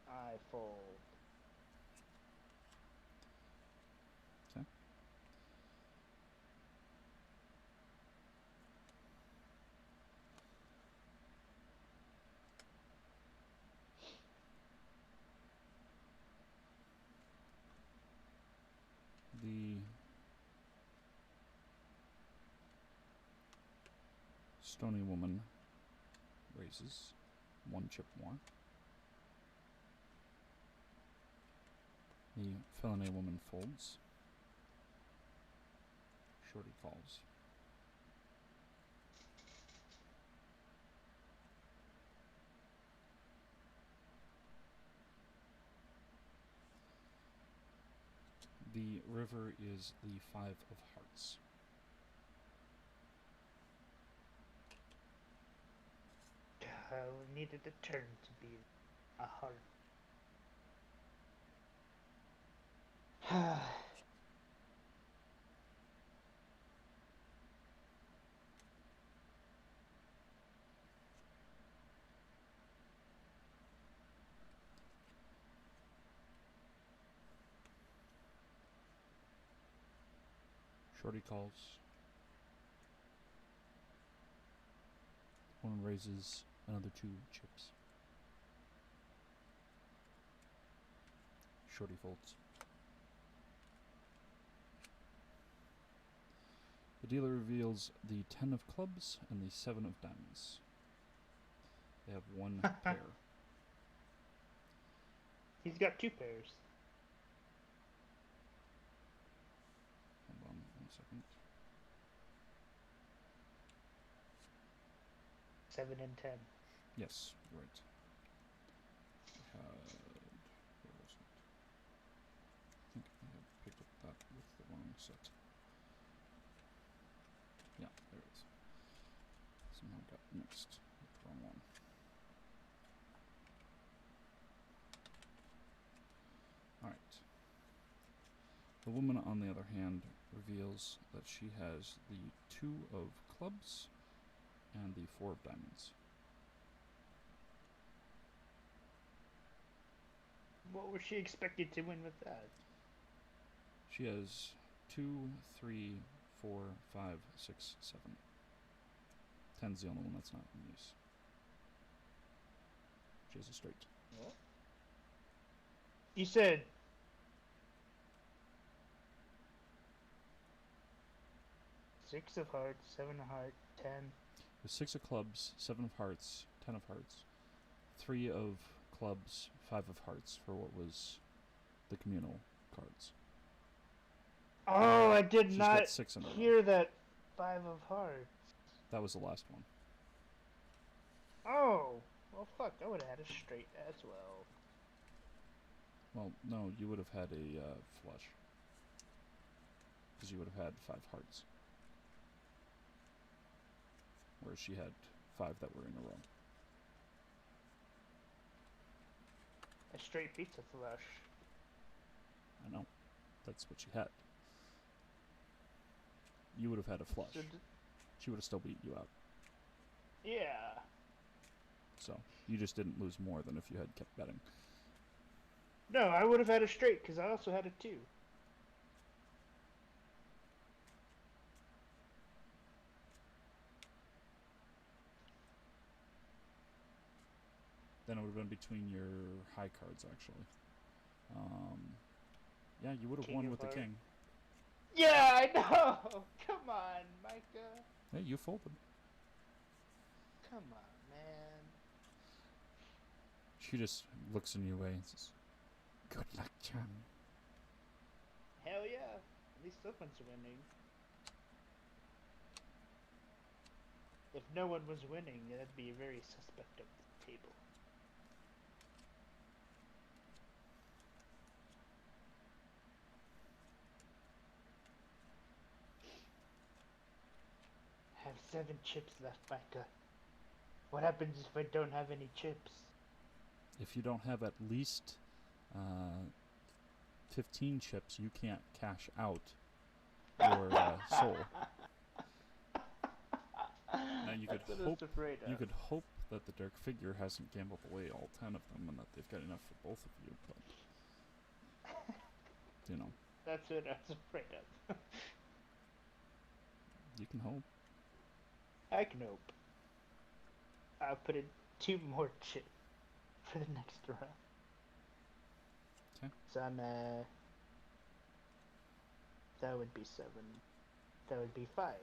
I fold. Okay. The Stony Woman raises 1 chip more. The Felony Woman folds. Shorty calls. The river is the 5 of Hearts. We needed a turn to be a heart. Shorty calls. Woman raises another 2 chips. Shorty folds. The dealer reveals the 10 of Clubs and the 7 of Diamonds. They have 1 pair. He's got 2 pairs. Hold on 1 second. 7 and 10. Yes, right. Where was it? I think I had picked up that with the wrong set. Yeah, there it is. Somehow got mixed with the wrong one. Alright. The woman, on the other hand, reveals that she has the 2 of Clubs and the 4 of Diamonds. What was she expected to win with that? She has 2, 3, 4, 5, 6, 7. 10's the only one that's not in use. She has a straight. What? You said... Six of hearts, 7 of hearts, 10. With 6 of Clubs, 7 of Hearts, 10 of Hearts, 3 of Clubs, 5 of Hearts for what was the communal cards. Oh, I did She's not got 6 in a row. hear that 5 of hearts. That was the last one. Oh, well fuck, I would have had a straight as well. Well, no, you would have had a flush. Because you would have had 5 hearts. Whereas she had 5 that were in a row. A straight beats a flush. I know. That's what she had. You would have had a flush. So She would have still beat you out. yeah. So, you just didn't lose more than if you had kept betting. No, I would have had a straight because I also had a 2. Then it would have been between your high cards, actually. Yeah, you would have King won of with the Hearts. king. Yeah, I know! Come on, Micah. Hey, you folded. Come on, man. She just looks in your way and says, "Good luck, chum." Hell yeah. At least someone's winning. If no one was winning, that'd be very suspect of the table. I have 7 chips left, Micah. What happens if I don't have any chips? If you don't have at least 15 chips, you can't cash out your soul. Now you could That's what I was afraid of. you could hope that the dark figure hasn't gambled away all 10 of them and that they've got enough for both of you, but you know, That's what I was afraid of. you can hope. I can hope. I'll put in 2 more chips for the next round. Okay. So I'm that would be 7. That would be 5.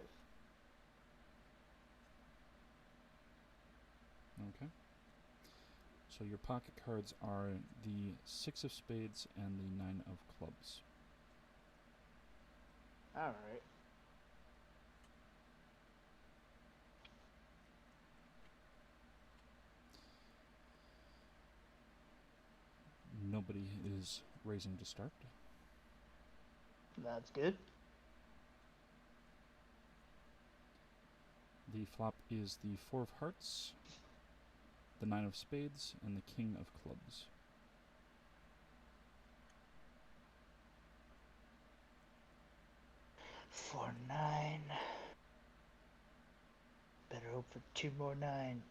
Okay. So your pocket cards are the 6 of spades and the 9 of clubs. Alright. Nobody is raising to start. That's good. The flop is the 4 of hearts, the 9 of spades, and the king of clubs. 4, 9. Better hope for 2 more 9.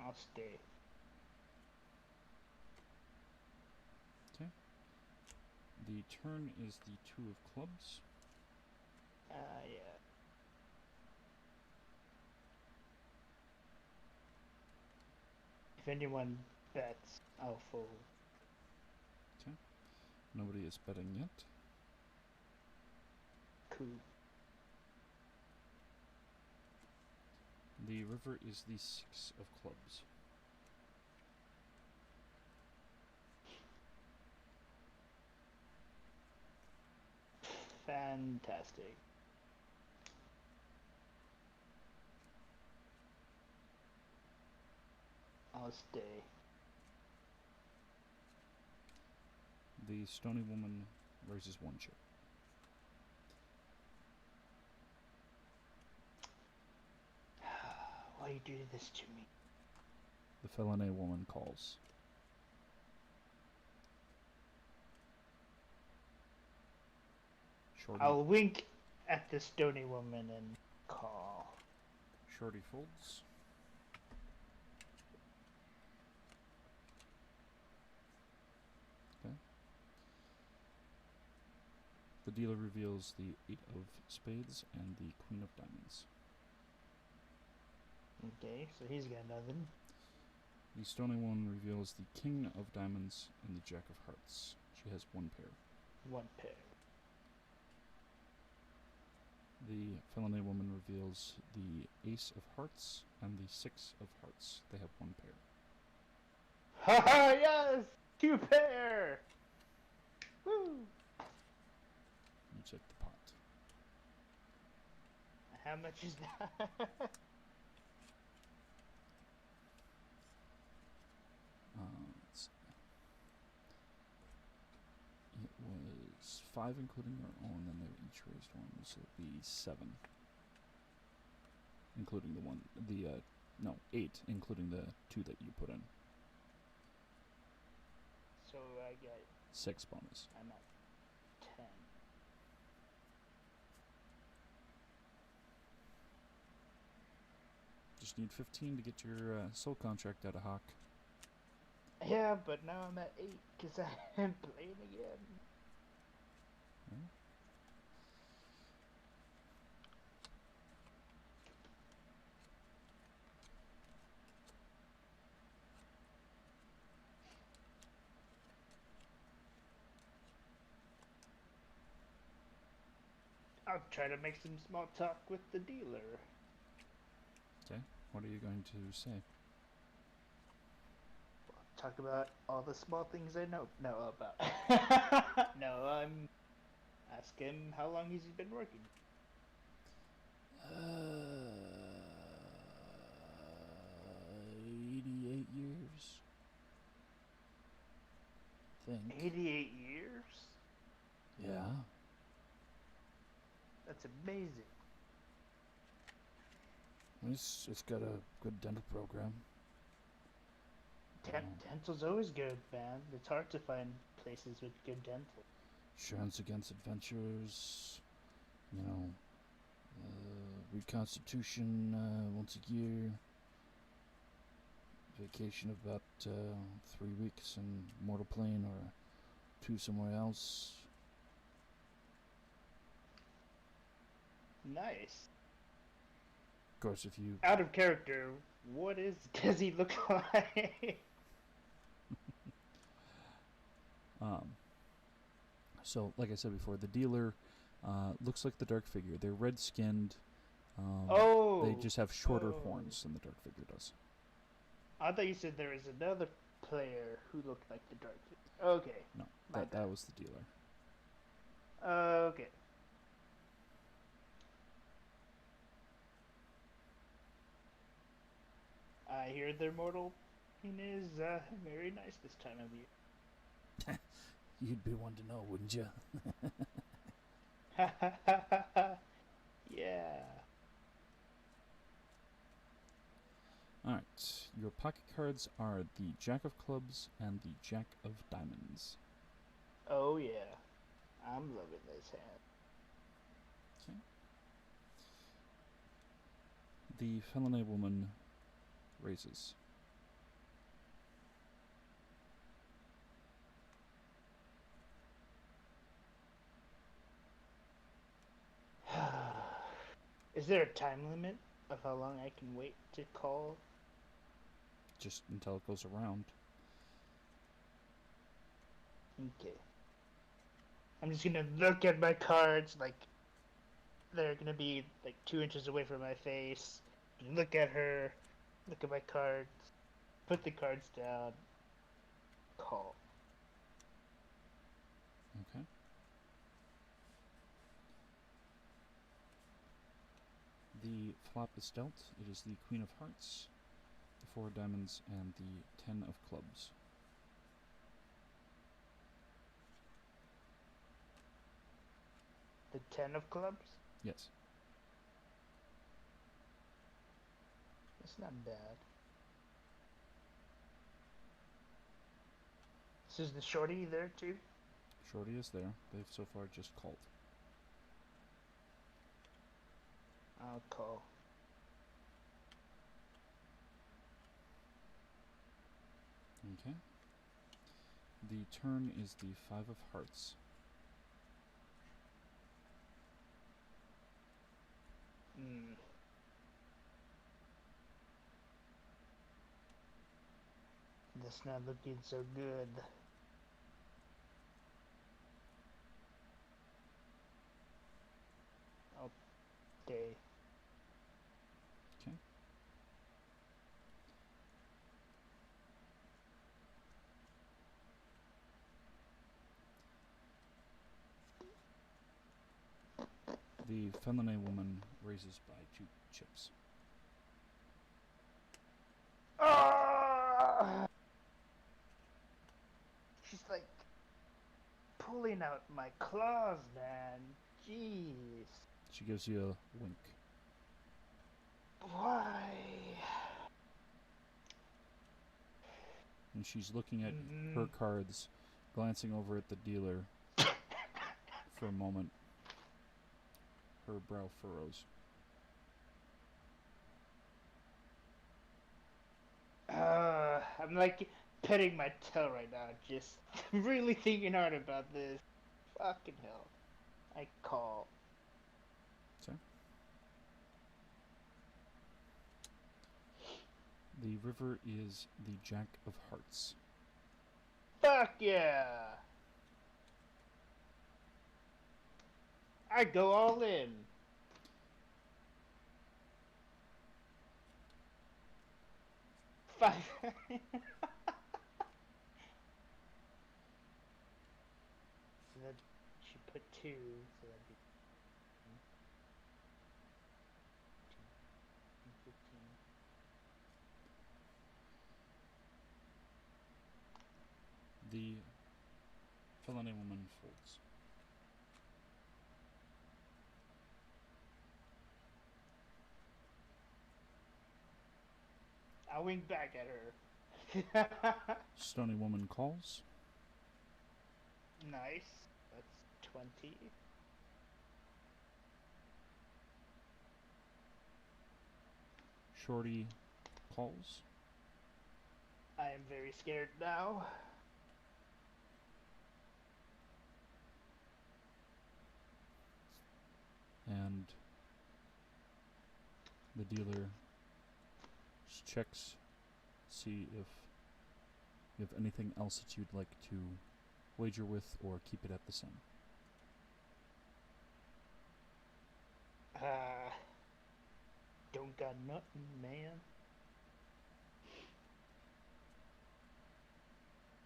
I'll stay. The turn is the 2 of clubs. Yeah. If anyone bets, I'll fold. Nobody is betting yet. Cool. The river is the 6 of clubs. Fantastic. I'll stay. The stony woman raises 1 chip. Why you do this to me? The felony woman calls. Shorty, I'll wink at the stony woman and call. Shorty folds. Okay. The dealer reveals the 8 of spades and the queen of diamonds. Okay, so he's got nothing. The stony woman reveals the king of diamonds and the jack of hearts. She has 1 pair. 1 pair. The felony woman reveals the ace of hearts and the 6 of hearts. They have 1 pair. Haha, yes! 2 pair! Woo! You take the pot. How much is that? Let's see. It was 5 including your own, then they each raised 1, so it'd be 7. Including the 1, no, 8, including the 2 that you put in. So I get, 6 bonus. I'm at 10. Just need 15 to get your soul contract out of Hawk. Yeah, but now I'm at 8 because I'm playing again. Hmm? I'll try to make some small talk with the dealer. Okay. What are you going to say? Talk about all the small things I know about. No, ask him how long has he been working. 88 years. Think. 88 years? Yeah. That's amazing. It's got a good dental program. Dental's always good, man. It's hard to find places with good dental. Insurance against adventures. You know, reconstitution once a year. Vacation of about 3 weeks in Mortal Plane or 2 somewhere else. Nice. Of course, if you Out of character, does he look like? So, like I said before, the dealer looks like the dark figure. They're red-skinned. Oh! They just have shorter Oh. horns than the dark figure does. I thought you said there was another player who looked like the Dark Figure. Okay. No, My that bad. was the dealer. Okay. I hear their mortal plane is very nice this time of year. you'd be one to know, wouldn't you? Yeah. Alright, your pocket cards are the Jack of Clubs and the Jack of Diamonds. Oh yeah. I'm loving this hand. The felony woman raises. Is there a time limit of how long I can wait to call? Just until it goes around. Okay. I'm just gonna look at my cards like they're gonna be like 2 inches away from my face. Look at her, look at my cards, put the cards down, call. Okay. The flop is dealt. It is the Queen of Hearts, the 4 of Diamonds, and the 10 of Clubs. The 10 of clubs? Yes. That's not bad. This is the shorty there too? Shorty is there. They've so far just called. I'll call. Okay. The turn is the 5 of Hearts. Hmm. That's not looking so good. Okay. Okay. The feminine woman raises by 2 chips. Ah! She's like pulling out my claws, man. Jeez. She gives you a wink. Why? And she's looking at Mhm. her cards, glancing over at the dealer for a moment. Her brow furrows. I'm like petting my tail right now, just really thinking hard about this. Fucking hell. I call. So, the river is the Jack of Hearts. Fuck yeah! I go all in. Five. So that she put 2, so that'd be 15. The felony woman folds. I wink back at her. Stony woman calls. Nice. That's 20. Shorty calls. I am very scared now. And the dealer just checks, see if you have anything else that you'd like to wager with or keep it at the same. Don't got nothing, man.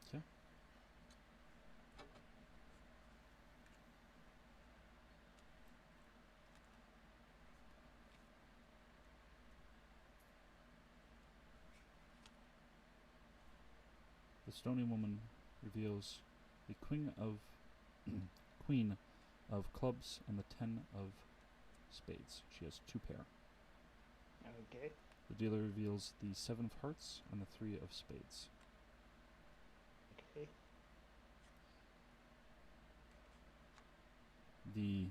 Okay. The stony woman reveals the queen of queen of clubs and the 10 of spades. She has 2 pair. Okay. The dealer reveals the 7 of hearts and the 3 of spades. Okay. The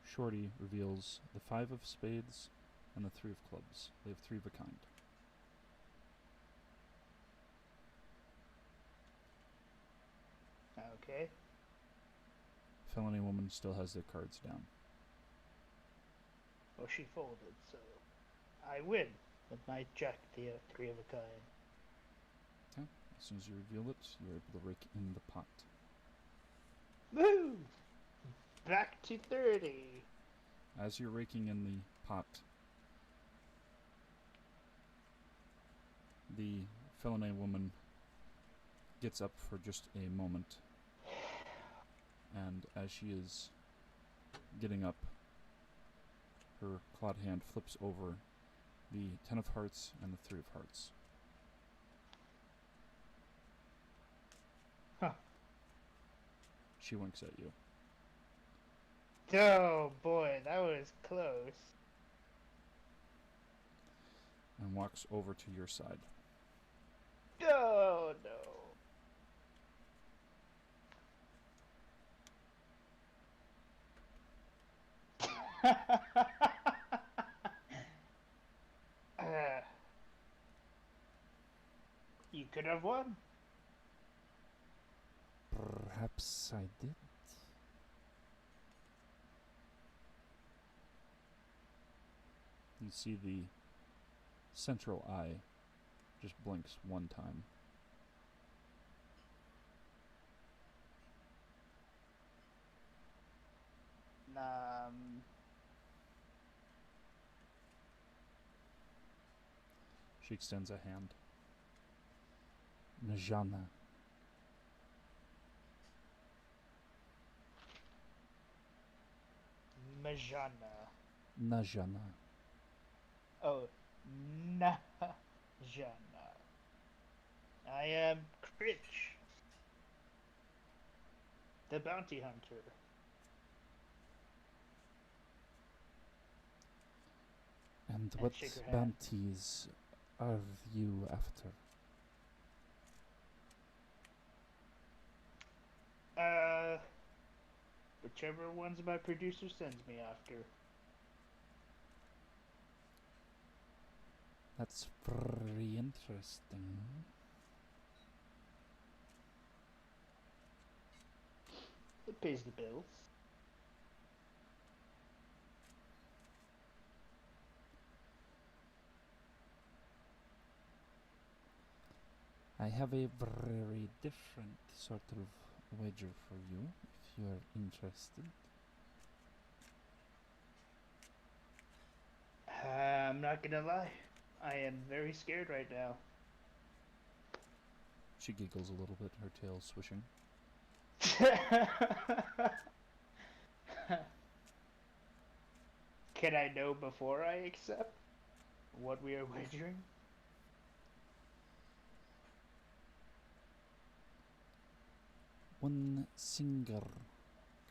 shorty reveals the 5 of spades and the 3 of clubs. They have 3 of a kind. Okay. Felony woman still has their cards down. Well, she folded, so I win with my jack, the 3 of a kind. Okay. As soon as you reveal it, you're able to rake in the pot. Woo! Back to 30. As you're raking in the pot, the felony woman gets up for just a moment, and as she is getting up, her clawed hand flips over the 10 of hearts and the 3 of hearts. Huh. She winks at you. Oh boy, that was close. And walks over to your side. Oh no. You could have won. Perhaps I did. You see the central eye just blinks one time. She extends a hand. Najana. Majana. Najana. Oh, Najana. I am Critch, the bounty hunter. And And what shake her hand. bounties are you after? Whichever ones my producer sends me after. That's very interesting. It pays the bills. I have a very different sort of wager for you, if you are interested. I'm not gonna lie. I am very scared right now. She giggles a little bit, her tail swishing. Can I know before I accept what we are wagering? One singer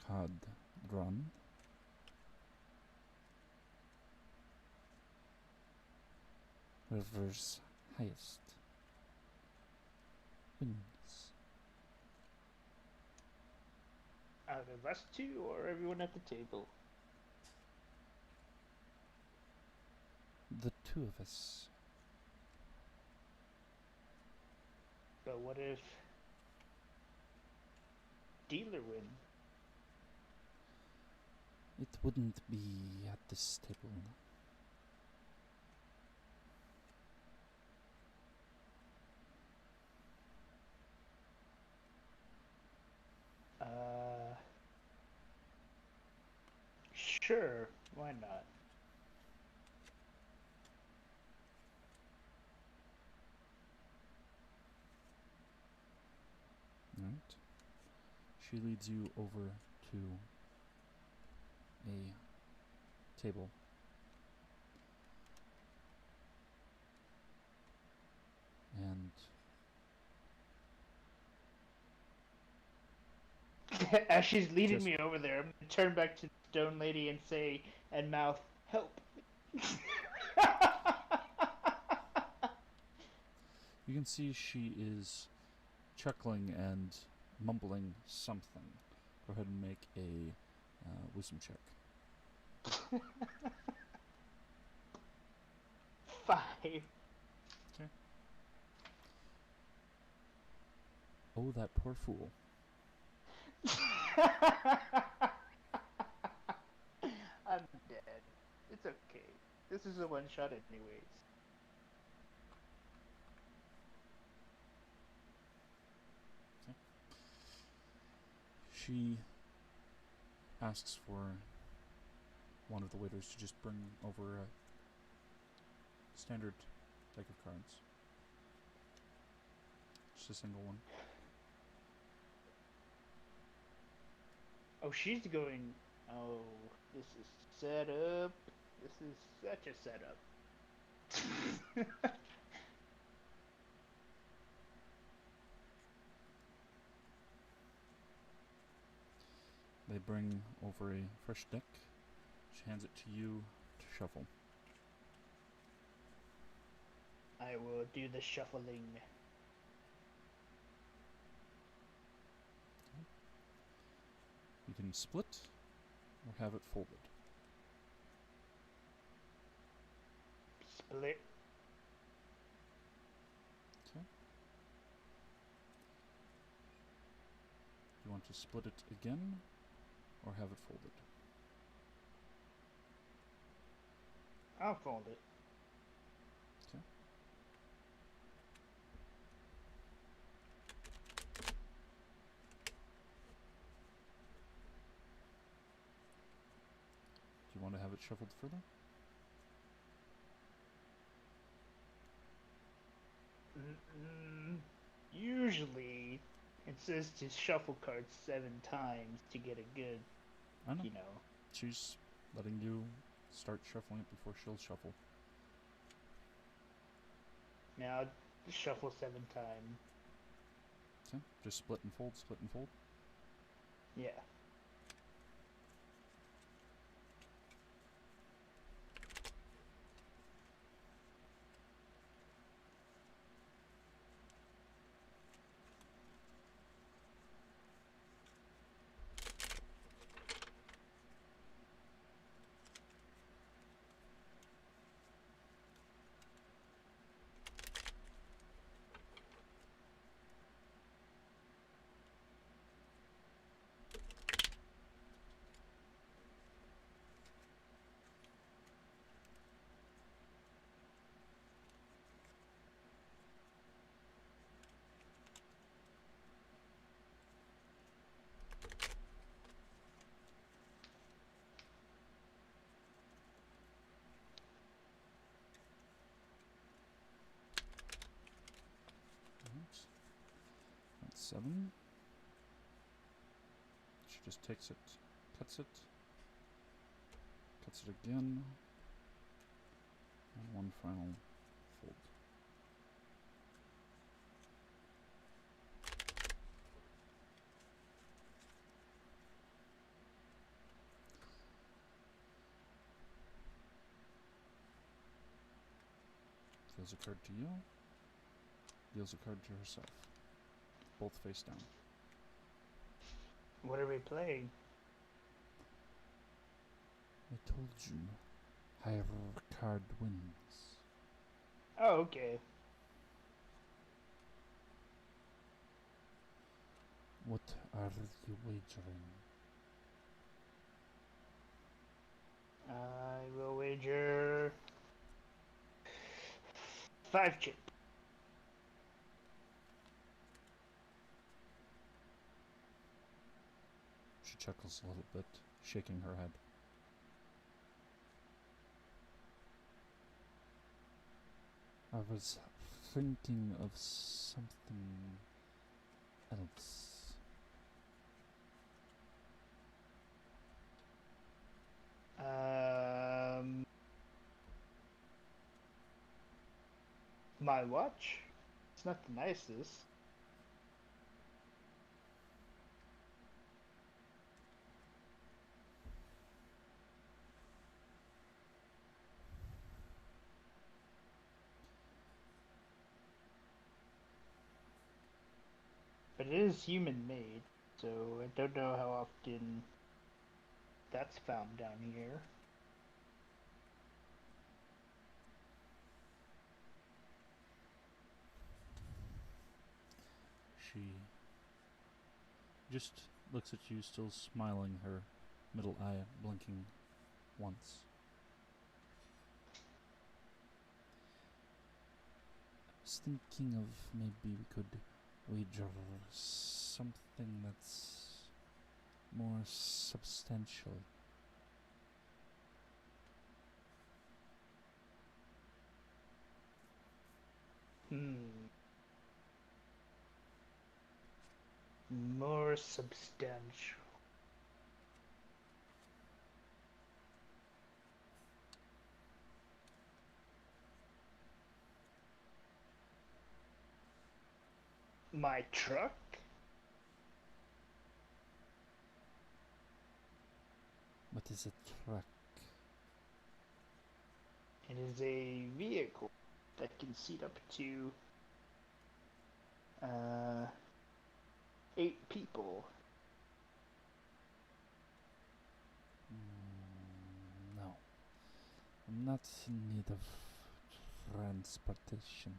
card drawn. Whoever's highest wins. Out of us two or everyone at the table? The two of us. But what if dealer win? It wouldn't be at this table. Sure, why not? Alright. She leads you over to a table. And As she's leading Just- me over there, I'm gonna turn back to the stone lady and say, and mouth, help. you can see she is chuckling and mumbling something. Go ahead and make a wisdom check. 5. Oh, that poor fool. I'm dead. It's okay. This is a one shot anyways. She asks for one of the waiters to just bring over a standard deck of cards. Just a single one. Oh, she's going. Oh, this is set up. This is such a setup. They bring over a fresh deck. She hands it to you to shuffle. I will do the shuffling. You can split or have it folded. Split. Okay. You want to split it again or have it folded? I'll fold it. Okay. Do you want to have it shuffled further? Usually, it says to shuffle cards 7 times to get a good, I know. you know. She's letting you start shuffling it before she'll shuffle. Now, shuffle 7 times. Okay. Just split and fold, split and fold. Yeah. 7. She just takes it, cuts it again, and one final fold. Deals a card to you, deals a card to herself. Both face down. What are we playing? I told you, higher card wins. Oh, okay. What are you wagering? I will wager 5 chip. She chuckles a little bit, shaking her head. I was thinking of something else. My watch? It's not the nicest. But it is human made, so I don't know how often that's found down here. She just looks at you, still smiling, her middle eye blinking once. I was thinking of maybe we could wager something that's more substantial. More substantial. My truck? What is a truck? It is a vehicle that can seat up to 8 people. No. I'm not in need of transportation.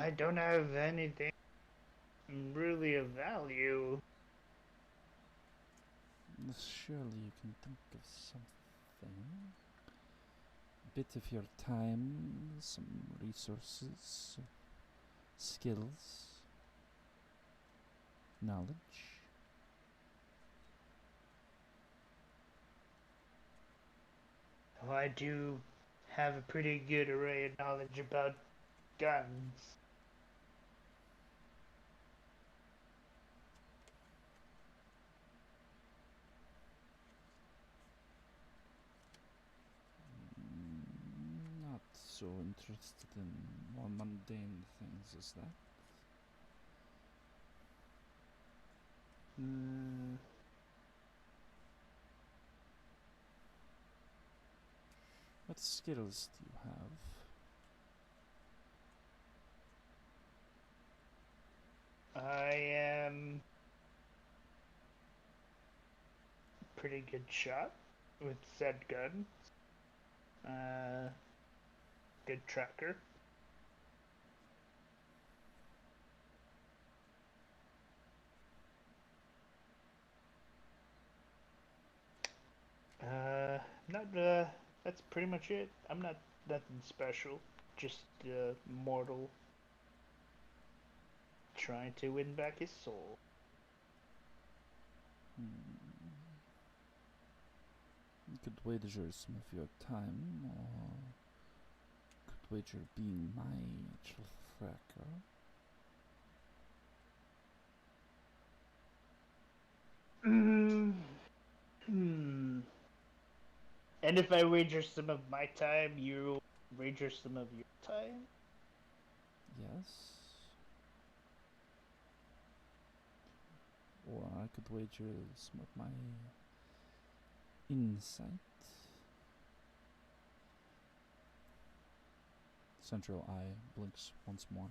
I don't have anything really of value. Surely you can think of something. A bit of your time, some resources, skills, knowledge. Oh, I do have a pretty good array of knowledge about guns. Not so interested in more mundane things as that. What skills do you have? I am a pretty good shot with said gun. Good tracker. Not That's pretty much it. I'm not nothing special. Just a mortal trying to win back his soul. You could wager some of your time, or could wager being my tracker. And if I wager some of my time, you wager some of your time? Yes. Or I could wager some of my insight. Central eye blinks once more.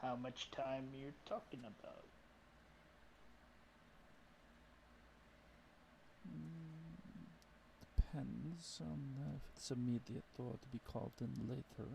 How much time you're talking about? Depends on if it's immediate or to be called in later.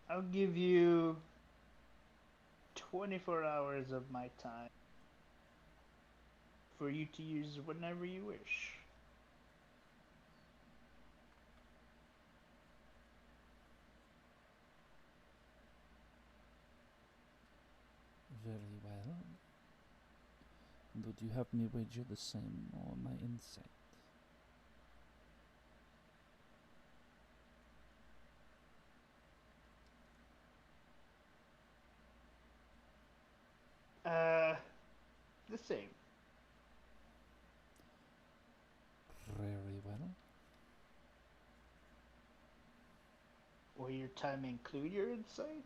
I'll give you 24 hours of my time for you to use whenever you wish. Very well. And would you have me wager the same on my insight? The same. Very well. Will your time include your insight?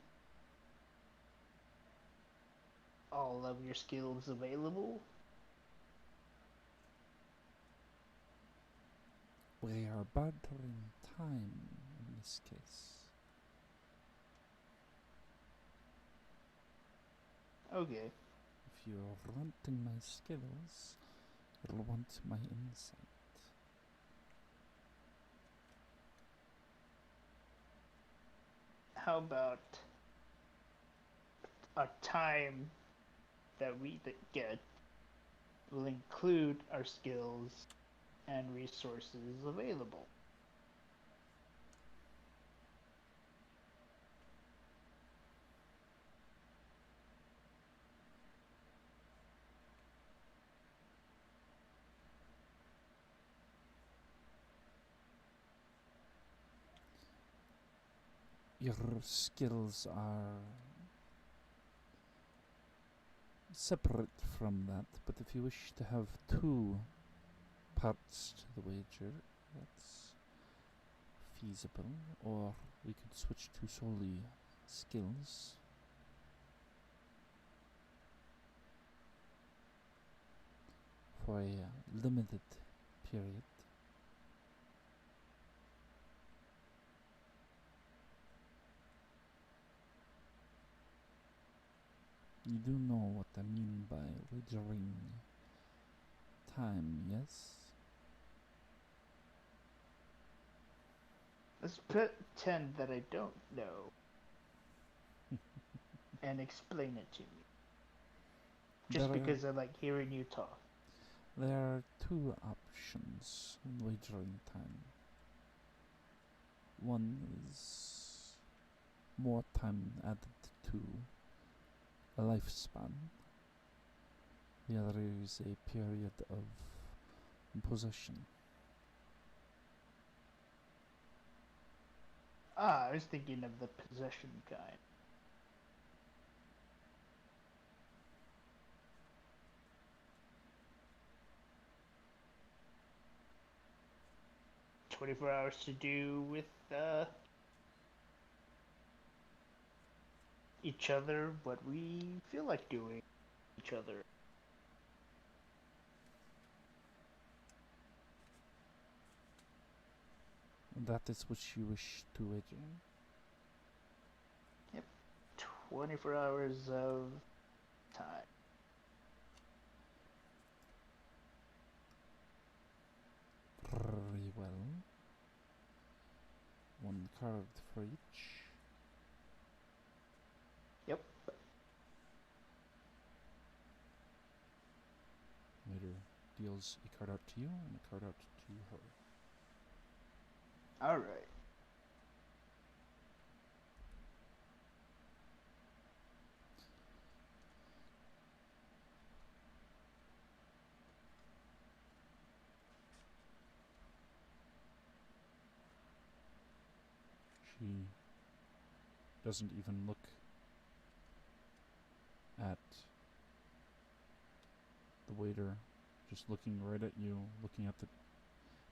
All of your skills available? We are bartering time in this case. Okay. If you're wanting my skills, you'll want my insight. How about a time that we get will include our skills and resources available? Your skills are separate from that, but if you wish to have two parts to the wager, that's feasible, or we could switch to solely skills. For a limited period. You do know what I mean by wagering time, yes? Let's pretend that I don't know and explain it to me. Just because I like hearing you talk. There are two options in wagering time. One is more time added to a lifespan. The other is a period of possession. I was thinking of the possession kind. "24 hours to do with each other what we feel like doing each other." That is what you wish to wager? 24 hours of time. Very well. One card for each. Yep. Waiter deals a card out to you and a card out to her. Alright. She doesn't even look at the waiter, just looking right at you, looking at the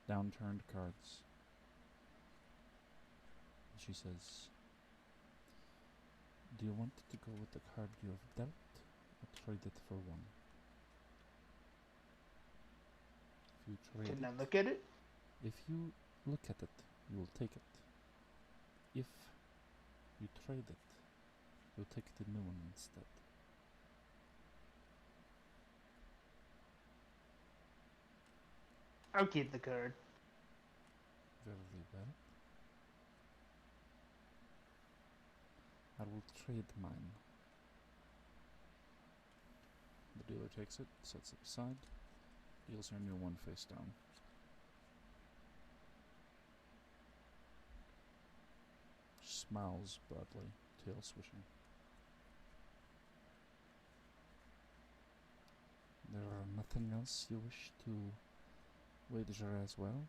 downturned cards. And she says, "Do you want to go with the card you have dealt, or trade it for one?" If you trade Can I it, look at it? if you look at it, you will take it. If you trade it, you'll take the new one instead. I'll keep the card. Very well. I will trade mine. The dealer takes it, sets it aside, deals her new one face down. Smiles broadly, tail swishing. There are nothing else you wish to wager as well?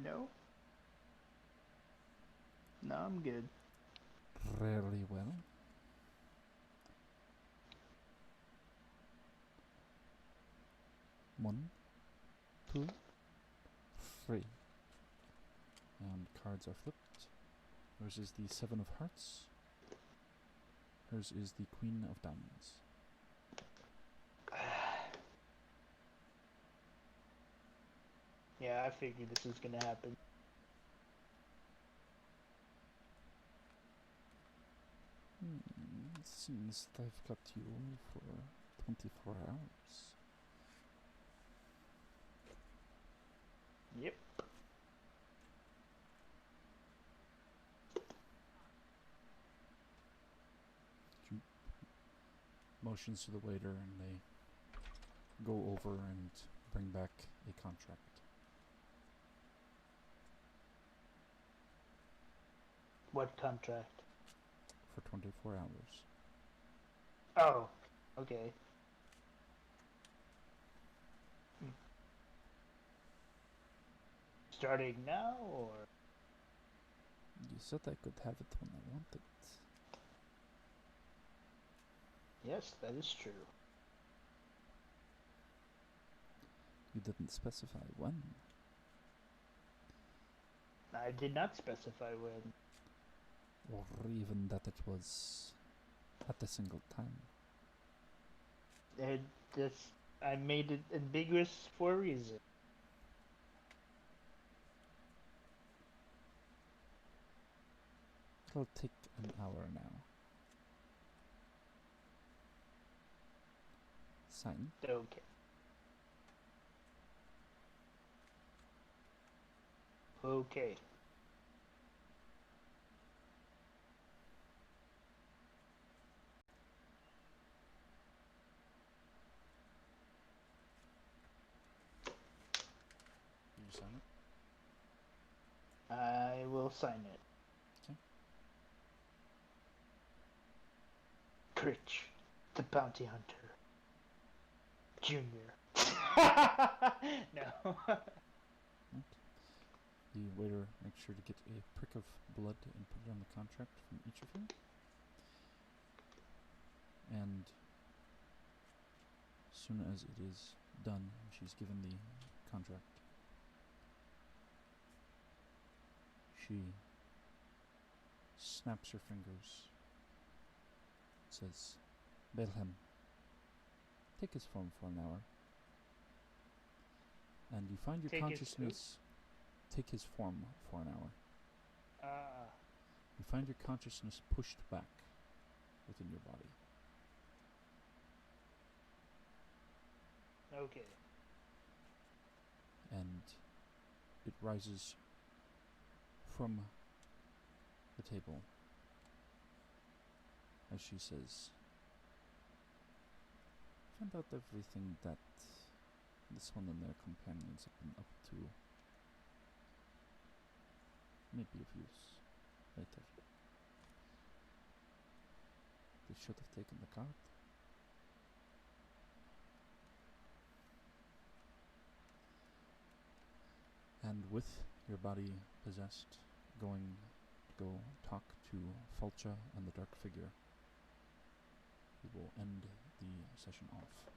No. No, I'm good. Very well. One, two, three. And cards are flipped. Yours is the Seven of Hearts. Hers is the Queen of Diamonds. Yeah, I figured this was gonna happen. It seems that I've got you for 24 hours. Yep. Motions to the waiter, and they go over and bring back a contract. What contract? For 24 hours. Oh, okay. Starting now, or? You said I could have it when I wanted. Yes, that is true. You didn't specify when. I did not specify when. Or even that it was at a single time. I made it ambiguous for a reason. It'll take an hour now. Sign. Okay. Okay. Can you sign it? I will sign it. Okay. Critch, the bounty hunter. Junior. No. The waiter makes sure to get a prick of blood and put it on the contract from each of you. And as soon as it is done, she's given the contract. She snaps her fingers, says, Wilhelm, take his form for an hour. And you find your Take his consciousness... Take his form for an hour. Ah. You find your consciousness pushed back within your body. Okay. And it rises from the table as she says, "Find out everything that this one and their companions have been up to. May be of use later. They should have taken the card." And with your body possessed, going to go talk to Fulcha and the Dark Figure, we will end the session off.